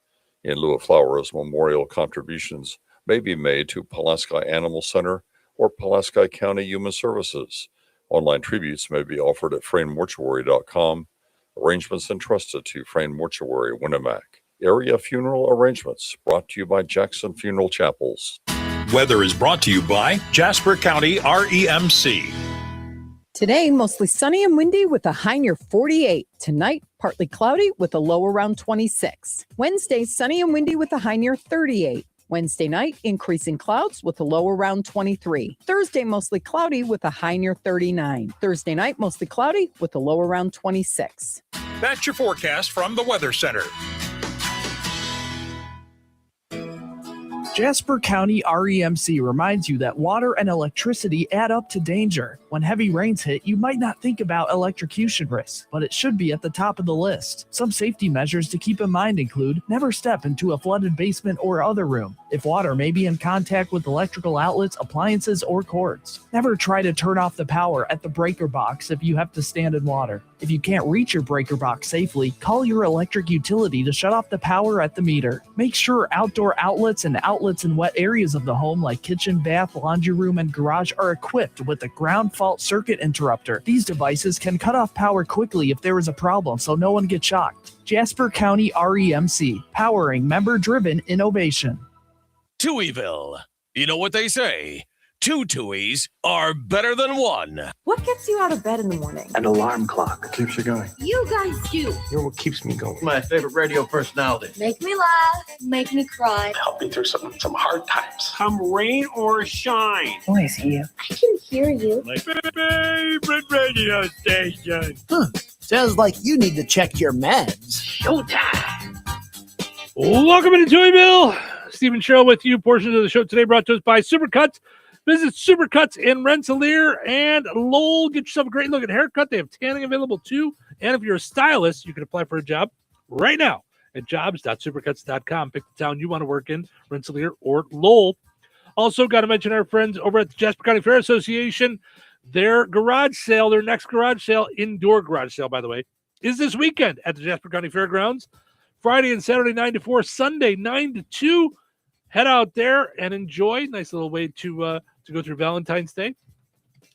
In lieu of flowers, memorial contributions may be made to Pulaski Animal Center or Pulaski County Human Services. Online tributes may be offered at FraneMortuary.com. Arrangements entrusted to Frane Mortuary, Winnemac. Area funeral arrangements brought to you by Jackson Funeral Chapels. Weather is brought to you by Jasper County REMC. Today, mostly sunny and windy with a high near 48. Tonight, partly cloudy with a low around 26. Wednesday, sunny and windy with a high near 38. Wednesday night, increasing clouds with a low around 23. Thursday, mostly cloudy with a high near 39. Thursday night, mostly cloudy with a low around 26. That's your forecast from the Weather Center. Jasper County REMC reminds you that water and electricity add up to danger. When heavy rains hit, you might not think about electrocution risks, but it should be at the top of the list. Some safety measures to keep in mind include never step into a flooded basement or other room. If water may be in contact with electrical outlets, appliances, or cords. Never try to turn off the power at the breaker box if you have to stand in water. If you can't reach your breaker box safely, call your electric utility to shut off the power at the meter. Make sure outdoor outlets and outlets in wet areas of the home like kitchen, bath, laundry room, and garage are equipped with a ground fault circuit interrupter. These devices can cut off power quickly if there is a problem so no one gets shocked. Jasper County REMC, powering member-driven innovation. Touhyville. You know what they say? 2 Touhies are better than 1. What gets you out of bed in the morning? An alarm clock. Keeps you going. You guys do. You're what keeps me going. My favorite radio personality. Make me laugh, make me cry. Help me through some hard times. Come rain or shine. Who is he? I can hear you. My favorite radio station. Sounds like you need to check your meds. Showtime. Welcome into Touhyville. Stephen Sherrill with you. Portions of the show today brought to us by Supercuts. Visit Supercuts in Rensselaer and Lowell. Get yourself a great looking haircut. They have tanning available too. And if you're a stylist, you can apply for a job right now at jobs.supercuts.com. Pick the town you want to work in, Rensselaer or Lowell. Also, got to mention our friends over at the Jasper County Fair Association. Their garage sale, their next garage sale, indoor garage sale, by the way, is this weekend at the Jasper County Fairgrounds. Friday and Saturday, 9 to 4, Sunday, 9 to 2. Head out there and enjoy. Nice little way to go through Valentine's Day.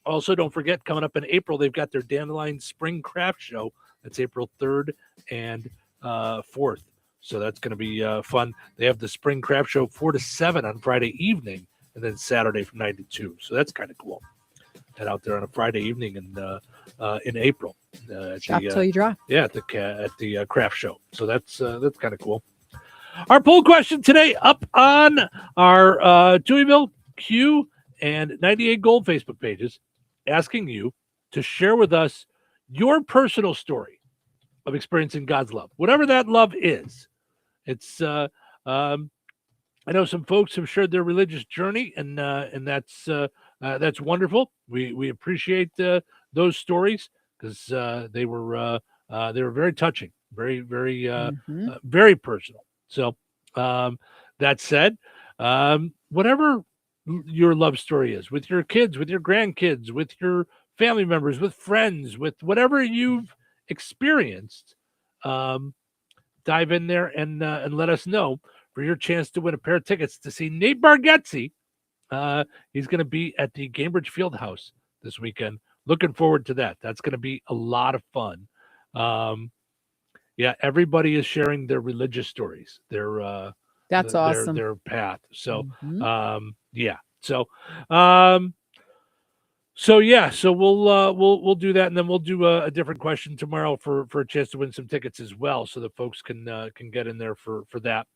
Also, don't forget, coming up in April, they've got their Dandelion Spring Craft Show. That's April 3rd and 4th. So that's going to be fun. They have the Spring Craft Show 4 to 7 on Friday evening, and then Saturday from 9 to 2. So that's kind of cool. Head out there on a Friday evening in April. Shop till you drop. Yeah, at the craft show. So that's kind of cool. Our poll question today up on our Touhyville, Q, and 98 Gold Facebook pages, asking you to share with us your personal story of experiencing God's love, whatever that love is. It's I know some folks have shared their religious journey, and that's wonderful. We appreciate those stories because they were very touching, very very personal. So that said, whatever your love story is, with your kids, with your grandkids, with your family members, with friends, with whatever you've experienced, dive in there and let us know for your chance to win a pair of tickets to see Nate Bargatze. He's going to be at the Cambridge Fieldhouse this weekend. Looking forward to that. That's going to be a lot of fun. Yeah, everybody is sharing their religious stories. That's awesome. Their path. So, yeah. So we'll do that, and then we'll do a different question tomorrow for a chance to win some tickets as well, so that folks can get in there for that.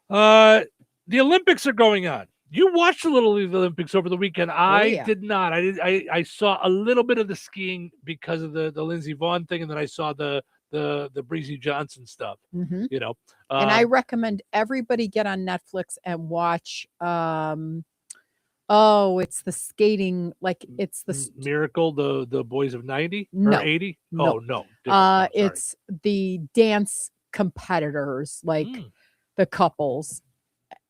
The Olympics are going on. You watched a little of the Olympics over the weekend. I did not. I saw a little bit of the skiing because of the Lindsey Vonn thing, and then I saw the Breezy Johnson stuff. You know, and I recommend everybody get on Netflix and watch. It's the skating, like it's the Miracle, the boys of 90 No. or 80. No. Oh no, different. It's the dance competitors, like the couples,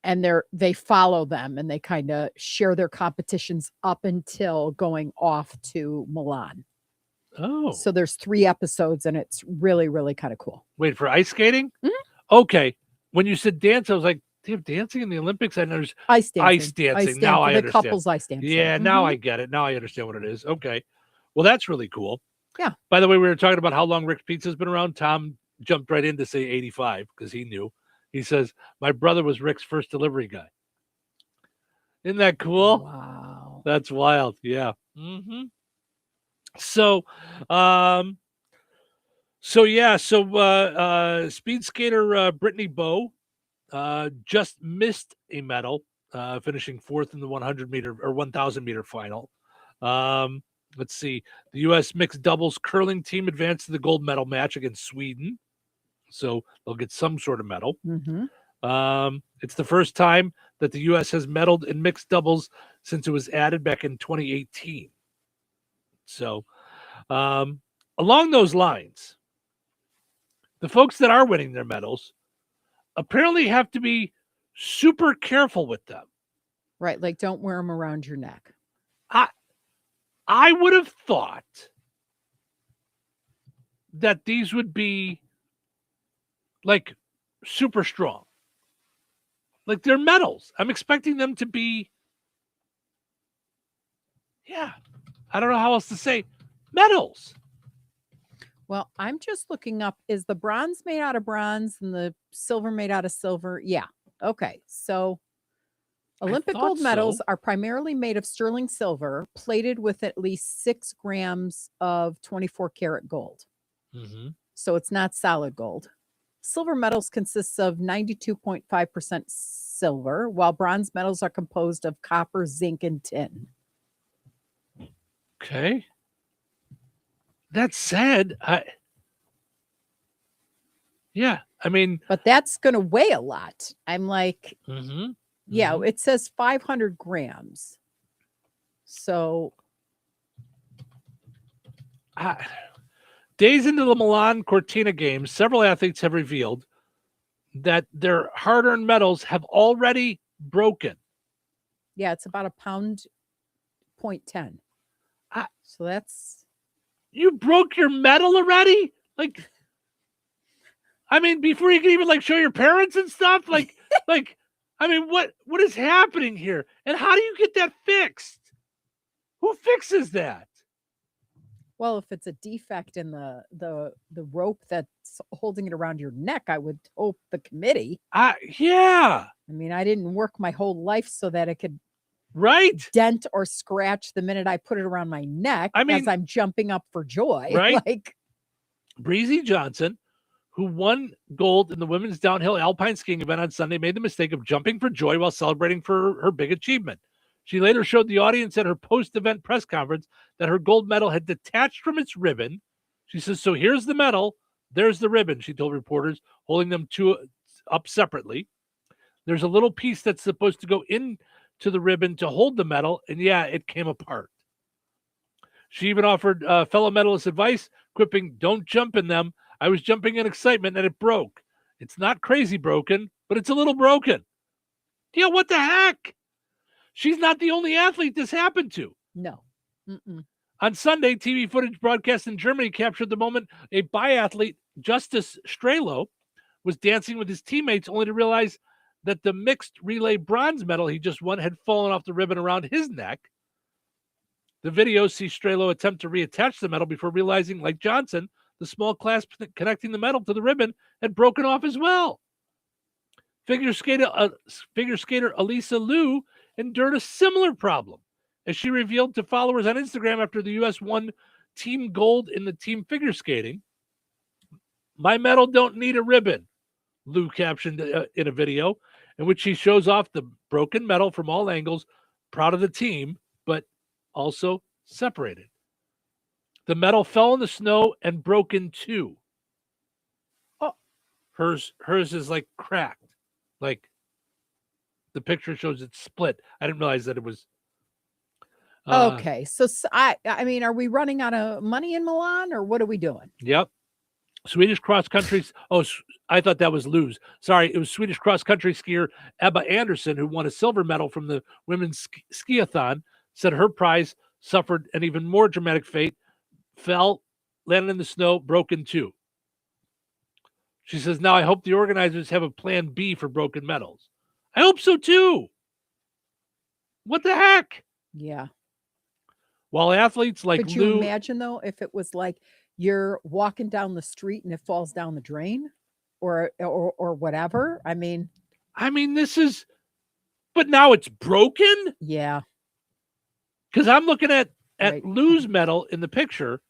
and they follow them and they kind of share their competitions up until going off to Milan. Oh, so there's 3 episodes and it's really, really kind of cool. Wait, for ice skating? Okay. When you said dance, I was like, they have dancing in the Olympics? I know there's ice dancing. Ice dancing. Now I the understand. couples ice dancing. Yeah, now I get it. Now I understand what it is. Okay. Well, that's really cool. Yeah. By the way, we were talking about how long Rick's Pizza's been around. Tom jumped right in to say 85 because he knew. He says, my brother was Rick's first delivery guy. Isn't that cool? Wow. That's wild. Yeah. So, speed skater Brittany Bowe just missed a medal, finishing 4th in the 100 meter or 1,000 meter final. Let's see. The U.S. mixed doubles curling team advanced to the gold medal match against Sweden. So they'll get some sort of medal. It's the first time that the U.S. has medaled in mixed doubles since it was added back in 2018. So, along those lines, the folks that are winning their medals apparently have to be super careful with them. Right, like don't wear them around your neck. I would have thought that these would be like super strong. Like they're medals. I'm expecting them to be, I don't know how else to say, medals. Well, I'm just looking up, is the bronze made out of bronze and the silver made out of silver? Yeah. Okay. So Olympic gold medals are primarily made of sterling silver, plated with at least 6 grams of 24 karat gold. Mm-hmm. So it's not solid gold. Silver medals consists of 92.5% silver, while bronze medals are composed of copper, zinc, and tin. Okay. That said, but that's going to weigh a lot. I'm like, mm-hmm. Yeah, it says 500 grams. So, days into the Milan Cortina games, several athletes have revealed that their hard-earned medals have already broken. Yeah, it's about 1.10 pounds. So that's... You broke your medal already? Like, I mean, before you can even like show your parents and stuff? Like, I mean, what is happening here? And how do you get that fixed? Who fixes that? Well, if it's a defect in the rope that's holding it around your neck, I would hope the committee. Yeah. I mean, I didn't work my whole life so that it could dent or scratch the minute I put it around my neck I mean, as I'm jumping up for joy. Right? Like Breezy Johnson, who won gold in the women's downhill alpine skiing event on Sunday, made the mistake of jumping for joy while celebrating for her big achievement. She later showed the audience at her post-event press conference that her gold medal had detached from its ribbon. She says, "So here's the medal. There's the ribbon," she told reporters, holding them up separately. There's a little piece that's supposed to go into the ribbon to hold the medal, and yeah, it came apart. She even offered fellow medalists advice, quipping, "Don't jump in them. I was jumping in excitement and it broke. It's not crazy broken, but it's a little broken." Yeah, what the heck? She's not the only athlete this happened to. No. Mm-mm. On Sunday, TV footage broadcast in Germany captured the moment a biathlete, Justus Strelo, was dancing with his teammates only to realize that the mixed relay bronze medal he just won had fallen off the ribbon around his neck. The video sees Strelo attempt to reattach the medal before realizing, like Johnson, the small clasp connecting the medal to the ribbon had broken off as well. Figure skater Elisa Liu endured a similar problem, as she revealed to followers on Instagram after the U.S. won team gold in the team figure skating. "My medal don't need a ribbon," Liu captioned in a video in which she shows off the broken medal from all angles, proud of the team, but also separated. The medal fell in the snow and broke in two. Oh, hers is like cracked. Like the picture shows it's split. I didn't realize that it was. Okay, so I mean, are we running out of money in Milan, or what are we doing? Yep. Swedish cross country. Oh, I thought that was Liu's. Sorry, it was Swedish cross country skier Ebba Andersson, who won a silver medal from the women's skiathon, said her prize suffered an even more dramatic fate. Fell, landed in the snow, broke in two. She says, "Now I hope the organizers have a plan B for broken medals." I hope so too. What the heck? Yeah. While athletes like Could you imagine though if it was like you're walking down the street and it falls down the drain, or whatever? I mean, this is, but now it's broken. Yeah. Because I'm looking at Right. Liu's medal in the picture,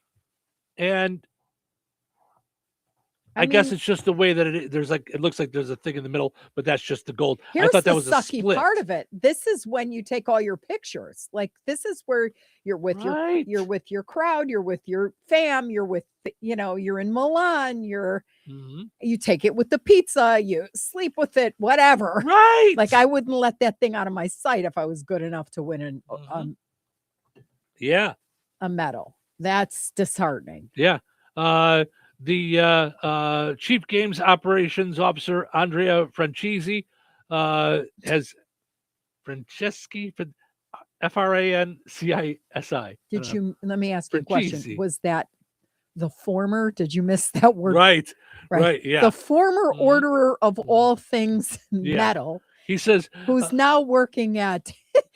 and I guess it's just the way that there's like, it looks like there's a thing in the middle, but that's just the gold. I Here's thought that the was a sucky split. part of it. This is when you take all your pictures. Like this is where you're with you're with your crowd, you're with your fam, you're with you're in Milan, you take it with the pizza, you sleep with it, whatever. Right. Like I wouldn't let that thing out of my sight if I was good enough to win a medal. That's disheartening. Yeah. The Chief Games Operations Officer, Andrea Francesi, has Franceschi, Francisi. Let me ask you a question. Was that the former? Did you miss that word? Right. Yeah. The former orderer of all things medal. He says, who's now working at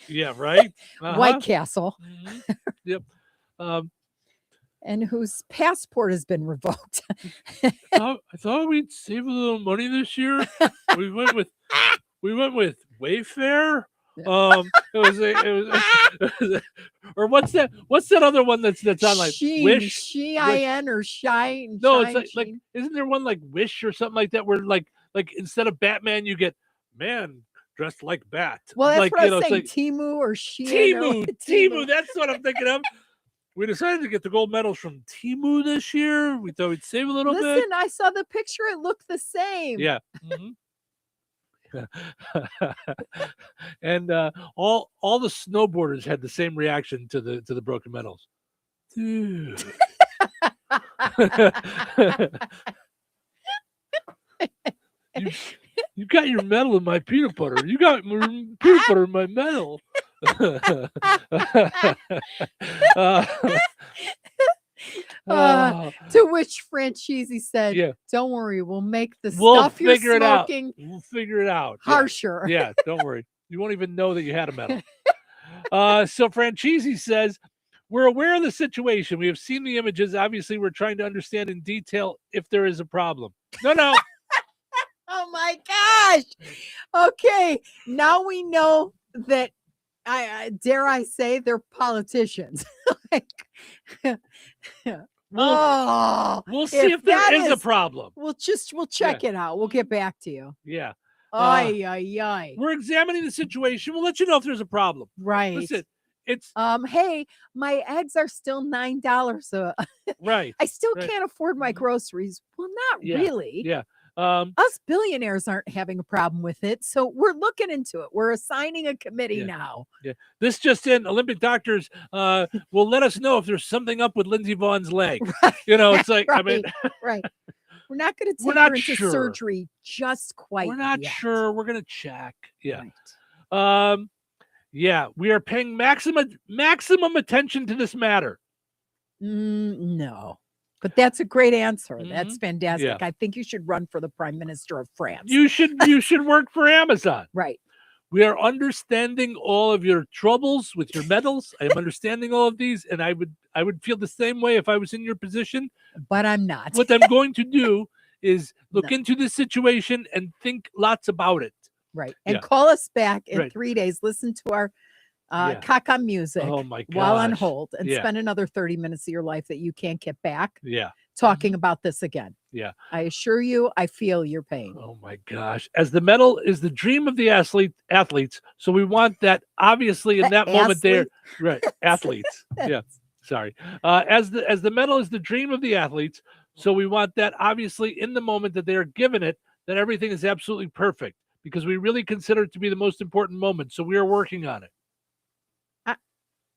White Castle. Yep. And whose passport has been revoked. I thought we'd save a little money this year. We went with Wayfair. It was or what's that other one that's on like Wish? Shein or Shine? No, it's like isn't there one like Wish or something like that where like instead of Batman you get man dressed like Bat? Well, that's like, what I was saying. like, Temu or Shein. Temu. That's what I'm thinking of. We decided to get the gold medals from Temu this year. We thought we'd save a little bit. Listen, I saw the picture. It looked the same. Yeah. And all the snowboarders had the same reaction to the broken medals. Dude. You got your medal in my peanut butter. You got peanut butter in my medal. To which Francesi said, "Don't worry, we'll make the stuff you're smoking. We'll figure it out. Harsher. Yeah, don't worry. You won't even know that you had a medal." So Francesi says, "We're aware of the situation. We have seen the images. Obviously, we're trying to understand in detail if there is a problem." No. Oh my gosh. Okay, now we know that. I dare I say they're politicians. We'll see if there is a problem. We'll check it out. We'll get back to you. Yeah. We're examining the situation. We'll let you know if there's a problem. Right. Listen, it's hey, my eggs are still $9. Right. I still can't afford my groceries. Well, not really. Yeah. Us billionaires aren't having a problem with it, so we're looking into it. We're assigning a committee now. Yeah, this just in: Olympic doctors will let us know if there's something up with Lindsey Vaughn's leg. Right. It's like right. I mean, right. We're not going to take her into surgery just quite. We're not yet. sure. We're going to check. Yeah. Right. Yeah, we are paying maximum attention to this matter. No. But that's a great answer. That's fantastic. Yeah. I think you should run for the Prime Minister of France. You should work for Amazon. Right. We are understanding all of your troubles with your medals. I am understanding all of these, and I would feel the same way if I was in your position. But I'm not. What I'm going to do is look into this situation and think lots about it. Right. And call us back in 3 days. Listen to our caca music while on hold and spend another 30 minutes of your life that you can't get back talking about this again. Yeah. I assure you, I feel your pain. Oh my gosh. As the medal is the dream of the athletes. So we want that obviously in that moment there. Right. Athletes. Yeah. Sorry. As the medal is the dream of the athletes. So we want that obviously in the moment that they are given it, that everything is absolutely perfect because we really consider it to be the most important moment. So we are working on it.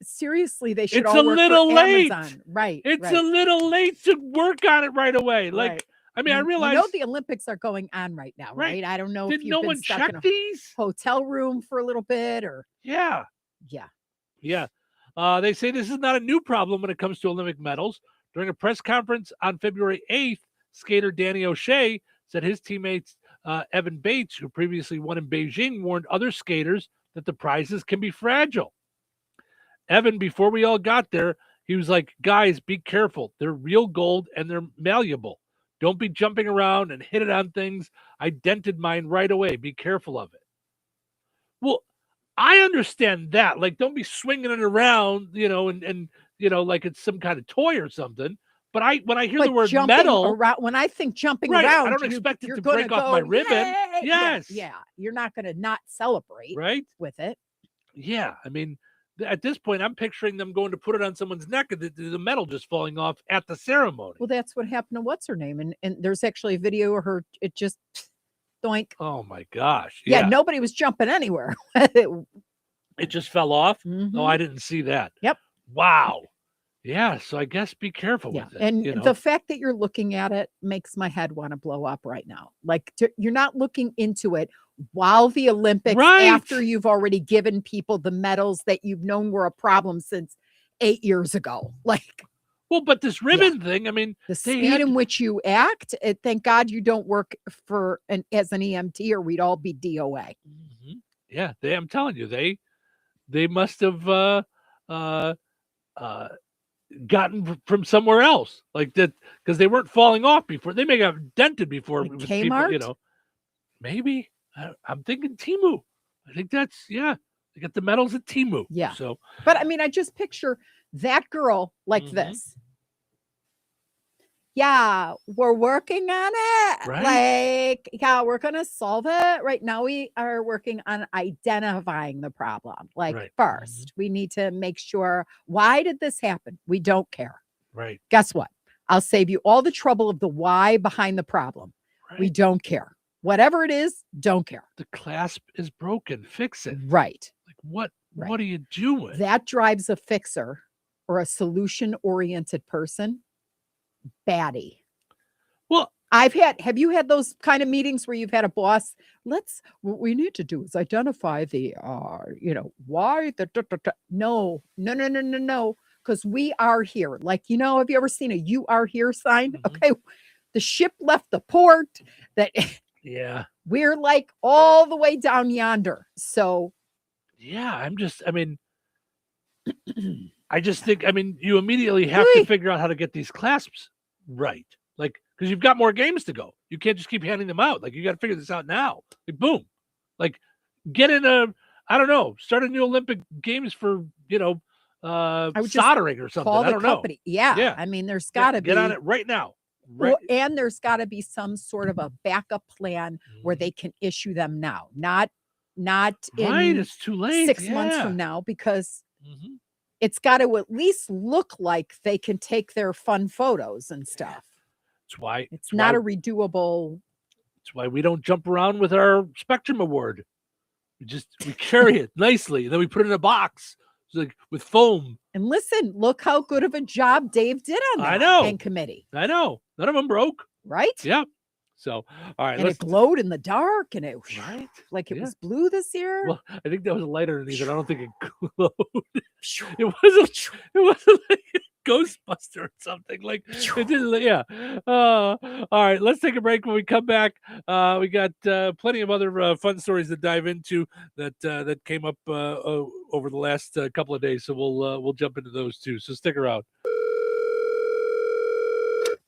Seriously, they should it's all a work little for late. Amazon. Right. It's a little late to work on it right away. Like, I mean, I realize the Olympics are going on right now, right? I don't know if you've no been one stuck check in a these hotel room for a little bit or Yeah. They say this is not a new problem when it comes to Olympic medals. During a press conference on February 8th, skater Danny O'Shea said his teammates Evan Bates, who previously won in Beijing, warned other skaters that the prizes can be fragile. Evan, before we all got there, he was like, guys, be careful. They're real gold and they're malleable. Don't be jumping around and hit it on things. I dented mine right away. Be careful of it. Well, I understand that. Like, don't be swinging it around, and like it's some kind of toy or something. But when I hear But the word jumping metal, around, when I think jumping right, around, I don't expect it to break off my ribbon. "Yay!" Yes. Yeah. You're not going to not celebrate Right? with it. Yeah. I mean, at this point, I'm picturing them going to put it on someone's neck and the metal just falling off at the ceremony. Well, that's what happened to what's her name. And there's actually a video of her. It just doink. Oh my gosh. Yeah. Nobody was jumping anywhere. It just fell off. Mhm. Oh, I didn't see that. Yep. Wow. Yeah. So I guess be careful with it. And you know? the fact that you're looking at it makes my head want to blow up right now. Like you're not looking into it while the Olympics, after you've already given people the medals that you've known were a problem since 8 years ago. Like, well, but this ribbon thing, I mean, the speed in which you act, thank God you don't work as an EMT or we'd all be DOA. Mm-hmm. Yeah, I'm telling you, they must have gotten from somewhere else like that, because they weren't falling off before. They may have dented before. Like with Kmart? people, maybe. I'm thinking Temu. I think that's, they got the medals at Temu. Yeah. So, but I mean, I just picture that girl like this. Yeah, we're working on it. Right. Like, yeah, we're going to solve it. Right now, we are working on identifying the problem. Like, first, we need to make sure, why did this happen? We don't care. Right. Guess what? I'll save you all the trouble of the why behind the problem. Right. We don't care. Whatever it is, don't care. The clasp is broken. Fix it. Right. Like, what are you doing? That drives a fixer or a solution-oriented person batty. Well, have you had those kind of meetings where you've had a boss? What we need to do is identify the, why no. Because we are here. Like, have you ever seen a "you are here" sign? Mm-hmm. Okay. The ship left the port. Yeah. We're like all the way down yonder. So. Yeah. I just think, you immediately have to figure out how to get these clasps right. Like, because you've got more games to go. You can't just keep handing them out. Like, you got to figure this out now. Like, boom. Like, get in start a new Olympic Games for, soldering or something. I don't know. Yeah. I mean, there's got to be. Get on it right now. Right. Well, and there's got to be some sort of a backup plan where they can issue them now. Not in it's too late. 6 months from now, because it's got to at least look like they can take their fun photos and stuff. That's why it's not a redoable. That's why we don't jump around with our Spectrum Award. We carry it nicely, and then we put it in a box, like with foam. And listen, look how good of a job Dave did on that. I know. And committee. I know. None of them broke. Right? Yeah. So, all right. And it glowed in the dark, and it like it was blue this year. Well, I think that was lighter than these, and I don't think it glowed. It wasn't like a Ghostbuster or something. Like it didn't. Yeah. All right. Let's take a break. When we come back, we got plenty of other fun stories to dive into that came up over the last couple of days. So we'll jump into those too. So stick around.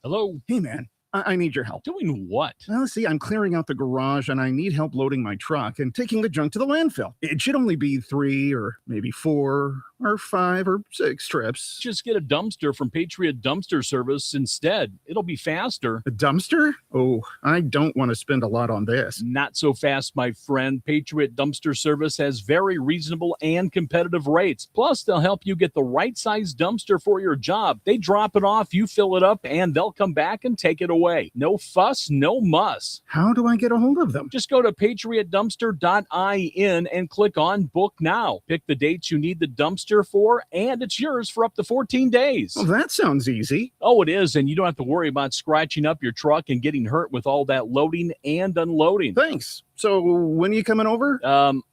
Hello. Hey, man. I need your help. Doing what? Well, see, I'm clearing out the garage and I need help loading my truck and taking the junk to the landfill. It should only be 3 or maybe 4 or 5 or 6 trips. Just get a dumpster from Patriot Dumpster Service instead. It'll be faster. A dumpster? Oh, I don't want to spend a lot on this. Not so fast, my friend. Patriot Dumpster Service has very reasonable and competitive rates. Plus, they'll help you get the right size dumpster for your job. They drop it off, you fill it up, and they'll come back and take it away. No fuss, no muss. How do I get a hold of them? Just go to patriotdumpster.in and click on Book Now. Pick the dates you need the dumpster for, and it's yours for up to 14 days. Well, that sounds easy. Oh, it is, and you don't have to worry about scratching up your truck and getting hurt with all that loading and unloading. Thanks. So when are you coming over?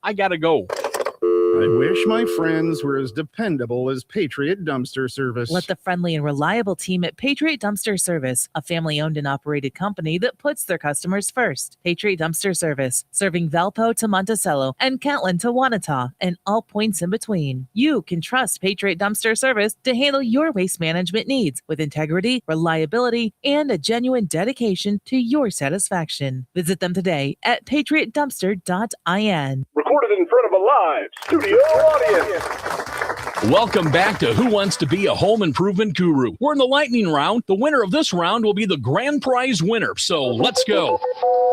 I gotta go. I wish my friends were as dependable as Patriot Dumpster Service. Let the friendly and reliable team at Patriot Dumpster Service, a family-owned and operated company that puts their customers first. Patriot Dumpster Service, serving Valpo to Monticello and Catlin to Wanata and all points in between. You can trust Patriot Dumpster Service to handle your waste management needs with integrity, reliability, and a genuine dedication to your satisfaction. Visit them today at patriotdumpster.in. Recorded in front of a live studio audience. Welcome back to Who Wants to Be a Home Improvement Guru. We're in the lightning round. The winner of this round will be the grand prize winner. So let's go.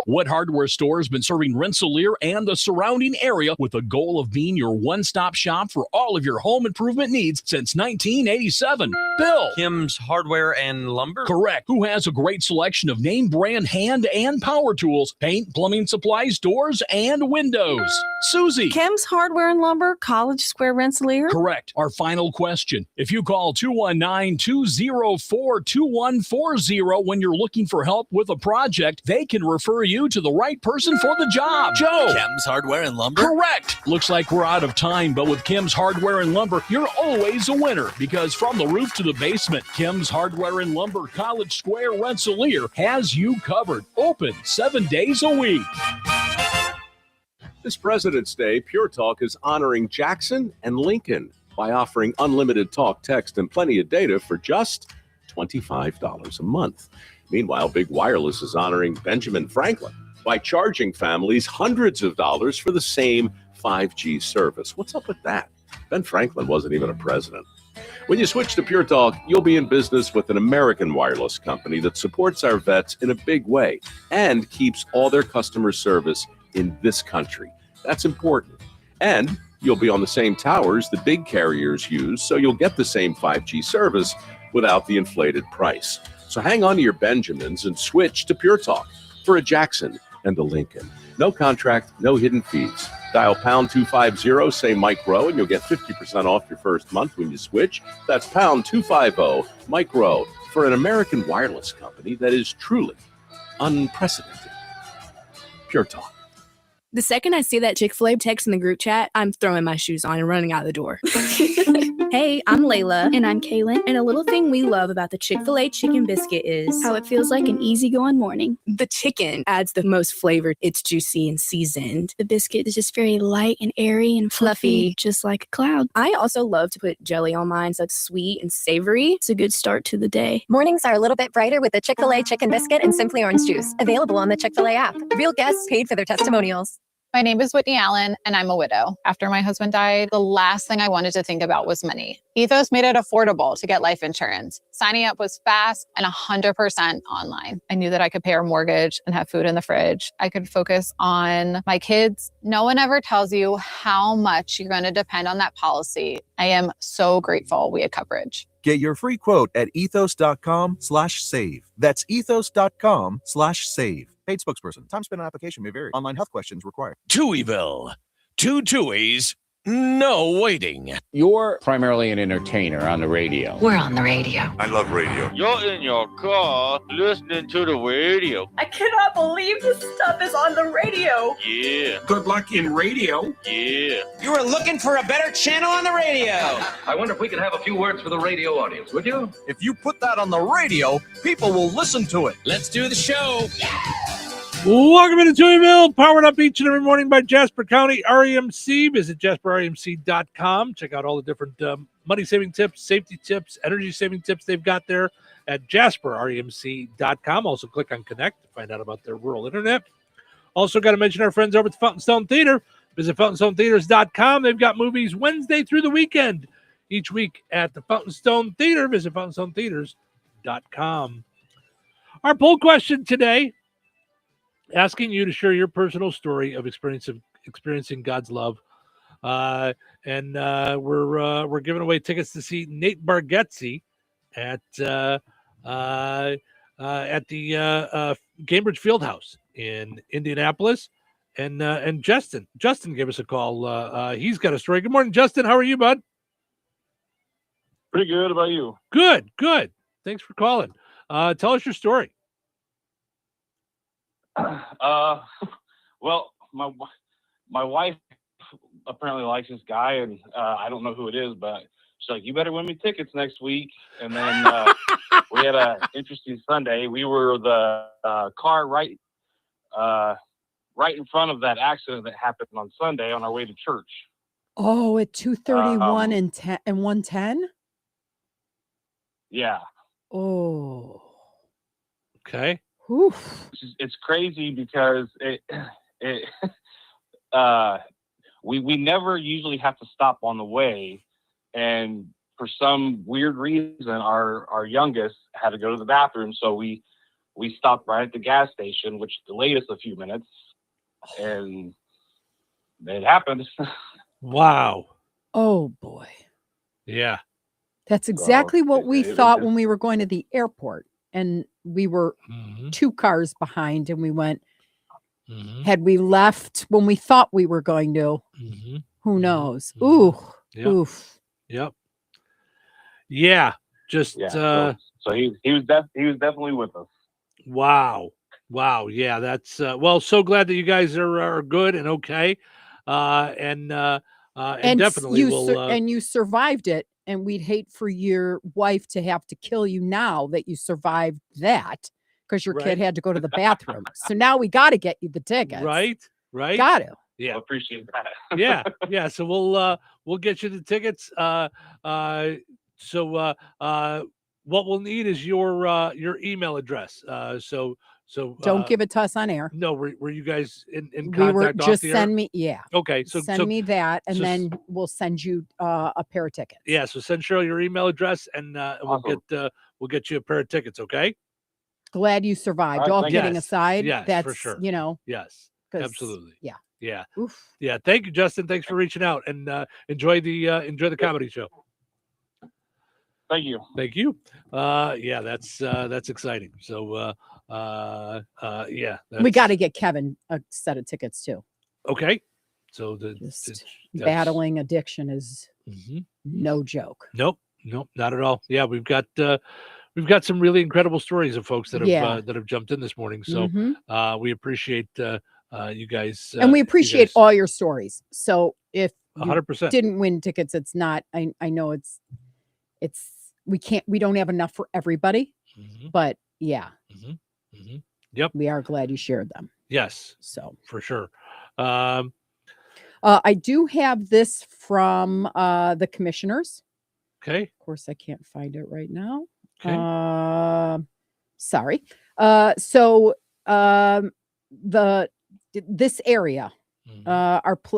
What hardware store has been serving Rensselaer and the surrounding area with the goal of being your one-stop shop for all of your home improvement needs since 1987? Bill. Kim's Hardware and Lumber? Correct. Who has a great selection of name brand hand and power tools, paint, plumbing supplies, doors, and windows? Susie. Kim's Hardware and Lumber, College Square, Rensselaer? Correct. Our final question. If you call 219-204-2140 when you're looking for help with a project, they can refer you to the right person for the job. Joe. Kim's Hardware and Lumber? Correct. Looks like we're out of time, but with Kim's Hardware and Lumber, you're always a winner because from the roof to the basement, Kim's Hardware and Lumber, College Square, Rensselaer has you covered. Open 7 days a week. This President's Day, Pure Talk is honoring Jackson and Lincoln by offering unlimited talk, text, and plenty of data for just $25 a month. Meanwhile, Big Wireless is honoring Benjamin Franklin by charging families hundreds of dollars for the same 5G service. What's up with that? Ben Franklin wasn't even a president. When you switch to Pure Talk, you'll be in business with an American wireless company that supports our vets in a big way and keeps all their customer service in this country. That's important. And you'll be on the same towers the big carriers use, so you'll get the same 5G service without the inflated price. So hang on to your Benjamins and switch to Pure Talk for a Jackson and a Lincoln. No contract, no hidden fees. Dial pound 250, say Mike Rowe, and you'll get 50% off your first month when you switch. That's pound 250, Mike Rowe, for an American wireless company that is truly unprecedented. Pure Talk. The second I see that Chick-fil-A text in the group chat, I'm throwing my shoes on and running out the door. Hey, I'm Layla. And I'm Kaylin. And a little thing we love about the Chick-fil-A chicken biscuit is how it feels like an easygoing morning. The chicken adds the most flavor. It's juicy and seasoned. The biscuit is just very light and airy and fluffy, just like a cloud. I also love to put jelly on mine so it's sweet and savory. It's a good start to the day. Mornings are a little bit brighter with the Chick-fil-A chicken biscuit and Simply Orange Juice. Available on the Chick-fil-A app. Real guests paid for their testimonials. My name is Whitney Allen, and I'm a widow. After my husband died, the last thing I wanted to think about was money. Ethos made it affordable to get life insurance. Signing up was fast and 100% online. I knew that I could pay our mortgage and have food in the fridge. I could focus on my kids. No one ever tells you how much you're going to depend on that policy. I am so grateful we had coverage. Get your free quote at ethos.com/save. That's ethos.com/save. Paid spokesperson. Time spent on application may vary. Online health questions required. Touhyville. 2 Touhies, no waiting. You're primarily an entertainer on the radio. We're on the radio. I love radio. You're in your car listening to the radio. I cannot believe this stuff is on the radio. Yeah. Good luck in radio. Yeah. You were looking for a better channel on the radio. I wonder if we could have a few words for the radio audience, would you? If you put that on the radio, people will listen to it. Let's do the show. Welcome into Touhyville, powered up each and every morning by Jasper County REMC. Visit jasperremc.com. Check out all the different money-saving tips, safety tips, energy-saving tips they've got there at jasperremc.com. Also, click on Connect to find out about their rural internet. Also, got to mention our friends over at the Fountain Stone Theater. Visit fountainstonetheaters.com. They've got movies Wednesday through the weekend each week at the Fountain Stone Theater. Visit fountainstonetheaters.com. Our poll question today, asking you to share your personal story of experiencing God's love, and we're giving away tickets to see Nate Bargatze at the Cambridge Fieldhouse in Indianapolis, and Justin gave us a call. He's got a story. Good morning, Justin. How are you, bud? Pretty good. About you? Good. Thanks for calling. Tell us your story. Well, my wife apparently likes this guy, and I don't know who it is, but she's like, "You better win me tickets next week." And then we had an interesting Sunday. We were the car right in front of that accident that happened on Sunday on our way to church. Oh, at 231 and 110. Yeah. Oh. Okay. Oof. It's crazy because we never usually have to stop on the way, and for some weird reason, our youngest had to go to the bathroom, so we stopped right at the gas station, which delayed us a few minutes, and it happened. Wow. Oh boy. Yeah. That's exactly what we it thought was- when we were going to the airport, and we were 2 cars behind, and we went, had we left when we thought we were going to, who knows? Ooh. Yep. Oof. Yep. Yeah. Just so he was definitely with us. wow. Wow. Yeah, that's well, so glad that you guys are good and okay. And definitely you survived it, and we'd hate for your wife to have to kill you now that you survived that, because your kid Right. had to go to the bathroom. So now we got to get you the tickets. Right. Got to. Yeah. I appreciate that. Yeah. So we'll get you the tickets. So what we'll need is your email address. So Don't give it to us on air. No, were you guys in We contact were off just the air? send me, yeah. Okay, so Send me that, and so- then we'll send you a pair of tickets. Yeah, so send Cheryl your email address, and Awesome. we'll get you a pair of tickets. Okay. Glad you survived. All right, All thank kidding Yes. aside, Yes, that's for sure. Yes, 'cause- absolutely. Yeah. Yeah. Oof. Yeah. Thank you, Justin. Thanks for reaching out, and enjoy the comedy show. Thank you. Thank you. Yeah, that's exciting. So yeah. We got to get Kevin a set of tickets too. Okay. So Just that's- battling addiction is no joke. Nope, not at all. Yeah, we've got some really incredible stories of folks that have jumped in this morning. So we appreciate you guys, And we you appreciate guys- all your stories. So if you 100%. didn't win tickets, it's not, I know it's, we don't have enough for everybody, but yeah, Yep. we are glad you shared them. Yes. So for sure. I do have this from the commissioners. Okay. Of course, I can't find it right now. Okay. Sorry. So this area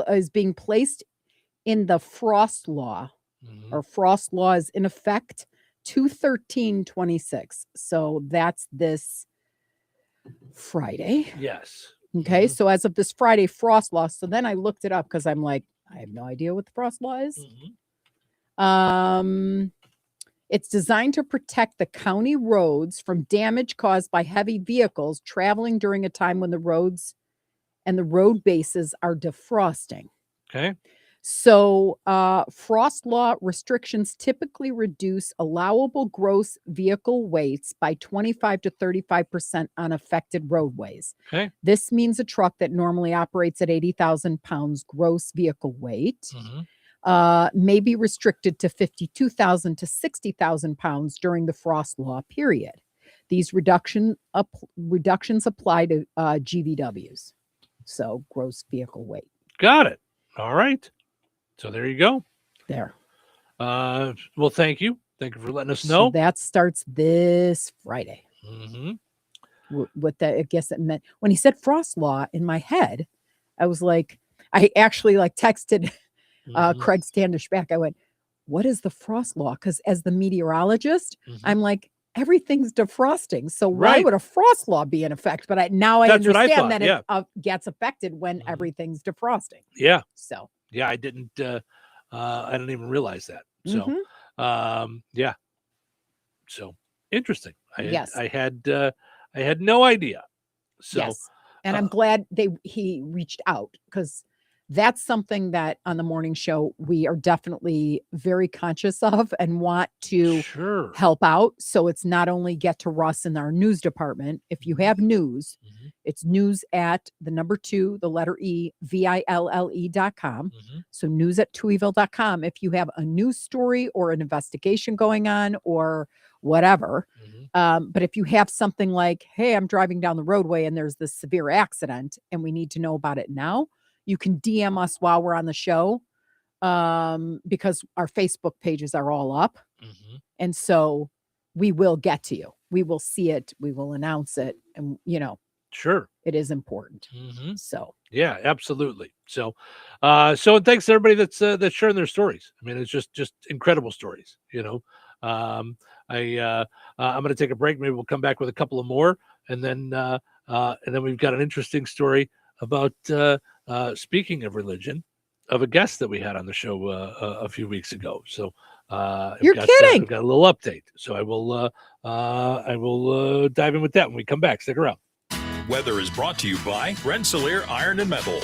is being placed in the frost law, or frost law is in effect 2/13/26. So that's this Friday. Yes. Okay. So as of this Friday, frost law. So then I looked it up because I'm like, I have no idea what the frost law is. It's designed to protect the county roads from damage caused by heavy vehicles traveling during a time when the roads and the road bases are defrosting. Okay. So frost law restrictions typically reduce allowable gross vehicle weights by 25 to 35% on affected roadways. Okay. This means a truck that normally operates at 80,000 pounds gross vehicle weight may be restricted to 52,000 to 60,000 pounds during the frost law period. These reductions apply to GVWs, so gross vehicle weight. Got it. All right. So there you go. There. Well, thank you. Thank you for letting us So know. that starts this Friday. What that, I guess it meant when he said frost law in my head, I was like, I actually texted Craig Standish back. I went, what is the frost law? Because as the meteorologist, I'm like, everything's defrosting. So why would a frost law be in effect? But now I That's what I understand thought, that it gets affected when everything's defrosting. Yeah. So yeah, I didn't even realize that. So yeah. So interesting. I had no idea. So yes. And I'm glad he reached out, because that's something that on the morning show we are definitely very conscious of and want to help out. So it's not only get to Russ in our news department. If you have news, it's news at the number 2, the letter E, VILLE.com. So news at Touhyville.com. If you have a news story or an investigation going on or whatever. But if you have something like, hey, I'm driving down the roadway and there's this severe accident and we need to know about it now, you can DM us while we're on the show, because our Facebook pages are all up. And so we will get to you. We will see it. We will announce it. And, Sure. it is important. Mm-hmm. So yeah, absolutely. So, and thanks to everybody that's sharing their stories. I mean, it's just incredible stories. I'm going to take a break. Maybe we'll come back with a couple of more, and then we've got an interesting story about speaking of religion, of a guest that we had on the show a few weeks ago. So you're kidding. I've got a little update. So I will dive in with that when we come back. Stick around. Weather is brought to you by Rensselaer Iron and Metal.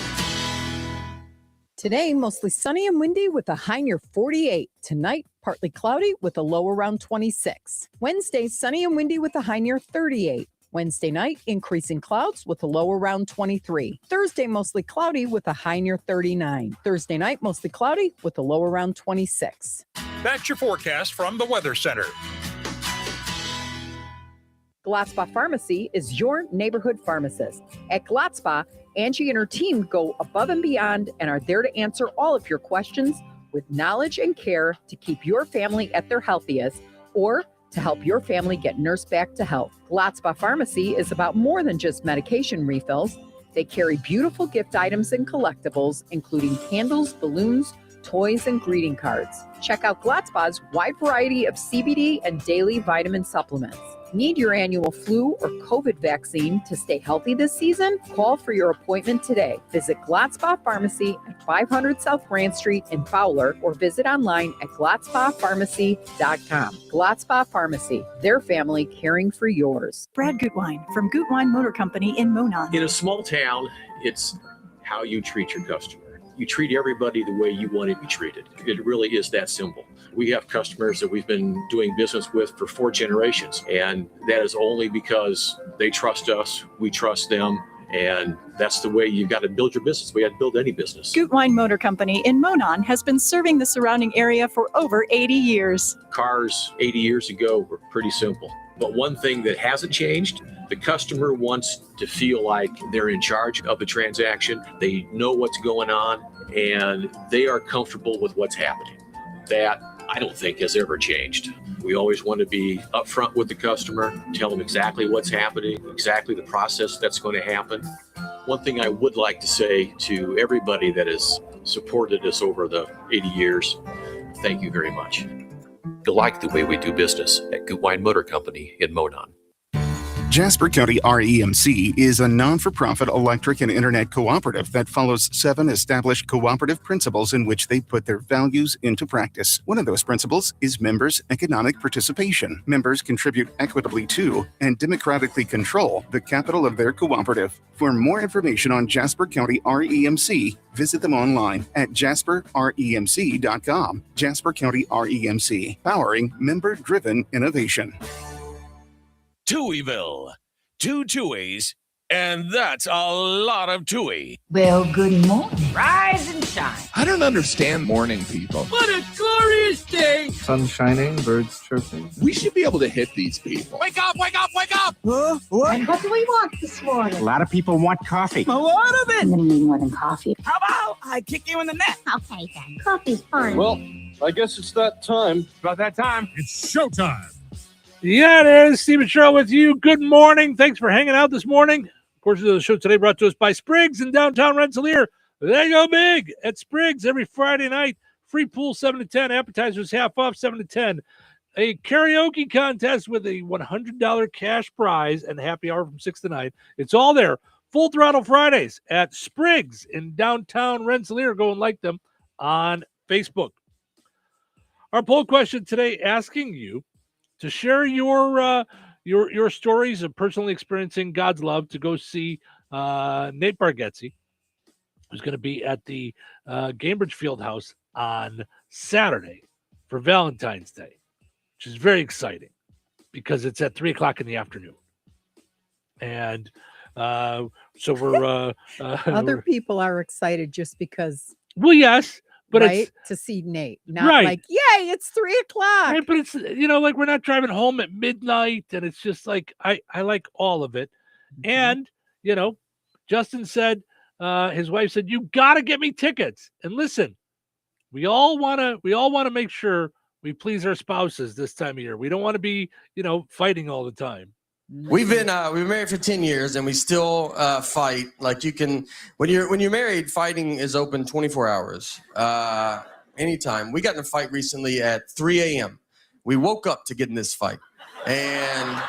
Today, mostly sunny and windy with a high near 48. Tonight, partly cloudy with a low around 26. Wednesday, sunny and windy with a high near 38. Wednesday night, increasing clouds with a low around 23. Thursday, mostly cloudy with a high near 39. Thursday night, mostly cloudy with a low around 26. That's your forecast from the Weather Center. Glatzpa Pharmacy is your neighborhood pharmacist. At Glatzpa, Angie and her team go above and beyond and are there to answer all of your questions with knowledge and care to keep your family at their healthiest or to help your family get nursed back to health. Glatzpa Pharmacy is about more than just medication refills. They carry beautiful gift items and collectibles, including candles, balloons, toys, and greeting cards. Check out Glatzpa's wide variety of CBD and daily vitamin supplements. Need your annual flu or COVID vaccine to stay healthy this season? Call for your appointment today. Visit Glatzpa Pharmacy at 500 South Grand Street in Fowler or visit online at glatzpapharmacy.com. Glatzpa Pharmacy, their family caring for yours. Brad Gutwein from Gutwein Motor Company in Monon. In a small town, it's how you treat your customer. You treat everybody the way you want to be treated. It really is that simple. We have customers that we've been doing business with for 4 generations, and that is only because they trust us, we trust them, and that's the way you've got to build your business. We had to build any business. Gutwein Motor Company in Monon has been serving the surrounding area for over 80 years. Cars 80 years ago were pretty simple. But one thing that hasn't changed, the customer wants to feel like they're in charge of the transaction. They know what's going on, and they are comfortable with what's happening. That, I don't think, has ever changed. We always want to be upfront with the customer, tell them exactly what's happening, exactly the process that's going to happen. One thing I would like to say to everybody that has supported us over the 80 years, thank you very much. You like the way we do business at Gutwein Motor Company in Monon. Jasper County REMC is a non-for-profit electric and internet cooperative that follows 7 established cooperative principles in which they put their values into practice. One of those principles is members' economic participation. Members contribute equitably to and democratically control the capital of their cooperative. For more information on Jasper County REMC, visit them online at jasperremc.com. Jasper County REMC, powering member-driven innovation. Touhyville. 2 Touhies, and that's a lot of Touhy. Well, good morning. Rise and shine. I don't understand morning people. What a glorious day. Sun shining, birds chirping. We should be able to hit these people. Wake up, wake up, wake up! What? And what do we want this morning? A lot of people want coffee. A lot of it. I'm going to need more than coffee. How about I kick you in the neck? Okay, then. Coffee's fine. Well, I guess it's that time. About that time. It's showtime. Yeah, it is. Stephen Sherrill with you. Good morning. Thanks for hanging out this morning. Portion of the show today brought to us by Spriggs in downtown Rensselaer. They go big at Spriggs every Friday night. Free pool 7 to 10. Appetizers half off 7 to 10. A karaoke contest with a $100 cash prize and happy hour from 6 to 9. It's all there. Full Throttle Fridays at Spriggs in downtown Rensselaer. Go and like them on Facebook. Our poll question today asking you to share your stories of personally experiencing God's love, to go see Nate Bargatze, who's going to be at the Cambridge Fieldhouse on Saturday for Valentine's Day, which is very exciting because it's at 3:00 in the afternoon. And so we're other people are excited just because. Well, yes. But right? It's to see Nate, not like, yay, it's 3:00. Right, but it's, like we're not driving home at midnight, and it's just like I like all of it. Mm-hmm. And Justin said, his wife said, you gotta get me tickets. And listen, we all wanna make sure we please our spouses this time of year. We don't want to be, fighting all the time. We've been married for 10 years and we still fight. Like you can, when you're married, fighting is open 24 hours, anytime. We got in a fight recently at 3 a.m. We woke up to get in this fight, and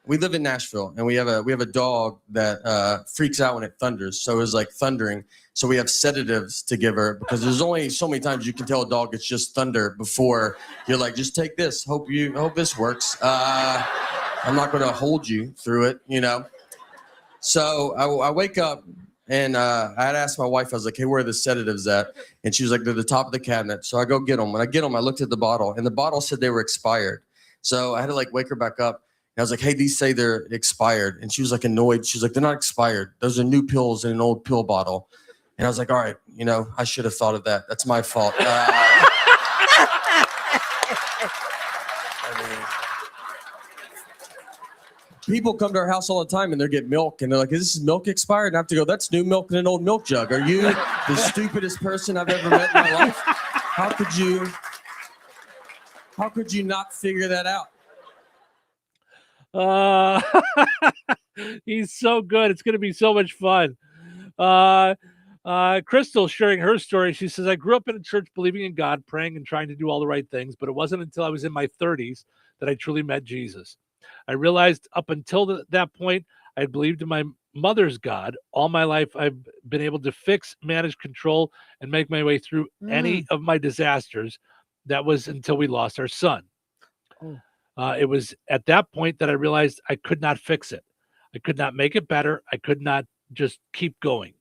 we live in Nashville, and we have a dog that freaks out when it thunders. So it was like thundering. So we have sedatives to give her because there's only so many times you can tell a dog it's just thunder before you're like, just take this. Hope this works. I'm not going to hold you through it, you know. So I wake up and I had asked my wife. I was like, hey, where are the sedatives at? And she was like, they're at the top of the cabinet. So I go get them. When I get them, I looked at the bottle, and the bottle said they were expired. So I had to like wake her back up. I was like, hey, these say they're expired. And she was like annoyed. She was like, they're not expired. Those are new pills in an old pill bottle. And I was like, all right, you know, I should have thought of that. That's my fault. People come to our house all the time and they get milk and they're like, is this milk expired? And I have to go, that's new milk in an old milk jug. Are you the stupidest person I've ever met in my life? How could you not figure that out? He's so good. It's going to be so much fun. Crystal sharing her story. She says, I grew up in a church believing in God, praying and trying to do all the right things, but it wasn't until I was in my 30s that I truly met Jesus. I realized up until that point, I had believed in my mother's God. All my life, I've been able to fix, manage, control, and make my way through any of my disasters. That was until we lost our son. It was at that point that I realized I could not fix it. I could not make it better. I could not just keep going.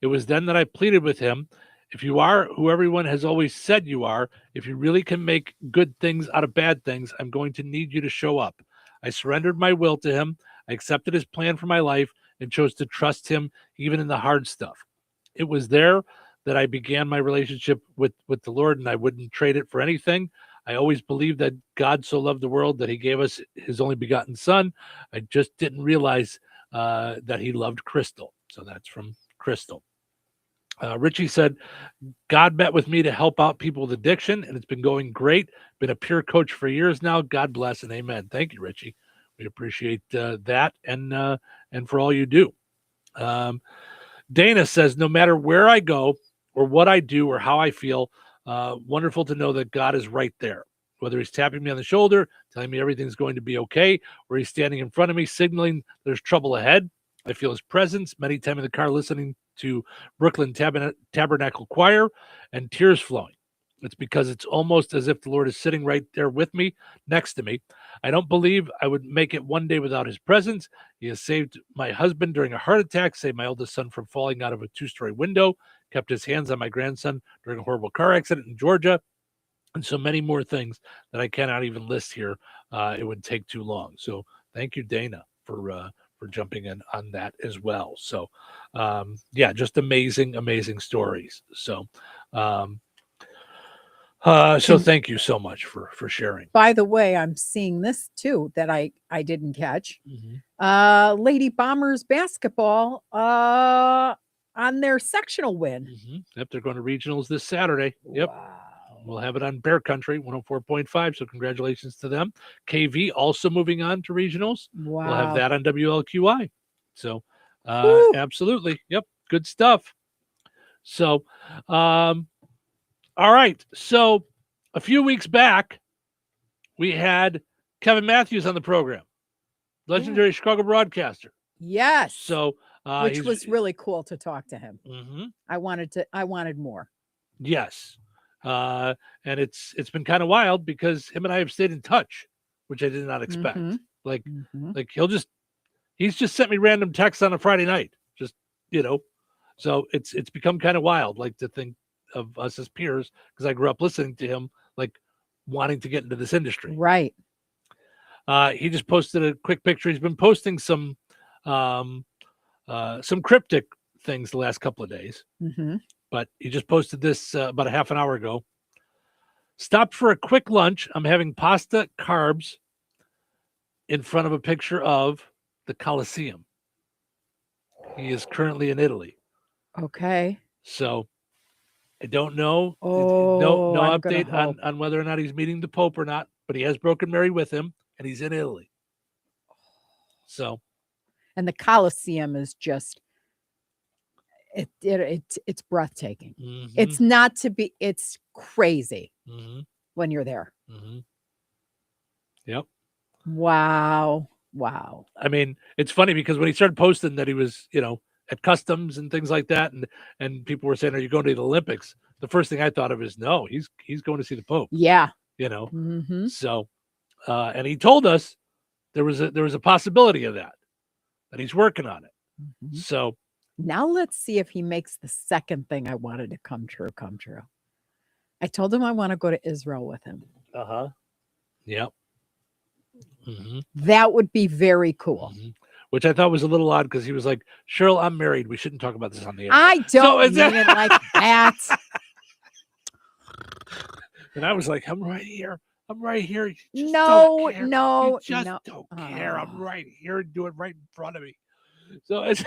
It was then that I pleaded with him, if you are who everyone has always said you are, if you really can make good things out of bad things, I'm going to need you to show up. I surrendered my will to him. I accepted his plan for my life and chose to trust him even in the hard stuff. It was there that I began my relationship with the Lord, and I wouldn't trade it for anything. I always believed that God so loved the world that he gave us his only begotten son. I just didn't realize that he loved Crystal. So that's from Crystal. Richie said, God met with me to help out people with addiction, and it's been going great. Been a peer coach for years now. God bless and amen. Thank you, Richie. We appreciate that and for all you do. Dana says, no matter where I go or what I do or how I feel, wonderful to know that God is right there. Whether he's tapping me on the shoulder, telling me everything's going to be okay, or he's standing in front of me, signaling there's trouble ahead. I feel his presence many times in the car listening to Brooklyn Tabernacle Choir and tears flowing. It's because it's almost as if the Lord is sitting right there with me, next to me. I don't believe I would make it one day without his presence. He has saved my husband during a heart attack, saved my oldest son from falling out of a 2-story window, kept his hands on my grandson during a horrible car accident in Georgia, and so many more things that I cannot even list here. It would take too long. So thank you, Dana, for jumping in on that as well. So just amazing stories. So so thank you so much for sharing. By the way, I'm seeing this too that I didn't catch. Lady Bombers basketball on their sectional win. Yep, they're going to regionals this Saturday. Yep. Wow. We'll have it on Bear Country 104.5. So congratulations to them. KV also moving on to regionals. Wow. We'll have that on WLQI. So absolutely. Yep. Good stuff. So, all right. So a few weeks back, we had Kevin Matthews on the program, legendary Chicago broadcaster. Yes. So, which was really cool to talk to him. I wanted more. Yes. And it's been kind of wild because him and I have stayed in touch, which I did not expect. Like he's just sent me random texts on a Friday night, just, so it's become kind of wild, like to think of us as peers, because I grew up listening to him, like wanting to get into this industry. Right. He just posted a quick picture. He's been posting some cryptic things the last couple of days. But he just posted this about a half an hour ago. Stopped for a quick lunch. I'm having pasta, carbs, in front of a picture of the Colosseum. He is currently in Italy. Okay. So I don't know. Oh, no I'm gonna update hope. on whether or not he's meeting the Pope or not, but he has Broken Mary with him, and he's in Italy. So, and the Colosseum is just it's breathtaking. It's not to be. It's crazy when you're there. Yep. Wow. I mean, it's funny because when he started posting that he was, at customs and things like that, and people were saying, "Are you going to the Olympics?" The first thing I thought of is, no, he's going to see the Pope. Yeah. So, and he told us there was a possibility of that he's working on it. So now let's see if he makes the second thing I wanted to come true. I told him I want to go to Israel with him. Yep. That would be very cool. Which I thought was a little odd because he was like, "Cheryl, I'm married. We shouldn't talk about this on the air." I don't mean it like that. And I was like, "I'm right here. You just No. don't care. I'm right here. Do it right in front of me." So it's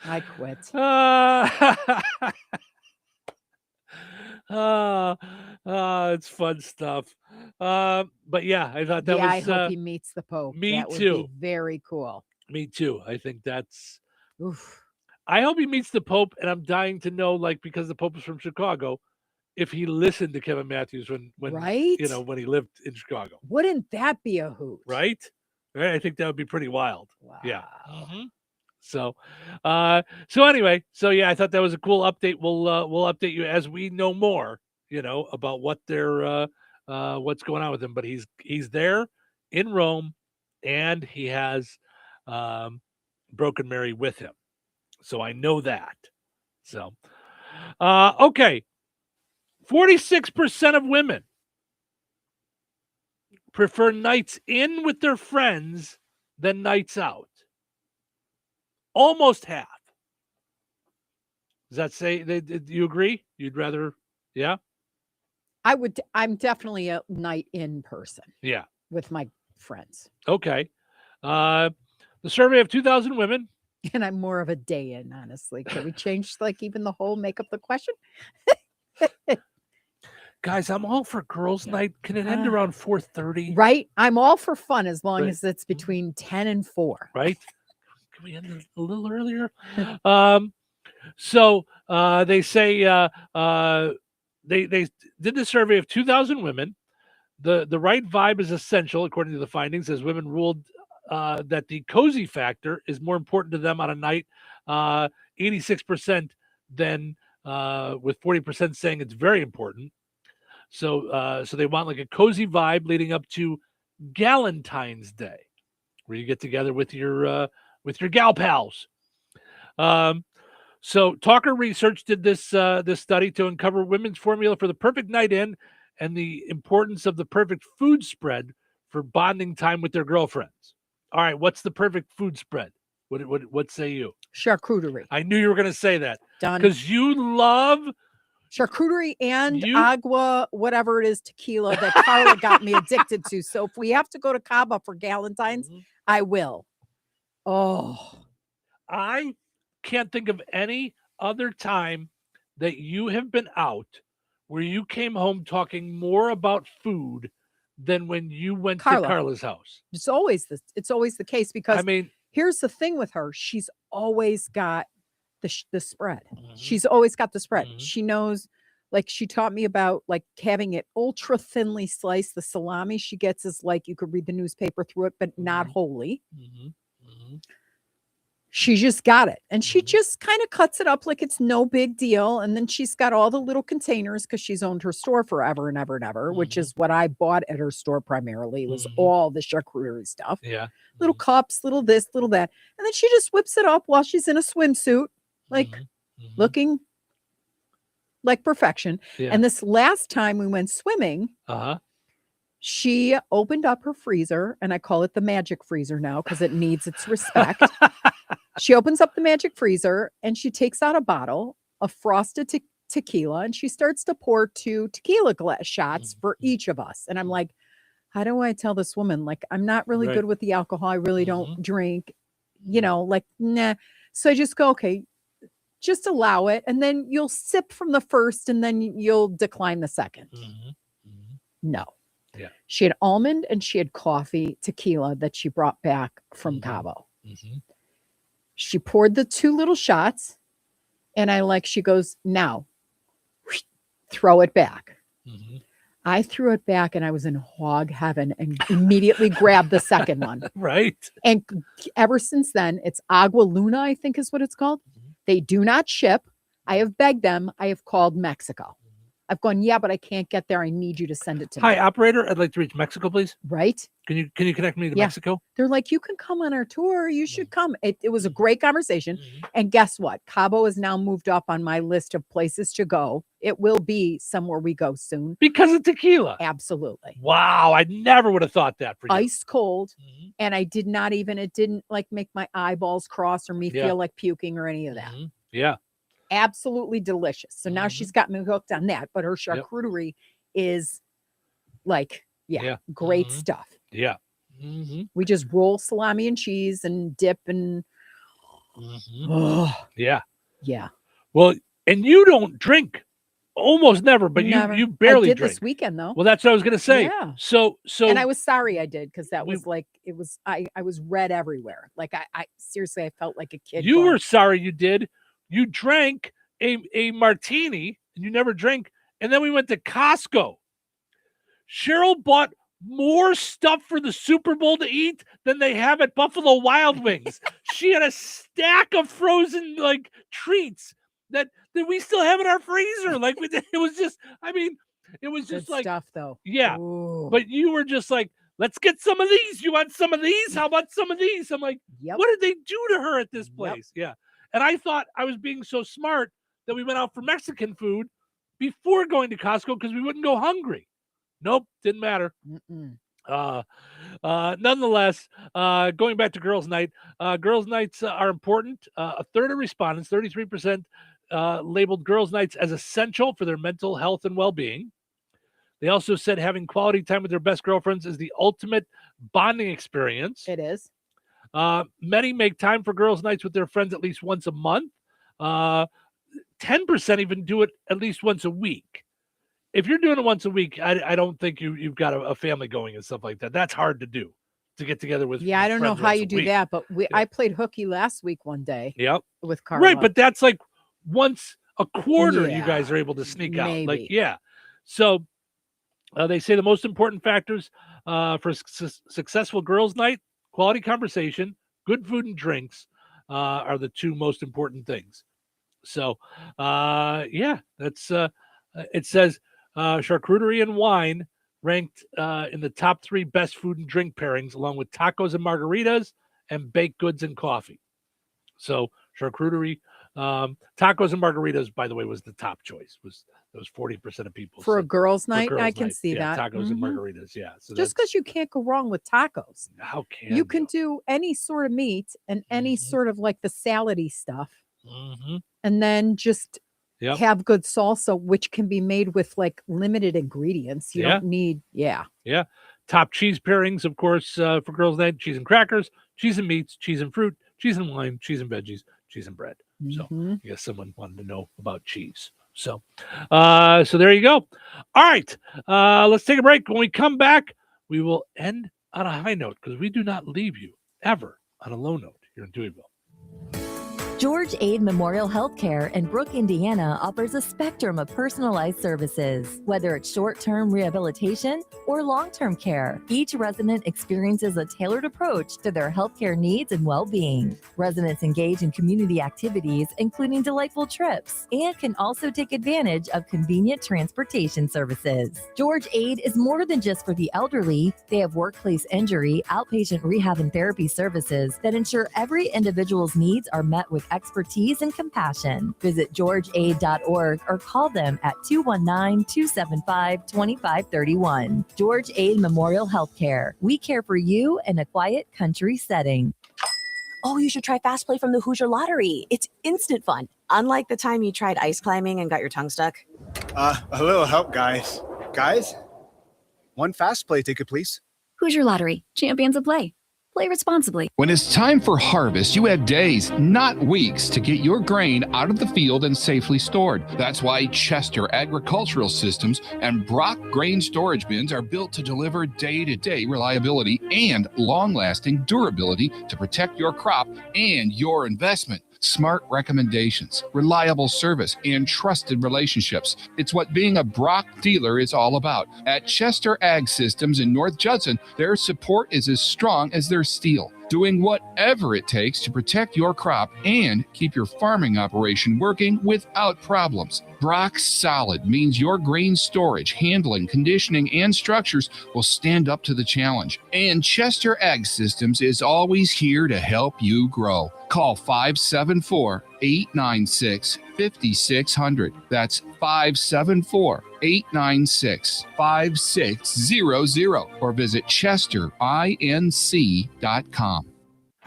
I quit. It's fun stuff. But yeah, I thought that was. I hope he meets the Pope. Me that would too. Be very cool. Me too. I think that's. Oof. I hope he meets the Pope, and I'm dying to know, because the Pope is from Chicago, if he listened to Kevin Matthews when right? When he lived in Chicago. Wouldn't that be a hoot? Right? I think that would be pretty wild. Wow. Yeah. So, anyway, I thought that was a cool update. We'll update you as we know more, about what they're what's going on with him. But he's there in Rome, and he has Broken Mary with him. So I know that. So, okay. 46% of women prefer nights in with their friends than nights out. Almost half. Does that say do you agree? You'd rather, yeah? I'm definitely a night in person. Yeah. With my friends. Okay. The survey of 2,000 women. And I'm more of a day in, honestly. Can we change even the whole make up the question? Guys, I'm all for girls' night. Can it end around 4:30? Right. I'm all for fun as long as it's between 10 and 4. Right. Can we end it a little earlier? So they say they did the survey of 2,000 women. The right vibe is essential, according to the findings, as women ruled that the cozy factor is more important to them on a night. 86% than with 40% saying it's very important. So they want a cozy vibe leading up to Galentine's Day, where you get together with your gal pals. So Talker Research did this study to uncover women's formula for the perfect night in and the importance of the perfect food spread for bonding time with their girlfriends. All right, what's the perfect food spread? What say you? Charcuterie. I knew you were going to say that. Done. Because you love charcuterie and agua, whatever it is, tequila that Carla got me addicted to. So if we have to go to Cabo for Galentine's, I will. Oh, I can't think of any other time that you have been out where you came home talking more about food than when you went to Carla's house. It's always the case because here's the thing with her. She's always got the spread. She's always got the spread. She knows, she taught me about having it ultra thinly sliced. The salami she gets is you could read the newspaper through it, but not wholly. She just got it. And she just kind of cuts it up like it's no big deal. And then she's got all the little containers because she's owned her store forever and ever and ever, which is what I bought at her store primarily, was all the charcuterie stuff. Yeah. Little cups, little this, little that. And then she just whips it up while she's in a swimsuit, looking like perfection. Yeah. And this last time we went swimming, she opened up her freezer, and I call it the magic freezer now because it needs its respect. She opens up the magic freezer and she takes out a bottle of frosted tequila and she starts to pour 2 tequila shots for each of us. And I'm like, how do I tell this woman? I'm not really good with the alcohol. I really don't drink, nah. So I just go, okay, just allow it. And then you'll sip from the first and then you'll decline the second. No. Yeah. She had almond and she had coffee tequila that she brought back from Cabo. She poured the 2 little shots and she goes, now throw it back. I threw it back and I was in hog heaven and immediately grabbed the second one. Right. And ever since then, it's Agua Luna, I think is what it's called. They do not ship. I have begged them. I have called Mexico. I've gone, yeah, but I can't get there. I need you to send it to me. Hi, operator. I'd like to reach Mexico, please. Right. Can you connect me to Mexico? They're like, you can come on our tour. You should come. It was a great conversation. And guess what? Cabo is now moved up on my list of places to go. It will be somewhere we go soon. Because of tequila. Absolutely. Wow. I never would have thought that for you. Ice cold. And I did not even, it didn't make my eyeballs cross or me feel like puking or any of that. Yeah. Absolutely delicious. So now she's got me hooked on that. But her charcuterie is great stuff. Yeah. We just roll salami and cheese and dip and yeah. Yeah. Well, and you don't drink almost never, but you barely I did drink this weekend though. Well, that's what I was gonna say. Yeah. So and I was sorry I did because that was I was red everywhere. Like I seriously I felt like a kid. You were sorry you did. You drank a martini and you never drink. And then we went to Costco. Cheryl bought more stuff for the Super Bowl to eat than they have at Buffalo Wild Wings. She had a stack of frozen treats that we still have in our freezer. It was just, it was just good stuff though. Yeah. Ooh. But you were just like, let's get some of these. You want some of these? How about some of these? I'm like, what did they do to her at this place? Yeah. And I thought I was being so smart that we went out for Mexican food before going to Costco because we wouldn't go hungry. Nope, didn't matter. Nonetheless, going back to girls' night, girls' nights are important. A third of respondents, 33%, labeled girls' nights as essential for their mental health and well-being. They also said having quality time with their best girlfriends is the ultimate bonding experience. It is. Many make time for girls' nights with their friends at least once a month. 10% even do it at least once a week. If you're doing it once a week, I don't think you've got a family going and stuff like that. That's hard to do, to get together with. Yeah, I don't know how you do that, but I played hooky last week one day. Yep. With Carla. Right, but that's like once a quarter you guys are able to sneak out. So they say the most important factors for successful girls' night: quality conversation, good food and drinks are the 2 most important things. So, that's it says charcuterie and wine ranked in the top 3 best food and drink pairings, along with tacos and margaritas and baked goods and coffee. So charcuterie, tacos and margaritas, by the way, was the top choice. That was 40% of people for a girls' night. I can night. see that Tacos and margaritas. Yeah. So just because you can't go wrong with tacos. How can you can do any sort of meat and any sort of the salady stuff, and then just have good salsa, which can be made with limited ingredients. You don't need. Yeah. Top cheese pairings, of course, for girls' night: cheese and crackers, cheese and meats, cheese and fruit, cheese and wine, cheese and veggies, cheese and bread. So I guess someone wanted to know about cheese. So there you go. All right. Let's take a break. When we come back, we will end on a high note because we do not leave you ever on a low note here in Touhyville. George Aid Memorial Healthcare in Brook, Indiana offers a spectrum of personalized services. Whether it's short-term rehabilitation or long-term care, each resident experiences a tailored approach to their healthcare needs and well-being. Residents engage in community activities, including delightful trips, and can also take advantage of convenient transportation services. George Aid is more than just for the elderly. They have workplace injury, outpatient rehab and therapy services that ensure every individual's needs are met with expertise and compassion. Visit georgeaid.org or call them at 219-275-2531. George Aid Memorial Healthcare. We care for you in a quiet country setting. Oh, you should try Fast Play from the Hoosier Lottery. It's instant fun. Unlike the time you tried ice climbing and got your tongue stuck. A little help, guys. Guys? One Fast Play ticket, please. Hoosier Lottery. Champions of play. Play responsibly. When it's time for harvest, you have days, not weeks, to get your grain out of the field and safely stored. That's why Chester Agricultural Systems and Brock Grain Storage Bins are built to deliver day-to-day reliability and long-lasting durability to protect your crop and your investment. Smart recommendations, reliable service, and trusted relationships. It's what being a Brock dealer is all about. At Chester Ag Systems in North Judson, their support is as strong as their steel, doing whatever it takes to protect your crop and keep your farming operation working without problems. Brock Solid means your grain storage, handling, conditioning, and structures will stand up to the challenge. And Chester Ag Systems is always here to help you grow. Call 574-896-5600. That's 574-896-5600. Or visit chesterinc.com.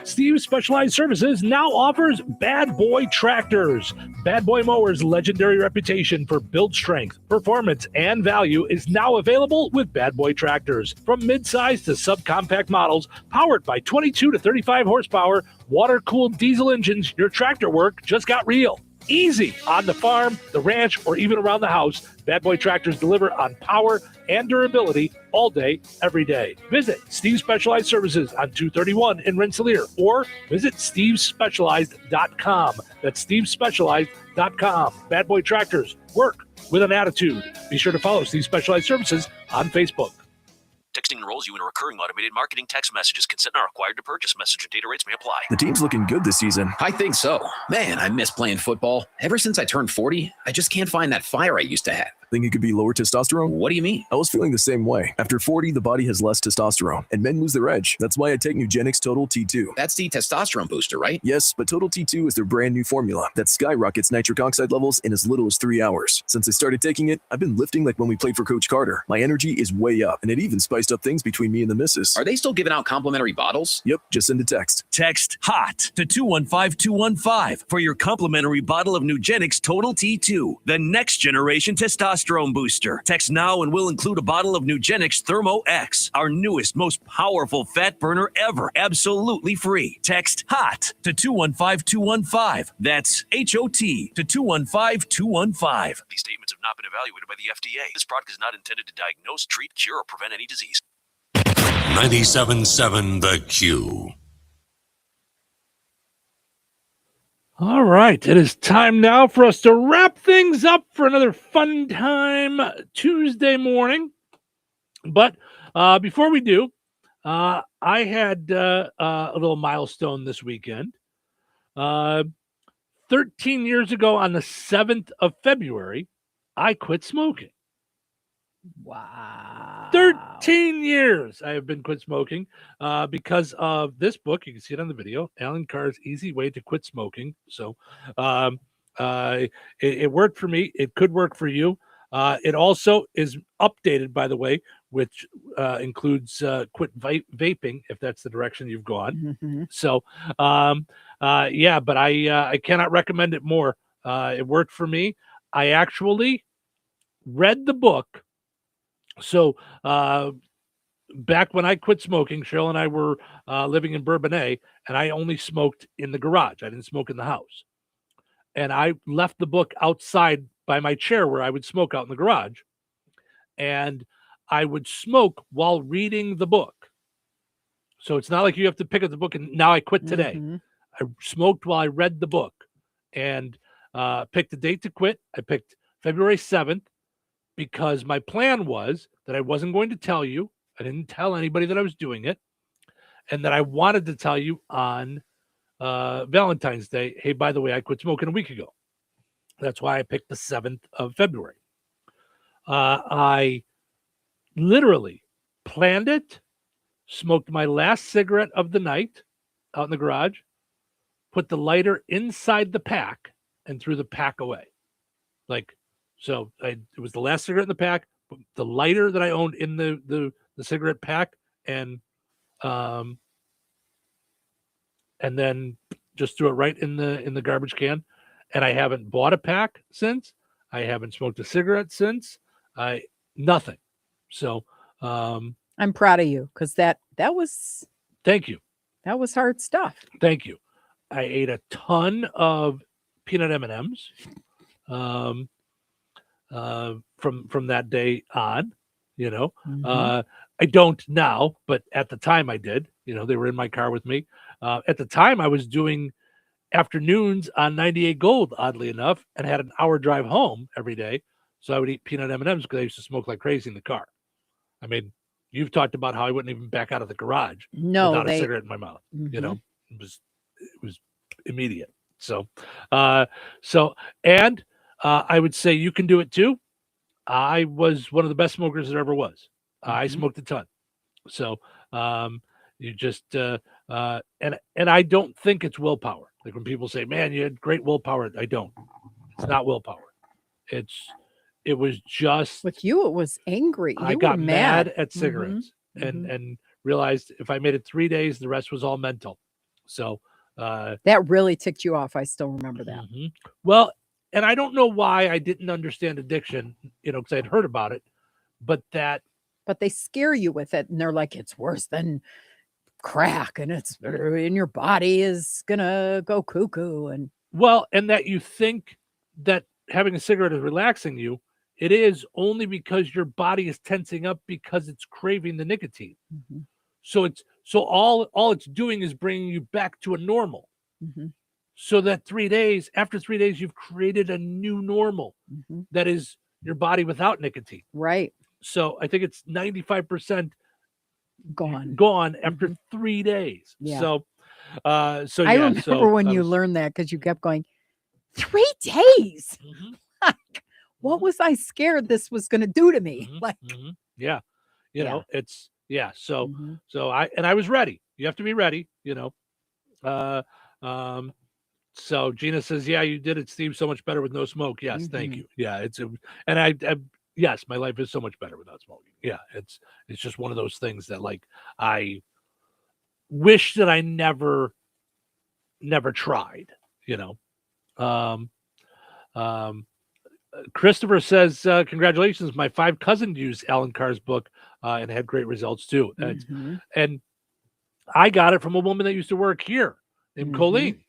Steve's Specialized Services now offers Bad Boy Tractors. Bad Boy Mowers' legendary reputation for build strength, performance, and value is now available with Bad Boy Tractors. From midsize to subcompact models, powered by 22 to 35 horsepower, water-cooled diesel engines, your tractor work just got real. Easy on the farm, the ranch, or even around the house. Bad Boy Tractors deliver on power and durability all day, every day. Visit Steve's Specialized Services on 231 in Rensselaer or visit stevespecialized.com. That's stevespecialized.com. Bad Boy Tractors, work with an attitude. Be sure to follow Steve's Specialized Services on Facebook. Texting enrolls you in a recurring automated marketing text messages. Consent not required to purchase. Message and data rates may apply. The team's looking good this season. I think so. Man, I miss playing football. Ever since I turned 40, I just can't find that fire I used to have. Think it could be lower testosterone? What do you mean? I was feeling the same way. After 40, the body has less testosterone, and men lose their edge. That's why I take Nugenix Total T2. That's the testosterone booster, right? Yes, but Total T2 is their brand new formula that skyrockets nitric oxide levels in as little as 3 hours. Since I started taking it, I've been lifting like when we played for Coach Carter. My energy is way up, and it even spiced up things between me and the missus. Are they still giving out complimentary bottles? Yep, just send a text. Text HOT to 215-215 for your complimentary bottle of Nugenix Total T2, the next generation testosterone booster. Text now and we'll include a bottle of Nugenix Thermo X, our newest, most powerful fat burner ever, absolutely free. Text HOT to 215-215. That's HOT to 215-215. These statements have not been evaluated by the FDA. This product is not intended to diagnose, treat, cure, or prevent any disease. 97.7 The Q. All right, it is time now for us to wrap things up for another fun time Tuesday morning. But before we do, I had a little milestone this weekend. 13 years ago on the 7th of February, I quit smoking. Wow. 13 years I have been quit smoking because of this book. You can see it on the video, Alan Carr's Easy Way to Quit Smoking. So it worked for me. It could work for you. It also is updated, by the way, which includes quit vaping, if that's the direction you've gone. Mm-hmm. So, yeah, but I cannot recommend it more. It worked for me. I actually read the book. So back when I quit smoking, Cheryl and I were living in Bourbonnais, and I only smoked in the garage. I didn't smoke in the house. And I left the book outside by my chair where I would smoke out in the garage. And I would smoke while reading the book. So it's not like you have to pick up the book and now I quit today. Mm-hmm. I smoked while I read the book and picked the date to quit. I picked February 7th. Because my plan was that I wasn't going to tell you. I didn't tell anybody that I was doing it. And that I wanted to tell you on Valentine's Day, hey, by the way, I quit smoking a week ago. That's why I picked the 7th of February. I literally planned it, smoked my last cigarette of the night out in the garage, put the lighter inside the pack, and threw the pack away. So it was the last cigarette in the pack, the lighter that I owned in the cigarette pack, and then just threw it right in the garbage can. And I haven't bought a pack since. I haven't smoked a cigarette since. Nothing. So I'm proud of you because that was. Thank you. That was hard stuff. Thank you. I ate a ton of peanut M&Ms from that day on. You know, I don't now, but at the time I did. You know, they were in my car with me. At the time, I was doing afternoons on 98 Gold, oddly enough, and had an hour drive home every day. So I would eat peanut M&Ms because I used to smoke like crazy in the car. I mean, you've talked about how I wouldn't even back out of the garage without a cigarette in my mouth. You know, it was immediate. So, I would say you can do it too. I was one of the best smokers there ever was. I smoked a ton. So, you just and I don't think it's willpower. Like when people say, "Man, you had great willpower," I don't. It's not willpower. It was just with you. It was angry. I got mad at cigarettes and realized if I made it 3 days, the rest was all mental. So that really ticked you off. I still remember that. Well, and I don't know why I didn't understand addiction, you know, because I'd heard about it, but they scare you with it, and they're like, it's worse than crack, and it's and your body is gonna go cuckoo. And that you think that having a cigarette is relaxing you. It is only because your body is tensing up because it's craving the nicotine. So all it's doing is bringing you back to a normal. So that after 3 days, you've created a new normal that is your body without nicotine. Right. So I think it's 95% gone after 3 days. Yeah. So I remember when you learned that because you kept going 3 days. What was I scared this was going to do to me? Yeah. You know, it's So I was ready. You have to be ready, you know. So Gina says, yeah, you did it, Steve, so much better with no smoke. Yes. Thank you. Yeah. Yes, my life is so much better without smoking. Yeah. It's just one of those things that like, I wish that I never tried, you know. Christopher says, congratulations. My 5 cousins used Alan Carr's book and had great results too. And I got it from a woman that used to work here named Colleen.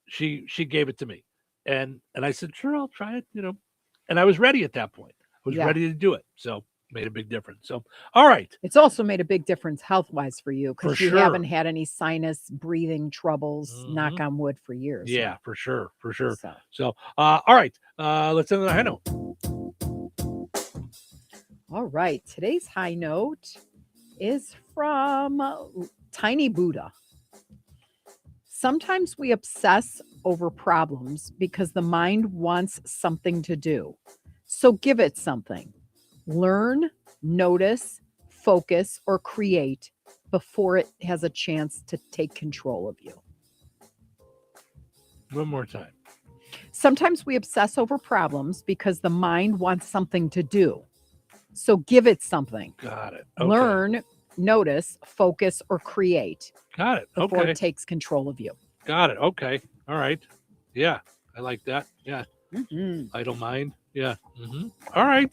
She gave it to me. And I said, sure, I'll try it, you know. And I was ready at that point. I was ready to do it. So made a big difference. So, all right. It's also made a big difference health-wise for you because you haven't had any sinus breathing troubles, knock on wood, for years. Yeah, for sure. So all right. Let's end on a high note. All right. Today's high note is from Tiny Buddha. Sometimes we obsess over problems because the mind wants something to do. So give it something. Learn, notice, focus, or create before it has a chance to take control of you. One more time. Sometimes we obsess over problems because the mind wants something to do. So give it something. Got it. Okay. Learn, notice, focus, or create. Got it. Before Okay. it takes control of you. Got it. Okay. All right. Yeah. I like that. Yeah. Idle mind. Yeah. All right.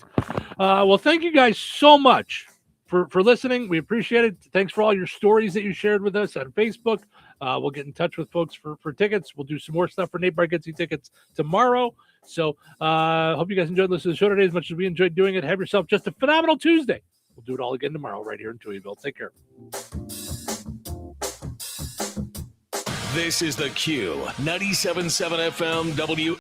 Well, thank you guys so much for listening. We appreciate it. Thanks for all your stories that you shared with us on Facebook. We'll get in touch with folks for tickets. We'll do some more stuff for Nate Bargatze tickets tomorrow. So hope you guys enjoyed listening to the show today as much as we enjoyed doing it. Have yourself just a phenomenal Tuesday. We'll do it all again tomorrow right here in Touhyville. Take care. This is the Q 97.7 FM